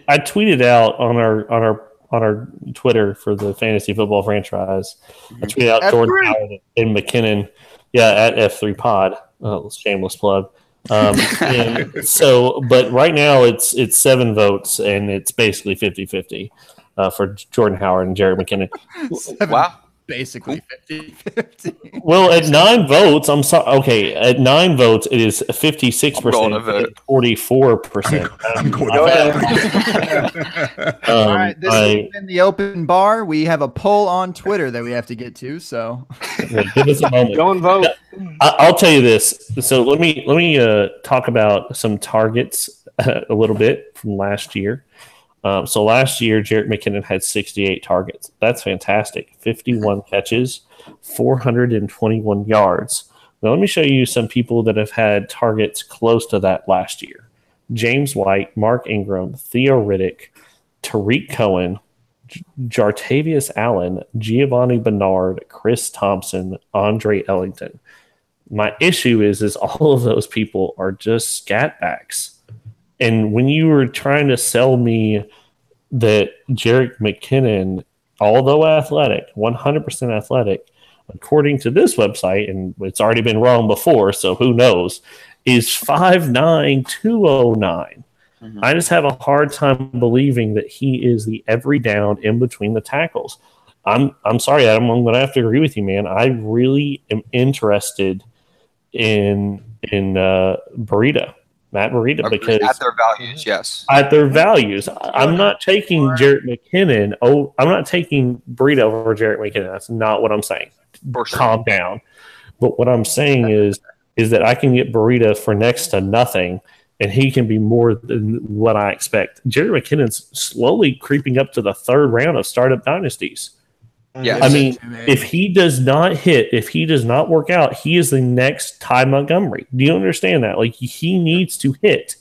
S5: I tweeted out on our Twitter for the fantasy football franchise. I tweeted out Jordan Howard and McKinnon. Yeah, at F3 Pod. Shameless plug. But right now it's 7 votes and it's basically 50-50 for Jordan Howard and Jerick McKinnon.
S4: Wow.
S3: basically 50-50.
S5: Well, at 9 votes, I'm sorry. Okay, at 9 votes, it is 56%, 44%.
S2: I'm going
S1: Go
S2: to
S1: ahead.
S3: All right, this has been the open bar. We have a poll on Twitter that we have to get to. So
S5: give us a moment.
S1: Go and vote.
S5: I'll tell you this. So let me talk about some targets a little bit from last year. So last year, Jerick McKinnon had 68 targets. That's fantastic. 51 catches, 421 yards. Now let me show you some people that have had targets close to that last year. James White, Mark Ingram, Theo Riddick, Tariq Cohen, Jartavius Allen, Giovanni Bernard, Chris Thompson, Andre Ellington. My issue is all of those people are just scatbacks. And when you were trying to sell me that Jerick McKinnon, although athletic, 100% athletic, according to this website, and it's already been wrong before, so who knows, is 5'9", 209. Mm-hmm. I just have a hard time believing that he is the every down in between the tackles. I'm sorry, Adam, I'm going to have to agree with you, man. I really am interested in Burrito. Matt Burrito, because
S4: at their values, yes.
S5: At their values. I'm not taking Jerick McKinnon. Oh, I'm not taking Burrito over Jerick McKinnon. That's not what I'm saying.
S4: For sure.
S5: Calm down. But what I'm saying is that I can get Burrito for next to nothing, and he can be more than what I expect. Jerick McKinnon's slowly creeping up to the third round of startup dynasties.
S4: Yeah,
S5: I mean, if he does not hit, if he does not work out, he is the next Ty Montgomery. Do you understand that? Like, he needs to hit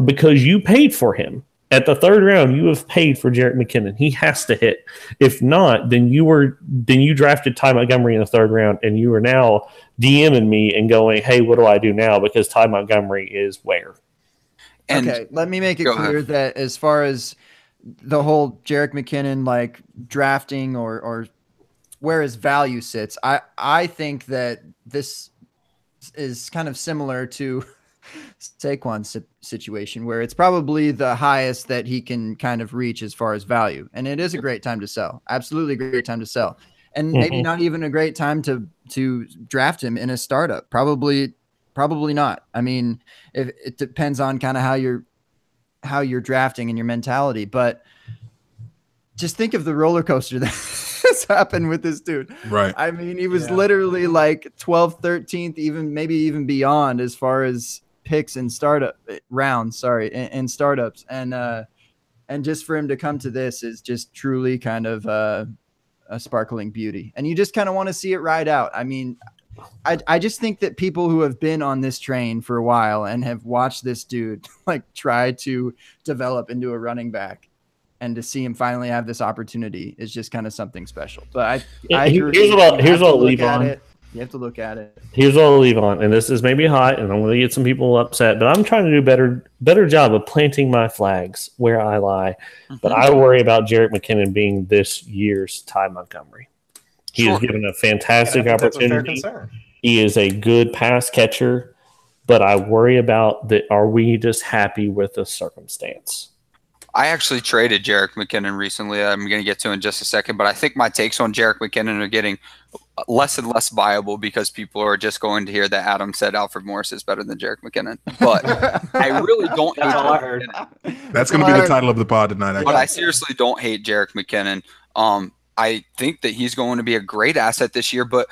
S5: because you paid for him. At the third round, you have paid for Jerick McKinnon. He has to hit. If not, then you drafted Ty Montgomery in the third round, and you are now DMing me and going, "Hey, what do I do now?" Because Ty Montgomery is where.
S4: And
S3: okay, let me make it clear that as far as the whole Jerick McKinnon like drafting or where his value sits, I think that this is kind of similar to Saquon's situation, where it's probably the highest that he can kind of reach as far as value, and it is a great time to sell. Absolutely a great time to sell, and maybe not even a great time to draft him in a startup. Probably not. I mean, it depends on kind of how you're drafting and your mentality, but just think of the roller coaster that has happened with this dude.
S2: Right.
S3: I mean, he was literally like 12th, 13th, maybe even beyond as far as picks in startup rounds, in startups. And just for him to come to this is just truly kind of a sparkling beauty. And you just kind of want to see it ride out. I mean, I just think that people who have been on this train for a while and have watched this dude like try to develop into a running back, and to see him finally have this opportunity is just kind of something special. But here's what I'll leave on. You have to look at it.
S5: Here's what I'll leave on, and this is maybe hot, and I'm going to get some people upset, but I'm trying to do better job of planting my flags where I lie. But I worry about Jerick McKinnon being this year's Ty Montgomery. He is given a fantastic opportunity. He is a good pass catcher, but I worry about that. Are we just happy with the circumstance?
S4: I actually traded Jerick McKinnon recently. I'm going to get to in just a second, but I think my takes on Jerick McKinnon are getting less and less viable because people are just going to hear that Adam said Alfred Morris is better than Jerick McKinnon. But I really don't hate Jerick McKinnon.
S2: That's going to be the title of the pod tonight.
S4: But I seriously don't hate Jerick McKinnon. I think that he's going to be a great asset this year, but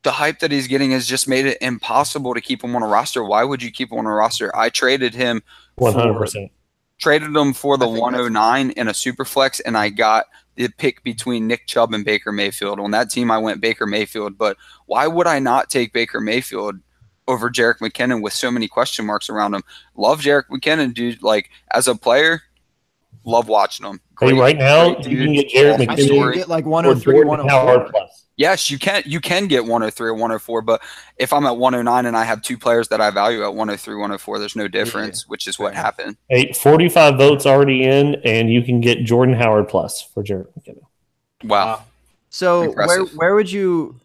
S4: the hype that he's getting has just made it impossible to keep him on a roster. Why would you keep him on a roster? I traded him
S5: 100%.
S4: Traded him for the 109 in a super flex, and I got the pick between Nick Chubb and Baker Mayfield. On that team, I went Baker Mayfield, but why would I not take Baker Mayfield over Jerick McKinnon with so many question marks around him? Love Jerick McKinnon, dude. Like, as a player, love watching him.
S5: Great, right now, you can get Jerick McKinnon.
S3: I think you get like 103, 104.
S4: Yes, you can get 103 or 104, but if I'm at 109 and I have two players that I value at 103, 104, there's no difference, which is what happened.
S5: 45 votes already in, and you can get Jordan Howard plus for Jerick McKinnon.
S4: Wow.
S3: So where would you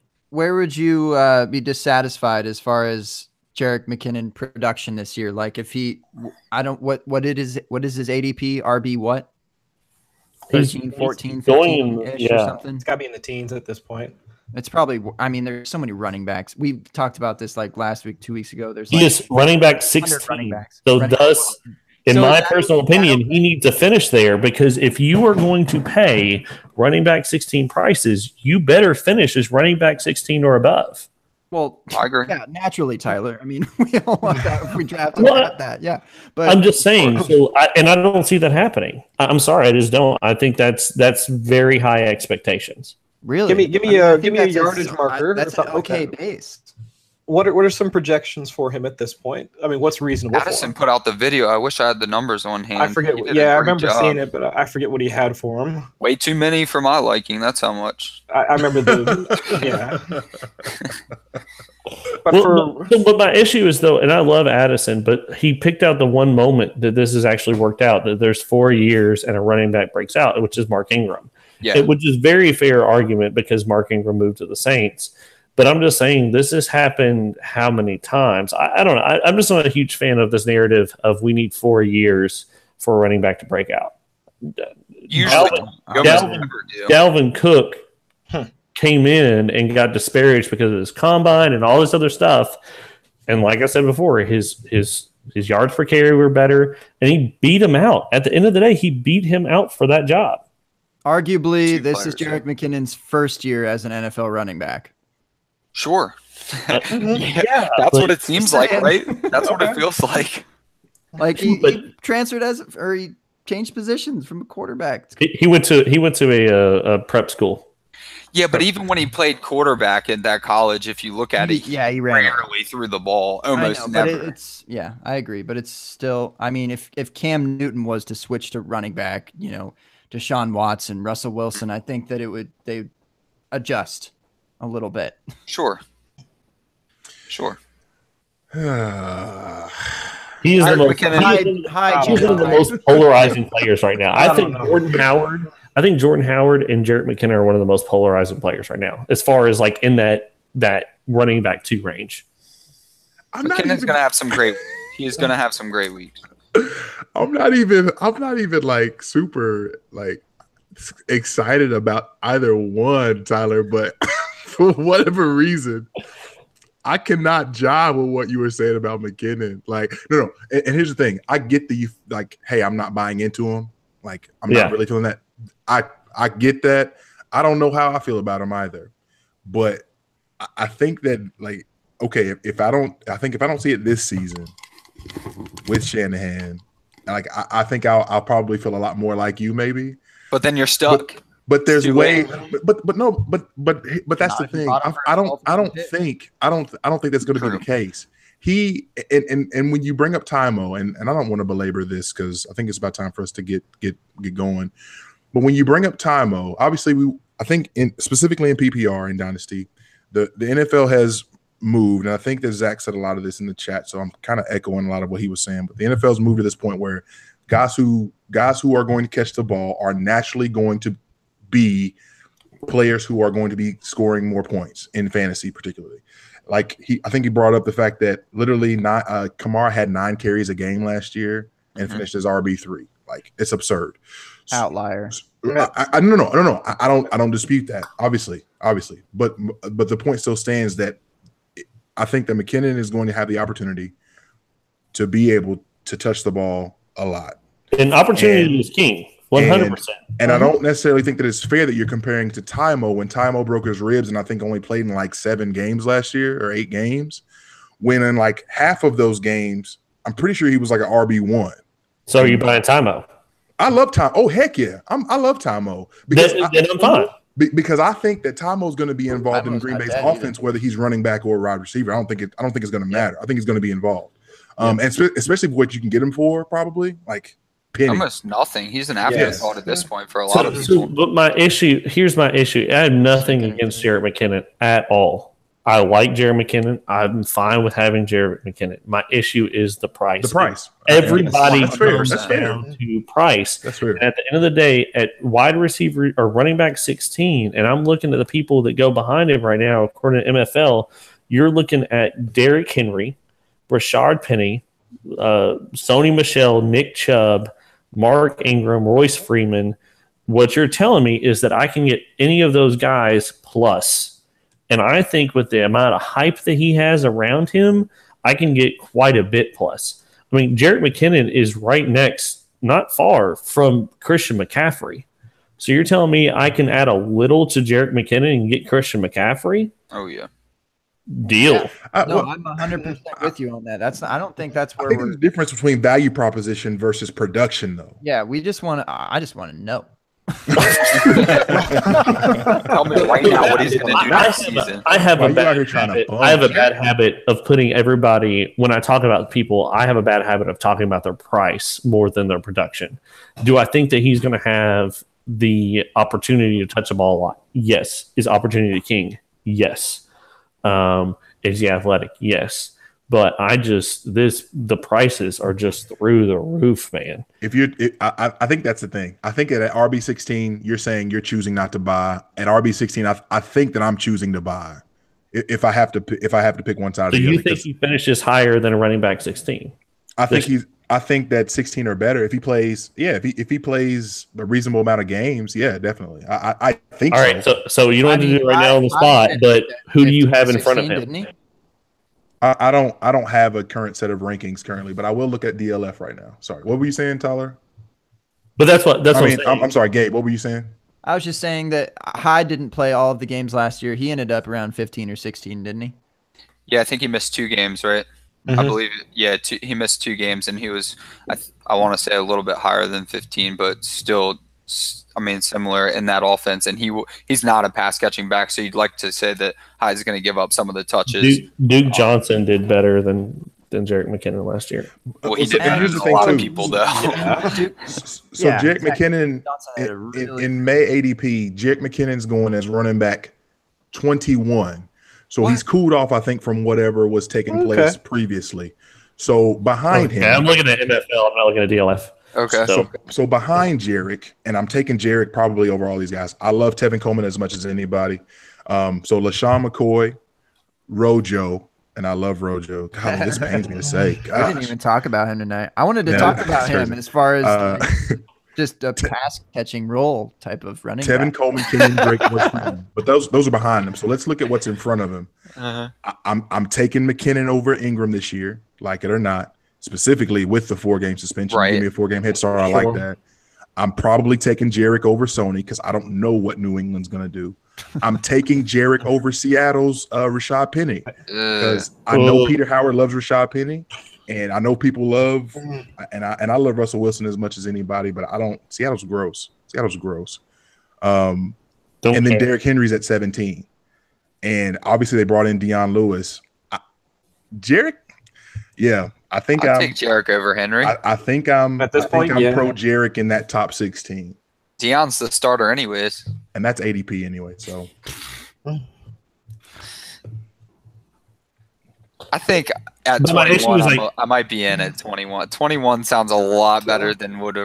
S3: be dissatisfied as far as Jerick McKinnon production this year? Like if he, what is his ADP? RB what? 13, 14,
S5: going
S3: 15-ish or something.
S1: It's got to be in the teens at this point.
S3: It's probably, I mean, there's so many running backs. We talked about this like last week, 2 weeks ago. There's
S5: He
S3: like
S5: is running back
S3: 100 running
S5: 16.
S3: backs.
S5: So
S3: Running
S5: thus, in
S3: So
S5: my
S3: that-
S5: personal opinion, he needs to finish there, because if you are going to pay running back 16 prices, you better finish as running back 16 or above.
S3: Well,
S4: I agree.
S3: yeah, naturally, Tyler. I mean, we all want that if we draft him
S5: Well,
S3: at that. Yeah, but
S5: I'm just saying. I don't see that happening. I'm sorry, I just don't. I think that's very high expectations.
S3: really,
S1: Give me
S3: I think
S1: a
S3: that's
S1: yardage marker or
S3: That's an
S1: something like
S3: okay
S1: that.
S3: base.
S1: What are some projections for him at this point? I mean, what's reasonable for
S4: Addison
S1: him?
S4: put out the video. I wish I had the numbers on hand.
S1: I forget.
S4: He did a
S1: Yeah, I
S4: great
S1: remember
S4: job.
S1: seeing it, but I forget what he had for him.
S4: Way too many for my liking. That's how much.
S1: I remember yeah. But
S5: But my issue is, though, and I love Addison, but he picked out the one moment that this has actually worked out, that there's 4 years and a running back breaks out, which is Mark Ingram.
S4: Yeah.
S5: Which is very fair argument because Mark Ingram moved to the Saints. But I'm just saying, this has happened how many times? I don't know. I'm just not a huge fan of this narrative of we need 4 years for a running back to break out.
S4: Usually,
S5: Dalvin Cook came in and got disparaged because of his combine and all this other stuff. And like I said before, his yards per carry were better, and he beat him out. At the end of the day, he beat him out for that job.
S3: Arguably,
S4: Two
S3: this
S4: players,
S3: is Jerick McKinnon's first year as an NFL running back.
S4: Sure.
S1: yeah,
S4: That's
S5: but-
S4: what it seems like, right? That's what it feels like.
S3: Like he
S5: But-
S3: transferred he changed positions from a quarterback.
S5: He went to a prep school.
S4: Yeah, but even when he played quarterback at that college, if you look at it,
S3: Yeah, he ran.
S4: rarely threw the ball. Almost
S3: I know,
S4: never.
S3: but it's I agree, but it's still. I mean, if Cam Newton was to switch to running back, Deshaun Watson, Russell Wilson, I think that they adjust a little bit.
S4: Sure.
S5: He is the most,
S4: McKinnon-
S5: he's one of the most polarizing players right now. I think
S1: know.
S5: Jordan Howard and Jerick McKinnon are one of the most polarizing players right now, as far as like in that running back 2 range.
S4: McKinnon's gonna have some great. He is gonna have some great weeks.
S2: I'm not even like super like excited about either one, Tyler, but for whatever reason, I cannot jive with what you were saying about McKinnon. Like, no. And here's the thing. I get hey, I'm not buying into him. Like, I'm not really feeling that. I get that. I don't know how I feel about him either. But I think that, like, okay, if I don't see it this season with Shanahan, like, I think I'll probably feel a lot more like you maybe.
S4: But then you're stuck.
S2: But there's
S4: Too
S2: way,
S4: late.
S2: but that's the thing. I don't think that's going to be the case. He and when you bring up Tymo, and I don't want to belabor this because I think it's about time for us to get going. But when you bring up Tymo, obviously I think specifically in PPR and Dynasty, the NFL has moved, and I think that Zach said a lot of this in the chat, so I'm kind of echoing a lot of what he was saying. But the NFL's moved to this point where guys who are going to catch the ball are naturally going to be players who are going to be scoring more points in fantasy, particularly. Like I think he brought up the fact that literally Kamara had 9 carries a game last year and finished as RB3. Like, it's absurd.
S3: Outlier.
S2: No. I don't dispute that. Obviously, but the point still stands that I think that McKinnon is going to have the opportunity to be able to touch the ball a lot.
S5: And opportunity is king. 100%.
S2: And I don't necessarily think that it's fair that you're comparing to Tymo when Tymo broke his ribs and I think only played in like 7 games last year or 8 games. When in like half of those games, I'm pretty sure he was like an RB1.
S5: So are you buying Tymo?
S2: I love Tymo. Oh, heck yeah. I love Tymo. Because
S5: Then I'm fine.
S2: Because I think that Tymo's going to be involved in
S3: Tymo's
S2: Green
S3: not
S2: Bay's
S3: bad
S2: offense, whether he's running back or wide receiver. I don't think it's going to matter. I think he's going to be involved. And especially what you can get him for, probably like penny.
S4: Almost nothing. He's an afterthought at this point for a lot of people.
S5: So, but here's my issue. I have nothing against Jerick McKinnon at all. I like Jerick McKinnon. I'm fine with having Jerick McKinnon. My issue is the price.
S2: The price.
S5: Everybody
S2: That's fair.
S5: comes
S2: That's fair.
S5: down to price.
S2: That's fair.
S5: And at the end of the day, at wide receiver or running back 16, and I'm looking at the people that go behind him right now, according to MFL, you're looking at Derrick Henry, Rashard Penny, Sony Michel, Nick Chubb, Mark Ingram, Royce Freeman, What you're telling me is that I can get any of those guys plus. And I think with the amount of hype that he has around him, I can get quite a bit plus. I mean, Jerick McKinnon is right next, not far from Christian McCaffrey. So you're telling me I can add a little to Jerick McKinnon and get Christian McCaffrey?
S4: Oh, yeah.
S5: Deal.
S3: I'm 100% with you on that. I don't think that's where
S2: I think there's a difference between value proposition versus production, though.
S3: Yeah, I just want to know.
S4: Tell me right now what he's going to do next season.
S5: I have a bad habit of putting everybody, when I talk about people, I have a bad habit of talking about their price more than their production. Do I think that he's going to have the opportunity to touch the ball a lot? Yes. Is opportunity king? Yes. Is he athletic? Yes. But the prices are just through the roof, man.
S2: I think that's the thing. I think at RB16, you're saying you're choosing not to buy. At RB16, I think that I'm choosing to buy. If I have to pick one side.
S5: So you think he finishes higher than a running back 16?
S2: I think that 16 or better if he plays. Yeah, if he plays a reasonable amount of games, yeah, definitely. I think.
S5: All right, so you don't have to do it right now on the spot, but who do you have in front of him?
S2: I don't have a current set of rankings currently, but I will look at DLF right now. Sorry, what were you saying, Tyler?
S5: But that's what I'm saying.
S2: I'm sorry, Gabe. What were you saying?
S3: I was just saying that Hyde didn't play all of the games last year. He ended up around 15 or 16, didn't he?
S4: Yeah, I think he missed 2 games, right?
S1: Mm-hmm.
S4: I believe, yeah, he missed 2 games, and he was, I want to say, a little bit higher than 15, but still, I mean, similar in that offense. And he's not a pass catching back, so you'd like to say that Hyde's going to give up some of the touches.
S5: Duke Johnson did better than Jerick McKinnon last year.
S4: Well, he did better than a lot of people, though.
S2: Yeah. So Jerick McKinnon in May ADP, Jerick McKinnon's going as running back 21. So he's cooled off, I think, from whatever was taking place previously. So behind him,
S5: I'm looking at NFL. I'm not looking at DLF.
S4: Okay.
S2: So behind Jerick, and I'm taking Jerick probably over all these guys. I love Tevin Coleman as much as anybody. So LaShawn McCoy, Rojo, and I love Rojo. God, this pains me to say. Gosh.
S3: We didn't even talk about him tonight. I wanted to talk about him as far as just a pass catching role type of running.
S2: Tevin
S3: back.
S2: Coleman, Kenyon Drake, but those are behind him. So let's look at what's in front of him.
S4: Uh-huh.
S2: I'm taking McKinnon over Ingram this year, like it or not, specifically with the 4-game suspension.
S4: Right.
S2: Give me a 4-game head start. I like that. I'm probably taking Jerick over Sony because I don't know what New England's going to do. I'm taking Jerick over Seattle's Rashad Penny because I know Peter Howard loves Rashad Penny. And I know people love, and I love Russell Wilson as much as anybody, but I don't. Seattle's gross. And then Derrick Henry's at 17, and obviously they brought in Deion Lewis. Jerick, yeah, I think
S4: I'll take Jerick over Henry.
S2: I think I'm
S1: at this point.
S2: I'm pro Jerick in that top 16.
S4: Deion's the starter, anyways,
S2: and that's ADP anyway. So.
S4: I think at 21, I might be in at 21. 21 sounds a lot better than what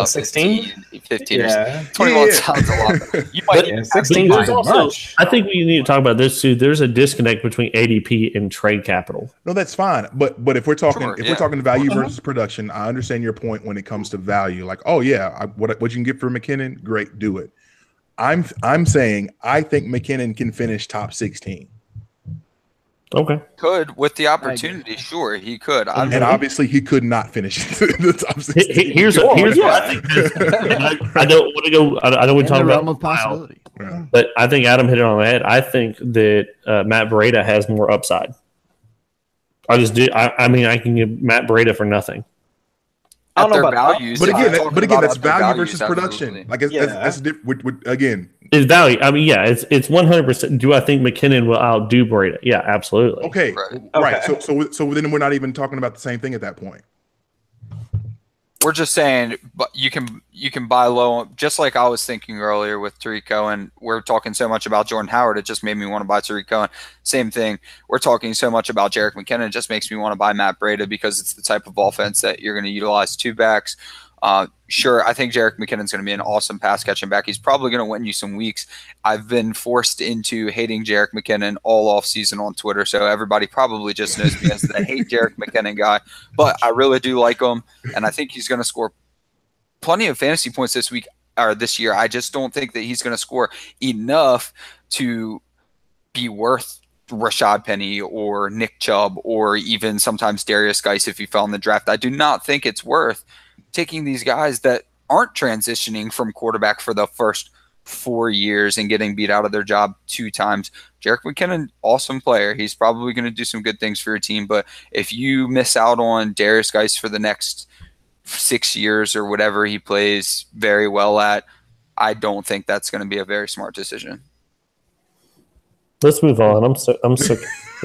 S4: 16, 15.
S1: Yeah.
S4: 21 sounds a lot better. You might
S1: 16
S5: also, I think we need to talk about this too. There's a disconnect between ADP and trade capital.
S2: No, that's fine. But if we're talking we're talking value versus production, I understand your point when it comes to value. Like, oh yeah, what you can get for McKinnon, great, do it. I'm saying I think McKinnon can finish top 16.
S5: Okay.
S4: With the opportunity, sure, he could.
S2: And obviously, he could not finish the top 16.
S5: Here's what I think. I don't want to go. I don't want to talk about
S3: possibility.
S5: But I think Adam hit it on the head. I think that Matt Breida has more upside. I just do. I mean, I can give Matt Breida for nothing.
S1: I don't know about
S4: values,
S2: but again, that's value versus production. Like that's different. Again,
S5: it's value. I mean, yeah, it's 100%. Do I think McKinnon will outdo Breida? Yeah, absolutely.
S2: Okay, right. So then we're not even talking about the same thing at that point.
S4: We're just saying, but you can buy low, just like I was thinking earlier with Tariq Cohen. We're talking so much about Jordan Howard, it just made me want to buy Tariq Cohen. Same thing. We're talking so much about Jerick McKinnon, it just makes me want to buy Matt Breida because it's the type of offense that you're going to utilize 2 backs. Sure, I think Jerick McKinnon's going to be an awesome pass catching back. He's probably going to win you some weeks. I've been forced into hating Jerick McKinnon all off season on Twitter, so everybody probably just knows me as the hate Jerick McKinnon guy. But I really do like him, and I think he's going to score plenty of fantasy points this week. this year. I just don't think that he's going to score enough to be worth Rashad Penny or Nick Chubb or even sometimes Darius Geis if he fell in the draft. I do not think it's worth taking these guys that aren't transitioning from quarterback for the first 4 years and getting beat out of their job 2 times. Jerick McKinnon, awesome player. He's probably going to do some good things for your team. But if you miss out on Darius Geis for the next 6 years or whatever he plays very well at, I don't think that's going to be a very smart decision.
S5: Let's move on. I'm sick.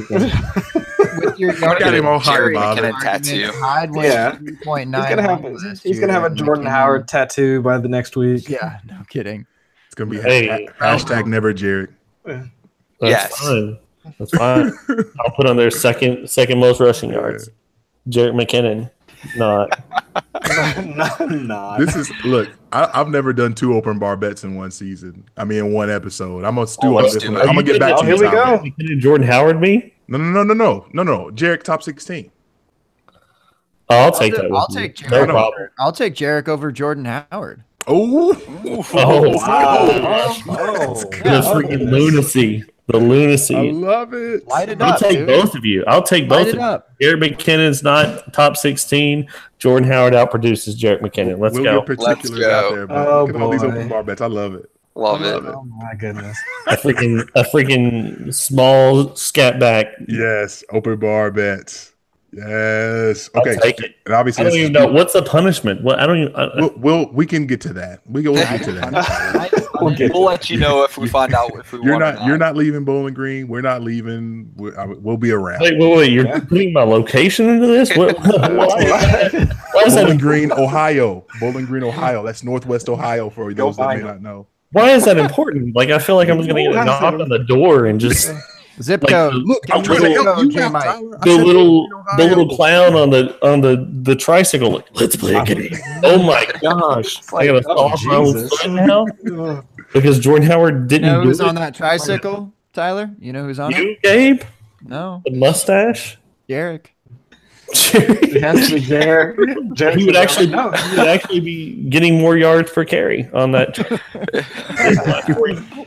S3: With your
S2: got him all
S4: Jerick
S2: high, Bob.
S4: McKinnon tattaoo.
S1: Yeah.
S3: 3.9.
S1: He's gonna have a Jordan Howard tattoo by the next week.
S3: Yeah, no kidding.
S2: It's gonna be
S5: Hey.
S2: hashtag never Jarek.
S5: That's
S4: Yes.
S5: fine. That's fine. I'll put on their second most rushing yards. Jerick McKinnon. Not.
S1: Nah.
S2: This is look. I've never done 2 open bar bets in one season. I mean, in one episode. I'm gonna stew on
S4: let's
S2: this
S4: do
S2: one.
S4: it.
S2: I'm gonna get back to
S1: Here
S2: you.
S1: we
S2: Tyler.
S1: go.
S5: McKinnon, Jordan Howard me?
S2: No. Jarek top 16.
S5: Oh, I'll take that.
S3: I'll
S5: with
S3: take
S5: you. No
S3: Jerick.
S5: problem.
S3: I'll take Jerick over Jordan Howard.
S2: Oh,
S5: Oh,
S1: Oh,
S5: the freaking lunacy. The
S2: I
S5: lunacy.
S2: love it.
S3: Light it
S5: I'll
S3: up,
S5: take
S3: dude.
S5: both of you. I'll take both
S3: Light
S5: of
S3: it
S5: you.
S3: up.
S5: Jerick McKinnon's not top 16. Jordan Howard outproduces Jerick McKinnon. Let's
S2: We'll
S5: go.
S2: get particulars
S4: Let's go.
S2: out there, but
S1: Oh,
S2: look at all these
S1: boy.
S2: open bar bets. I love it.
S4: Love
S2: I
S4: it.
S2: love it.
S1: oh my goodness.
S5: A freaking small scat back.
S2: Yes, open bar bets. Yes. Okay.
S5: I'll take it.
S2: And obviously,
S5: I don't
S2: this
S5: even
S2: is-
S5: know what's the punishment. What I don't even.
S2: we can get to that. We'll get to that.
S4: We'll let you know if we find out if we
S2: You're
S4: want.
S2: you're not leaving Bowling Green. We're not leaving. We'll be around.
S5: Wait. You're putting my location into this? Why is
S2: Bowling
S5: that?
S2: Green, Ohio. Bowling Green, Ohio. That's Northwest Ohio for those that may
S1: Ohio.
S2: not know.
S5: Why is that important? Like I feel like I'm just gonna get a knock on the door and just
S3: Zip
S5: Like,
S3: code.
S2: Look, I'm
S3: Give
S2: trying
S3: me
S2: to
S3: the
S2: help you
S3: code,
S2: out,
S3: J-Mike.
S2: Tyler. I
S5: the
S2: said
S5: little
S2: Bowling
S5: the
S2: Green,
S5: little
S2: Ohio.
S5: clown on the tricycle. Like, let's play a game. Oh my gosh! I gotta
S1: oh,
S5: solve my own
S1: Jesus.
S5: foot now because Jordan Howard
S3: You
S5: didn't
S3: know
S5: do
S3: who's
S5: it.
S3: on that tricycle, Tyler? You know who's on it?
S5: You, Gabe,
S3: No,
S5: the mustache.
S3: Jarek.
S1: It has to be Jared.
S5: He would actually be getting more yards per carry on that.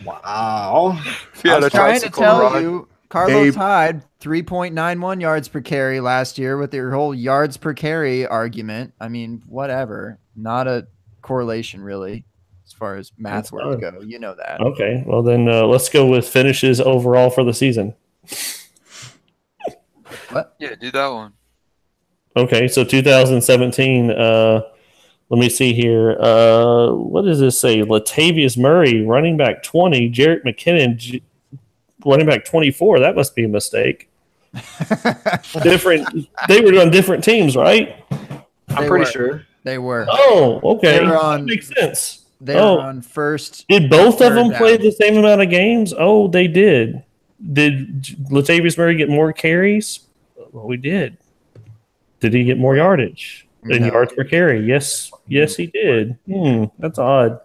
S1: Wow.
S4: If you
S3: I
S4: had a
S3: was trying to
S4: tricycle
S3: tell
S4: ride.
S3: you, Carlos
S2: Gabe.
S3: Hyde 3.91 yards per carry last year with your whole yards per carry argument. I mean, whatever. Not a correlation really, as far as math
S5: That's
S3: words
S5: fine.
S3: go. You know that.
S5: Okay, well then let's go with finishes overall for the season.
S4: Yeah, do that one.
S5: Okay, so 2017. Let me see here. What does this say? Latavius Murray, running back 20. Jerick McKinnon, running back 24. That must be a mistake. Different. They were on different teams, right?
S1: I'm
S3: They
S1: pretty
S3: were.
S1: sure.
S3: They were.
S5: Oh, okay.
S3: They were
S5: That
S3: on-
S5: makes sense.
S3: They were on first.
S5: Did both of them
S3: Third
S5: play
S3: down.
S5: the same amount of games? Oh, they did. Did Latavius Murray get more carries? Well, we did. Did he get more yardage and
S3: No.
S5: yards per carry? Yes, he did. That's odd.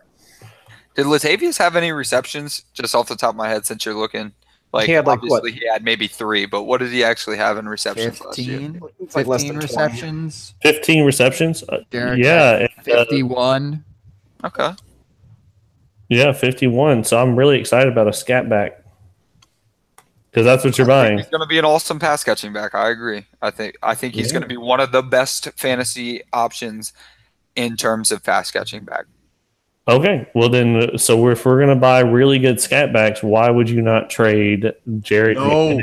S4: Did Latavius have any receptions? Just off the top of my head, since you're looking, like,
S1: He had, like,
S4: obviously he had maybe 3, but what did he actually have in receptions last year?
S3: 15,
S1: It's like less
S3: 15
S1: than 20.
S3: receptions.
S5: 15 receptions.
S3: Derek
S5: Yeah,
S3: had 51.
S4: Okay.
S5: yeah, 51. So I'm really excited about a scat back because that's what you're buying.
S4: He's going to be an awesome pass catching back. I agree. I think he's going to be one of the best fantasy options in terms of pass catching back.
S5: Okay, well then, so if we're gonna buy really good scat backs, why would you not trade Jared?
S2: No.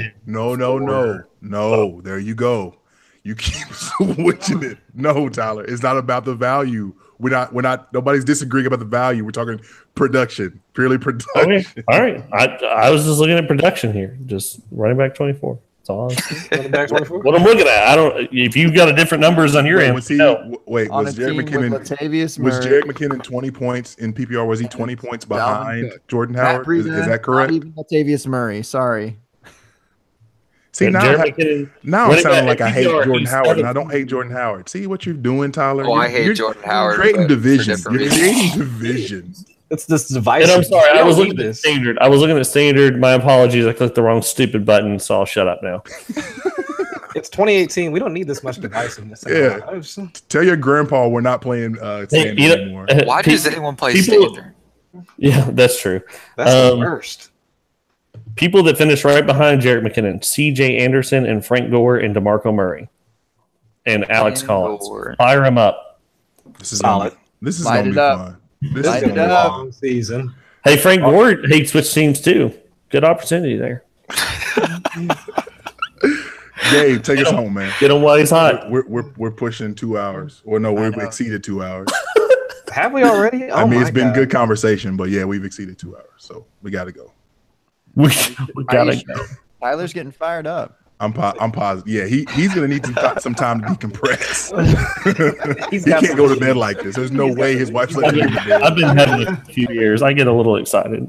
S2: There you go. You keep switching it. No, Tyler. It's not about the value. We're not. Nobody's disagreeing about the value. We're talking production, purely production.
S5: Okay, all right. I was just looking at production here. Just running back 24. That's all.
S1: Running back 24?
S5: What I'm looking at. I don't. If you've got a different numbers on your
S2: Wait,
S5: end,
S2: was he?
S5: no.
S2: Wait,
S3: On a
S2: was
S3: team
S2: Jerick
S3: with
S2: McKinnon?
S3: Latavius
S2: Was
S3: Murray,
S2: Jerick McKinnon 20 points in PPR? Was he 20 points behind
S3: Cook.
S2: Jordan
S3: Matt
S2: Howard? Is
S3: Breida,
S2: that correct?
S3: Not even Latavius Murray. Sorry.
S2: See, now,
S5: Jared
S2: I'm
S5: McKinnon,
S2: sounding
S5: running
S2: like
S5: back
S2: I hate
S5: PPR,
S2: Jordan
S5: he's
S2: Howard, and I
S5: 17.
S2: don't hate Jordan Howard. See what you're doing, Tyler?
S4: Oh, I hate
S2: You're
S4: Jordan Howard,
S2: creating
S4: but for
S2: divisions. You're
S4: different
S2: creating divisions.
S1: It's this device.
S5: And I'm sorry, I was looking at standard. My apologies. I clicked the wrong stupid button, so I'll shut up now.
S1: It's 2018. We don't need this much divisiveness.
S2: Yeah. Tell your grandpa we're not playing standard anymore.
S4: Why does anyone play standard?
S5: Yeah, that's true.
S1: That's the worst.
S5: People that finished right behind Jerick McKinnon, C.J. Anderson, and Frank Gore, and DeMarco Murray, and Alex Collins. Fire them up.
S2: This is solid. This is going to be fun. This is going to be a long
S1: season.
S5: Hey, Frank Gore hates switch teams too. Good opportunity there.
S2: Gabe, take us home, man.
S5: Get him while he's hot.
S2: We're pushing 2 hours. Or no, we've exceeded 2 hours.
S1: Have we already?
S2: I mean, it's been good conversation, but yeah, we've exceeded 2 hours, so we got to go.
S5: We gotta go.
S3: Tyler's getting fired up.
S2: I'm positive. Yeah, he's gonna need some time to decompress. He can't go to bed like this. There's no way his wife's letting him to bed.
S5: I've been having it a few years. I get a little excited.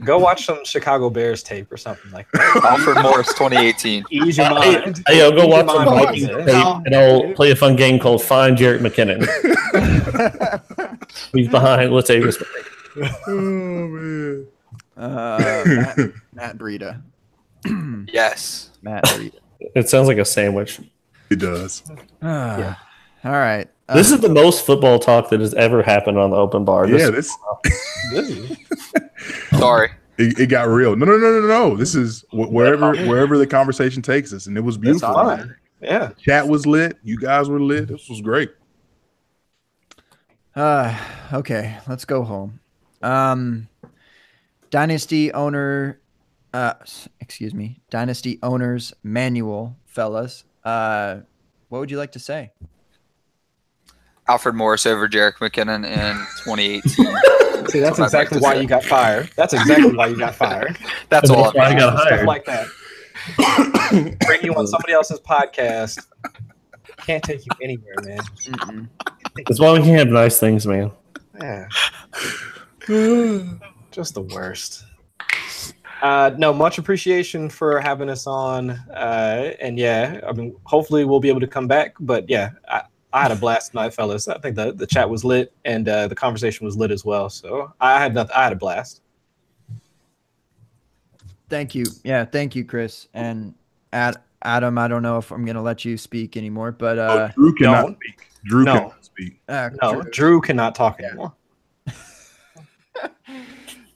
S1: Go watch some Chicago Bears tape or something like that.
S4: Alfred Morris 2018.
S1: Ease your mind.
S5: Hey, I'll go watch some Vikings tape, and I'll play a fun game called Find Jerick McKinnon. He's behind. Let's say this.
S2: Oh man.
S3: Matt Breida.
S4: Yes.
S3: Matt Breida.
S5: It sounds like a sandwich.
S2: It does.
S3: Yeah. All right.
S5: This is the most football talk that has ever happened on the open bar.
S4: Sorry.
S2: It got real. No. This is wherever the conversation takes us, and it was beautiful.
S1: Yeah.
S2: Chat was lit. You guys were lit. This was great.
S3: Okay, let's go home. Dynasty Owners Manual, fellas. What would you like to say?
S4: Alfred Morris over Jerick McKinnon in 2018.
S1: See, that's exactly why you got fired. That's exactly why you got fired.
S4: That's all.
S5: Why I got hired.
S1: Stuff like that. Bring you on somebody else's podcast. Can't take you anywhere, man.
S5: That's why we can't have nice things, man.
S1: Yeah. Just the worst. No, much appreciation for having us on. And yeah, I mean, hopefully we'll be able to come back. But yeah, I had a blast tonight, fellas. I think the chat was lit and the conversation was lit as well. So I had a blast.
S3: Thank you. Yeah, thank you, Chris. And Adam, I don't know if I'm going to let you speak anymore, but
S2: Drew cannot speak. Drew cannot speak.
S1: Drew cannot talk anymore.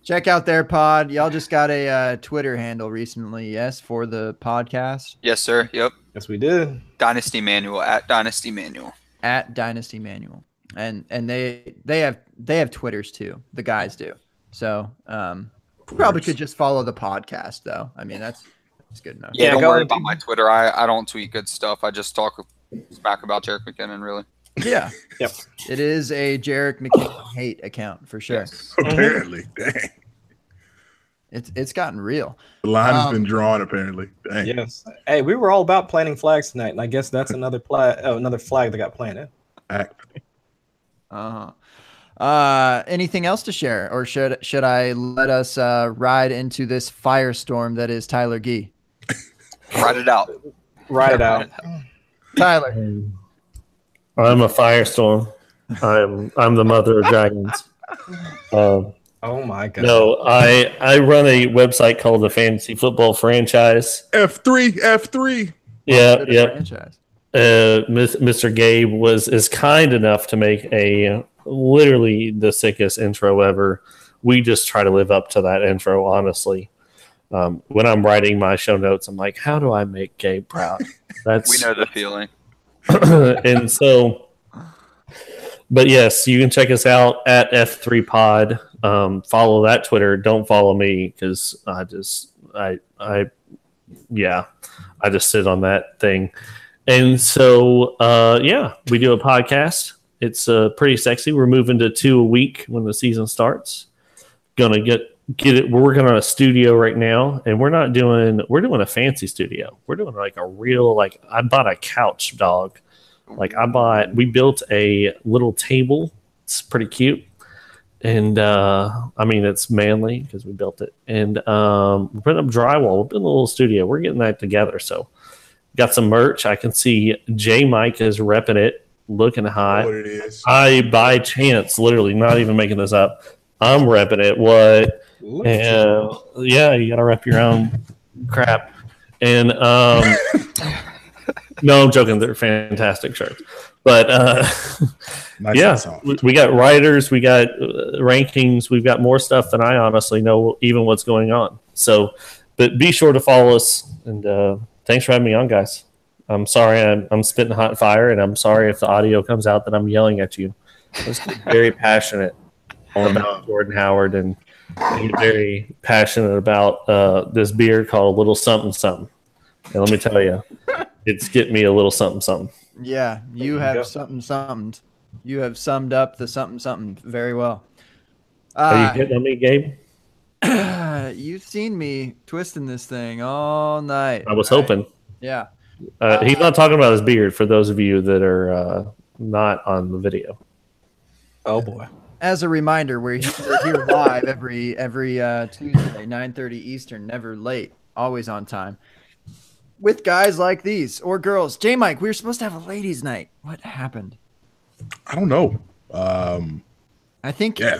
S3: Check out their pod. Y'all just got a Twitter handle recently, yes, for the podcast.
S4: Yes, sir. Yep.
S1: Yes, we did.
S4: Dynasty Manual at Dynasty Manual.
S3: At Dynasty Manual, and they have Twitters too. The guys do. So probably could just follow the podcast though. I mean that's good enough.
S4: Yeah, don't worry about my Twitter. I don't tweet good stuff. I just talk smack about Jerick McKinnon, really.
S3: Yeah.
S1: Yep.
S3: It is a Jerick McKinnon hate account for sure.
S4: Yes.
S2: Apparently, dang.
S3: It's gotten real.
S2: The line has been drawn. Apparently, dang.
S1: Yes. Hey, we were all about planting flags tonight, and I guess that's another flag that got planted.
S3: Anything else to share, or should I let us ride into this firestorm that is Tyler Gee?
S4: Ride it out.
S1: Ride it out.
S3: Tyler.
S5: I'm a firestorm. I'm the mother of dragons.
S1: Oh my god!
S5: No, I run a website called the Fantasy Football Franchise.
S2: F3.
S5: Yeah.
S3: Franchise.
S5: Mr. Gabe is kind enough to make a literally the sickest intro ever. We just try to live up to that intro, honestly. When I'm writing my show notes, I'm like, how do I make Gabe proud?
S4: We know the feeling.
S5: And so, but yes, you can check us out at F3 Pod. Follow that Twitter. Don't follow me because I just sit on that thing. And so, we do a podcast. It's pretty sexy. We're moving to 2 a week when the season starts. Gonna get it. We're working on a studio right now, and we're doing a fancy studio. We're doing like a real, I bought a couch, dog. We built a little table. It's pretty cute. And it's manly because we built it. And we're putting up drywall. We're building a little studio. We're getting that together. So got some merch. I can see J Mike is repping it, looking hot.
S2: What it is.
S5: I, by chance, literally not even making this up, I'm repping it. What? And yeah, you got to rep your own crap. And No, I'm joking. They're fantastic shirts. But
S2: Nice
S5: yeah,
S2: and soft.
S5: we got writers, we got rankings, we've got more stuff than I honestly know even what's going on. So, but be sure to follow us. And thanks for having me on, guys. I'm sorry I'm spitting hot fire, and I'm sorry if the audio comes out that I'm yelling at you. I was very passionate about Jordan Howard and very passionate about this beer called Little Something Something. And let me tell you, it's getting me a little something something.
S3: Yeah, you have something. You have summed up the something very well.
S5: Are you hitting on me, Gabe?
S3: You've seen me twisting this thing all night.
S5: I was hoping.
S3: Yeah.
S5: He's not talking about his beard for those of you that are not on the video.
S1: Oh boy.
S3: As a reminder, we're here live every Tuesday, 9:30 Eastern, never late, always on time. With guys like these or girls. J Mike, we were supposed to have a ladies' night. What happened?
S2: I don't know.
S3: I think
S2: Yeah.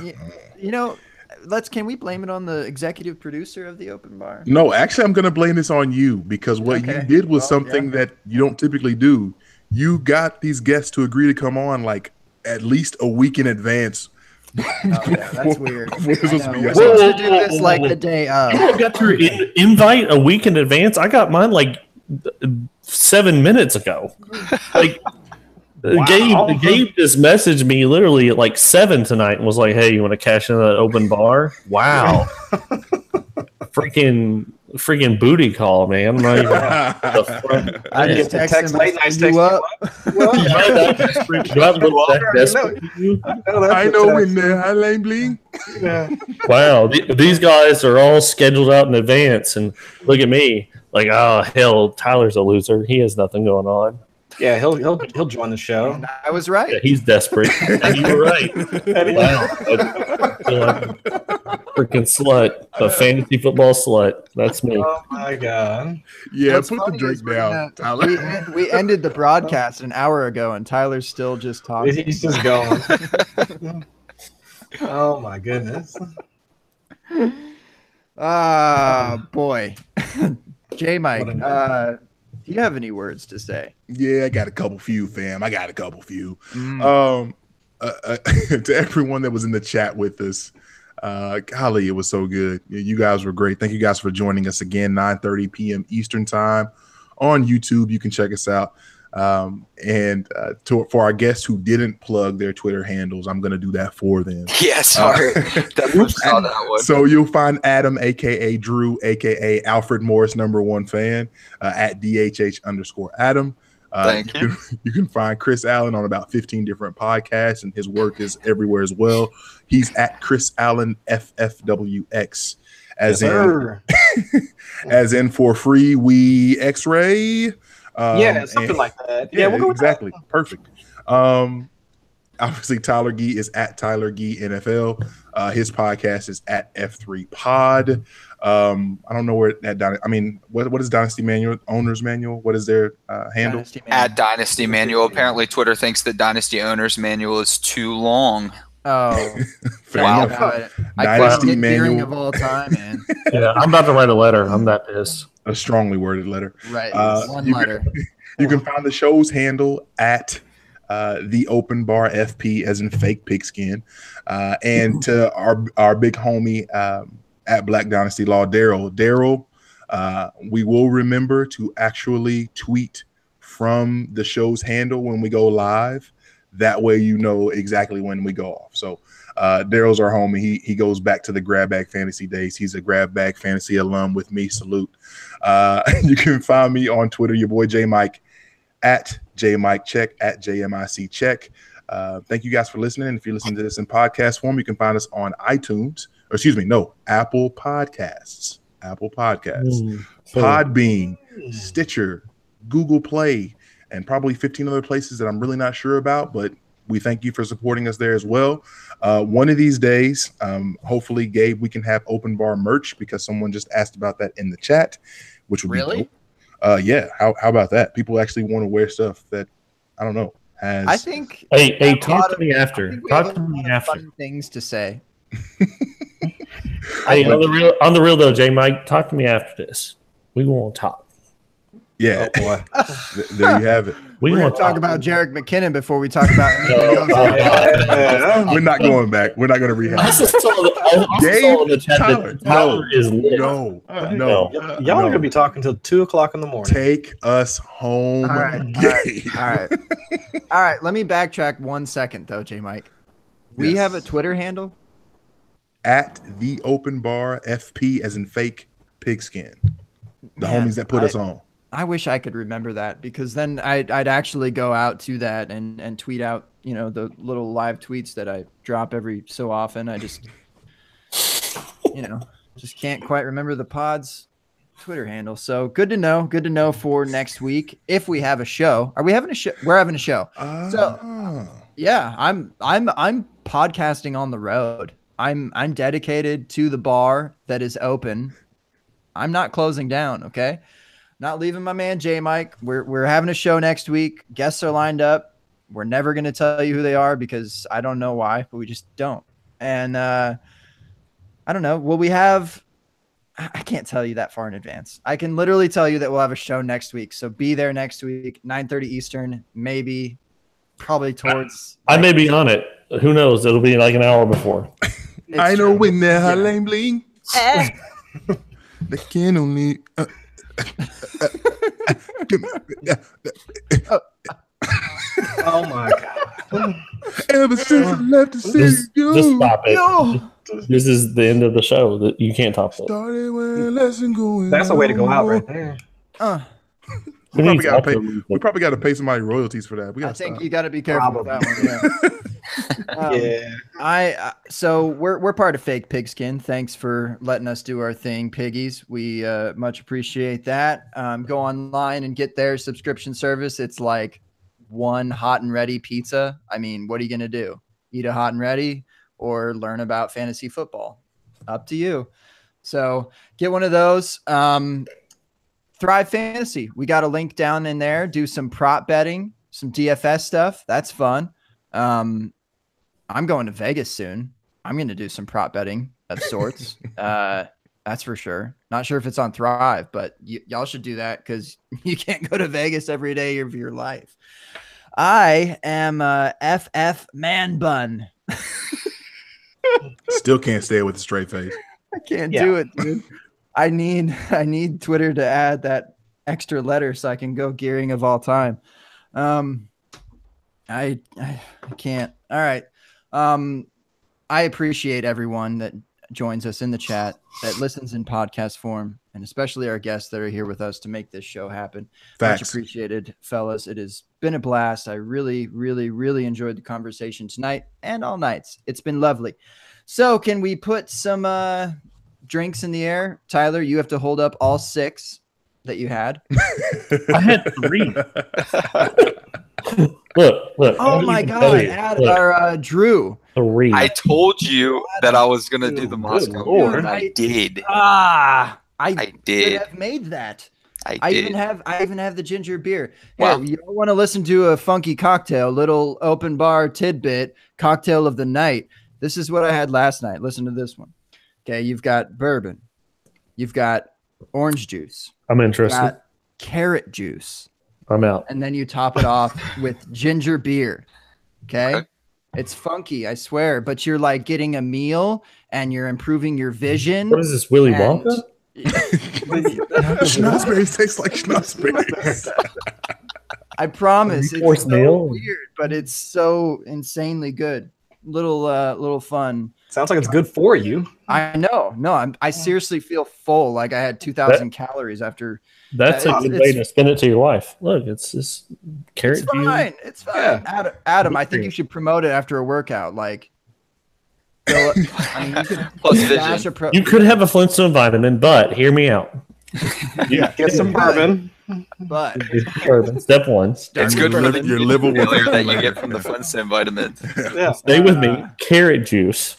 S3: can we blame it on the executive producer of the open bar?
S2: No, actually, I'm going to blame this on you because what you did was something that you don't typically do. You got these guests to agree to come on like at least a week in advance.
S3: Oh, yeah, that's weird.
S2: We're supposed to be
S3: We're supposed to do this like the day of.
S5: You got your invite a week in advance. I got mine like 7 minutes ago. Like Gabe just messaged me literally at like 7 tonight and was like, "Hey, you want to cash in that open bar?" Wow, freaking booty call, man. I'm not even the front.
S3: I just
S1: Get the
S3: texted
S1: text
S3: him,
S1: late night
S3: you
S1: text
S3: up?
S5: Do I have a little that desperate for you?
S2: I know in there. Hi, Lane Bling.
S5: Wow, these guys are all scheduled out in advance, and look at me, like, oh hell, Tyler's a loser. He has nothing going on.
S1: Yeah, he'll join the show.
S3: And I was right.
S5: Yeah, he's desperate. And you were right. Wow, I feel like a freaking slut, a fantasy football slut. That's me.
S1: Oh my god.
S2: Yeah,
S3: What's
S2: put the
S3: funny
S2: drink
S3: is we're
S2: down,
S3: gonna-
S2: Tyler.
S3: we ended the broadcast an hour ago, and Tyler's still just talking.
S1: He's just going. Oh my goodness.
S3: Boy. J Mike, do you have any words to say?
S2: Yeah, I got a couple few, fam. I got a couple few.
S3: Mm.
S2: To everyone that was in the chat with us, golly, it was so good. You guys were great. Thank you guys for joining us again, 9:30 p.m. Eastern time on YouTube. You can check us out. For our guests who didn't plug their Twitter handles, I'm going to do that for them.
S4: Yeah, sorry. Definitely saw that one.
S2: So you'll find Adam, aka Drew, aka Alfred Morris, #1 fan, at DHH_Adam.
S4: Thank you.
S2: You can find Chris Allen on about 15 different podcasts, and his work is everywhere as well. He's at Chris Allen FFWX, as in for free we X-ray.
S1: Yeah, something like that. Yeah, we'll go with
S2: exactly. That. Perfect. Obviously, Tyler Gee is at Tyler Gee NFL. His podcast is at F3 Pod. I don't know where that. What is Dynasty Manual? Owner's Manual? What is their handle?
S3: Dynasty Manual.
S4: At Dynasty Manual. Apparently, Twitter thinks that Dynasty Owner's Manual is too long.
S3: Oh,
S2: Fair
S4: Wow.
S2: enough.
S3: I
S2: Dynasty
S3: couldn't get
S2: Manual.
S3: of all time, man.
S5: Yeah, I'm about to write a letter. I'm that pissed.
S2: A strongly worded letter.
S3: Right, one
S2: you
S3: letter.
S2: You can find the show's handle at the Open Bar FP, as in fake pigskin, and to our big homie at Black Dynasty Law, Daryl. Daryl, we will remember to actually tweet from the show's handle when we go live. That way, you know exactly when we go off. So, Daryl's our homie. He goes back to the Grab Bag Fantasy days. He's a Grab Bag Fantasy alum with me. Salute. You can find me on Twitter, your boy J Mike, at J Mike Check, at JMIC Check. Thank you guys for listening. And if you're listening to this in podcast form, you can find us on Apple Podcasts, Podbean, Stitcher, Google Play, and probably 15 other places that I'm really not sure about, but we thank you for supporting us there as well. One of these days, hopefully, Gabe, we can have open bar merch because someone just asked about that in the chat, which would be dope. Yeah. How about that? People actually want to wear stuff that, I don't know, has.
S3: I think.
S5: Hey, talk to me after.
S3: Talk to me after. Fun things to say.
S5: Hey, on the real though, J Mike, talk to me after this. We won't talk.
S2: Yeah.
S1: Oh boy.
S2: There you have it.
S3: We're going
S5: want
S3: to talk about Jerick McKinnon before we talk about anything else.
S2: We're not going back. We're not going to
S5: I
S2: rehab.
S5: also saw in the chat
S2: Tyler,
S5: that Tyler is lit.
S2: no.
S1: Y'all are gonna be talking till 2:00 in the morning.
S2: Take us home,
S3: All right,
S2: Gabe.
S3: All right. Let me backtrack 1 second, though, J. Mike. We
S2: Yes.
S3: have a Twitter handle.
S2: At the open bar FP as in fake pigskin. The
S3: Man,
S2: homies that put us on.
S3: I wish I could remember that, because then I'd actually go out to that and tweet out, the little live tweets that I drop every so often. I just, just can't quite remember the pod's Twitter handle. So good to know. Good to know for next week if we have a show. Are we having a show? We're having a show. So yeah, I'm podcasting on the road. I'm dedicated to the bar that is open. I'm not closing down. Okay. Not leaving my man J Mike. We're having a show next week. Guests are lined up. We're never going to tell you who they are because I don't know why, but we just don't. And I don't know. Will we have? I can't tell you that far in advance. I can literally tell you that we'll have a show next week. So be there next week, 9:30 Eastern, maybe, probably towards.
S5: I may be on it. Who knows? It'll be like an hour before.
S2: I know
S3: true.
S2: when they're lame bling. They can only.
S1: Oh my god.
S2: Ever since I left the city,
S5: Just stop it.
S3: No.
S5: This is the end of the show. That you can't top it.
S2: started when a lesson going.
S1: That's the way to go out right there.
S2: We
S5: Who needs
S2: we probably got to pay somebody royalties for that. We
S3: I
S2: got
S3: think
S2: stop.
S3: you got to be careful with that one. Yeah.
S1: Yeah.
S3: So we're part of Fake Pigskin. Thanks for letting us do our thing, piggies. We much appreciate that. Go online and get their subscription service. It's like one hot and ready pizza. I mean, what are you gonna do? Eat a hot and ready or learn about fantasy football? Up to you. So get one of those. Thrive Fantasy. We got a link down in there. Do some prop betting, some DFS stuff. That's fun. I'm going to Vegas soon. I'm going to do some prop betting of sorts. That's for sure. Not sure if it's on Thrive, but y'all should do that because you can't go to Vegas every day of your life. I am FF Man Bun.
S2: Still can't stay with a straight face.
S3: I can't do it, dude. I need Twitter to add that extra letter so I can go gearing of all time. I can't. All right. I appreciate everyone that joins us in the chat, that listens in podcast form, and especially our guests that are here with us to make this show happen.
S2: Facts.
S3: Much appreciated, fellas. It has been a blast. I really, really, really enjoyed the conversation tonight and all nights. It's been lovely. So can we put some drinks in the air? Tyler, you have to hold up all 6 that you had.
S5: I had 3. Look.
S3: Oh my God. Drew.
S5: 3.
S4: I told you that I was gonna do the Moscow,
S5: Lord.
S4: and I did.
S3: I
S4: did.
S3: should have made that. I
S4: did.
S3: even have the ginger beer.
S4: Wow.
S3: Here, you don't want to listen to a funky cocktail, little open bar tidbit, cocktail of the night. This is what I had last night. Listen to this one. Okay, you've got bourbon. You've got orange juice.
S5: I'm
S3: You've
S5: interested.
S3: got carrot juice.
S5: I'm out.
S3: And then you top it off with ginger beer. Okay? It's funky, I swear. But you're like getting a meal and you're improving your vision.
S5: What is this, Willy
S3: and-
S5: Wonka?
S2: Schnozberries taste like schnozberries.
S3: I promise. It's
S5: Three-course
S3: so
S5: meal?
S3: weird, but it's so insanely good. Little fun.
S1: Sounds like it's good for you.
S3: I know. No, I seriously feel full. Like I had 2,000 calories after.
S5: That's a good way to spin it to your wife. Look, it's just carrot
S3: It's
S5: juice.
S3: fine. It's fine.
S1: Yeah.
S3: Adam, I think you should promote it after a workout. Like, so, I mean, you could
S4: Plus
S3: dash
S4: vision.
S5: You could have a Flintstone vitamin, but hear me out.
S1: Get some bourbon.
S3: but
S5: Bourbon. Step 1.
S4: It's good for the
S2: Your liver will
S4: failure that you get from the Flintstone vitamins.
S1: Yeah.
S5: Stay with me. Carrot juice.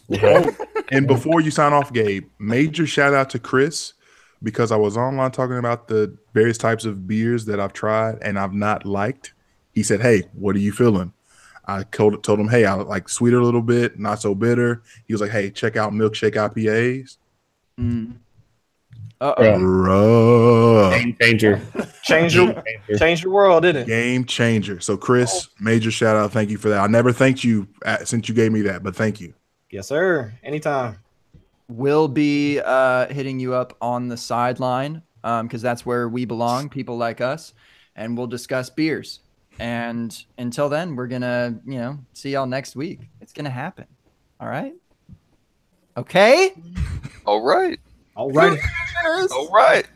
S2: And before you sign off, Gabe, major shout out to Chris because I was online talking about the various types of beers that I've tried and I've not liked. He said, "Hey, what are you feeling?" I told him, "Hey, I like sweeter a little bit, not so bitter." He was like, "Hey, check out Milkshake IPAs." Bruh.
S5: Game changer.
S1: Change your world, didn't it?
S2: Game changer. So, Chris, major shout out. Thank you for that. I never thanked you since you gave me that, but thank you.
S1: Yes, sir. Anytime.
S3: We'll be hitting you up on the sideline because that's where we belong, people like us, and we'll discuss beers. And until then, we're going to, see y'all next week. It's going to happen. All right? Okay?
S4: All right.
S1: All right.
S4: All right.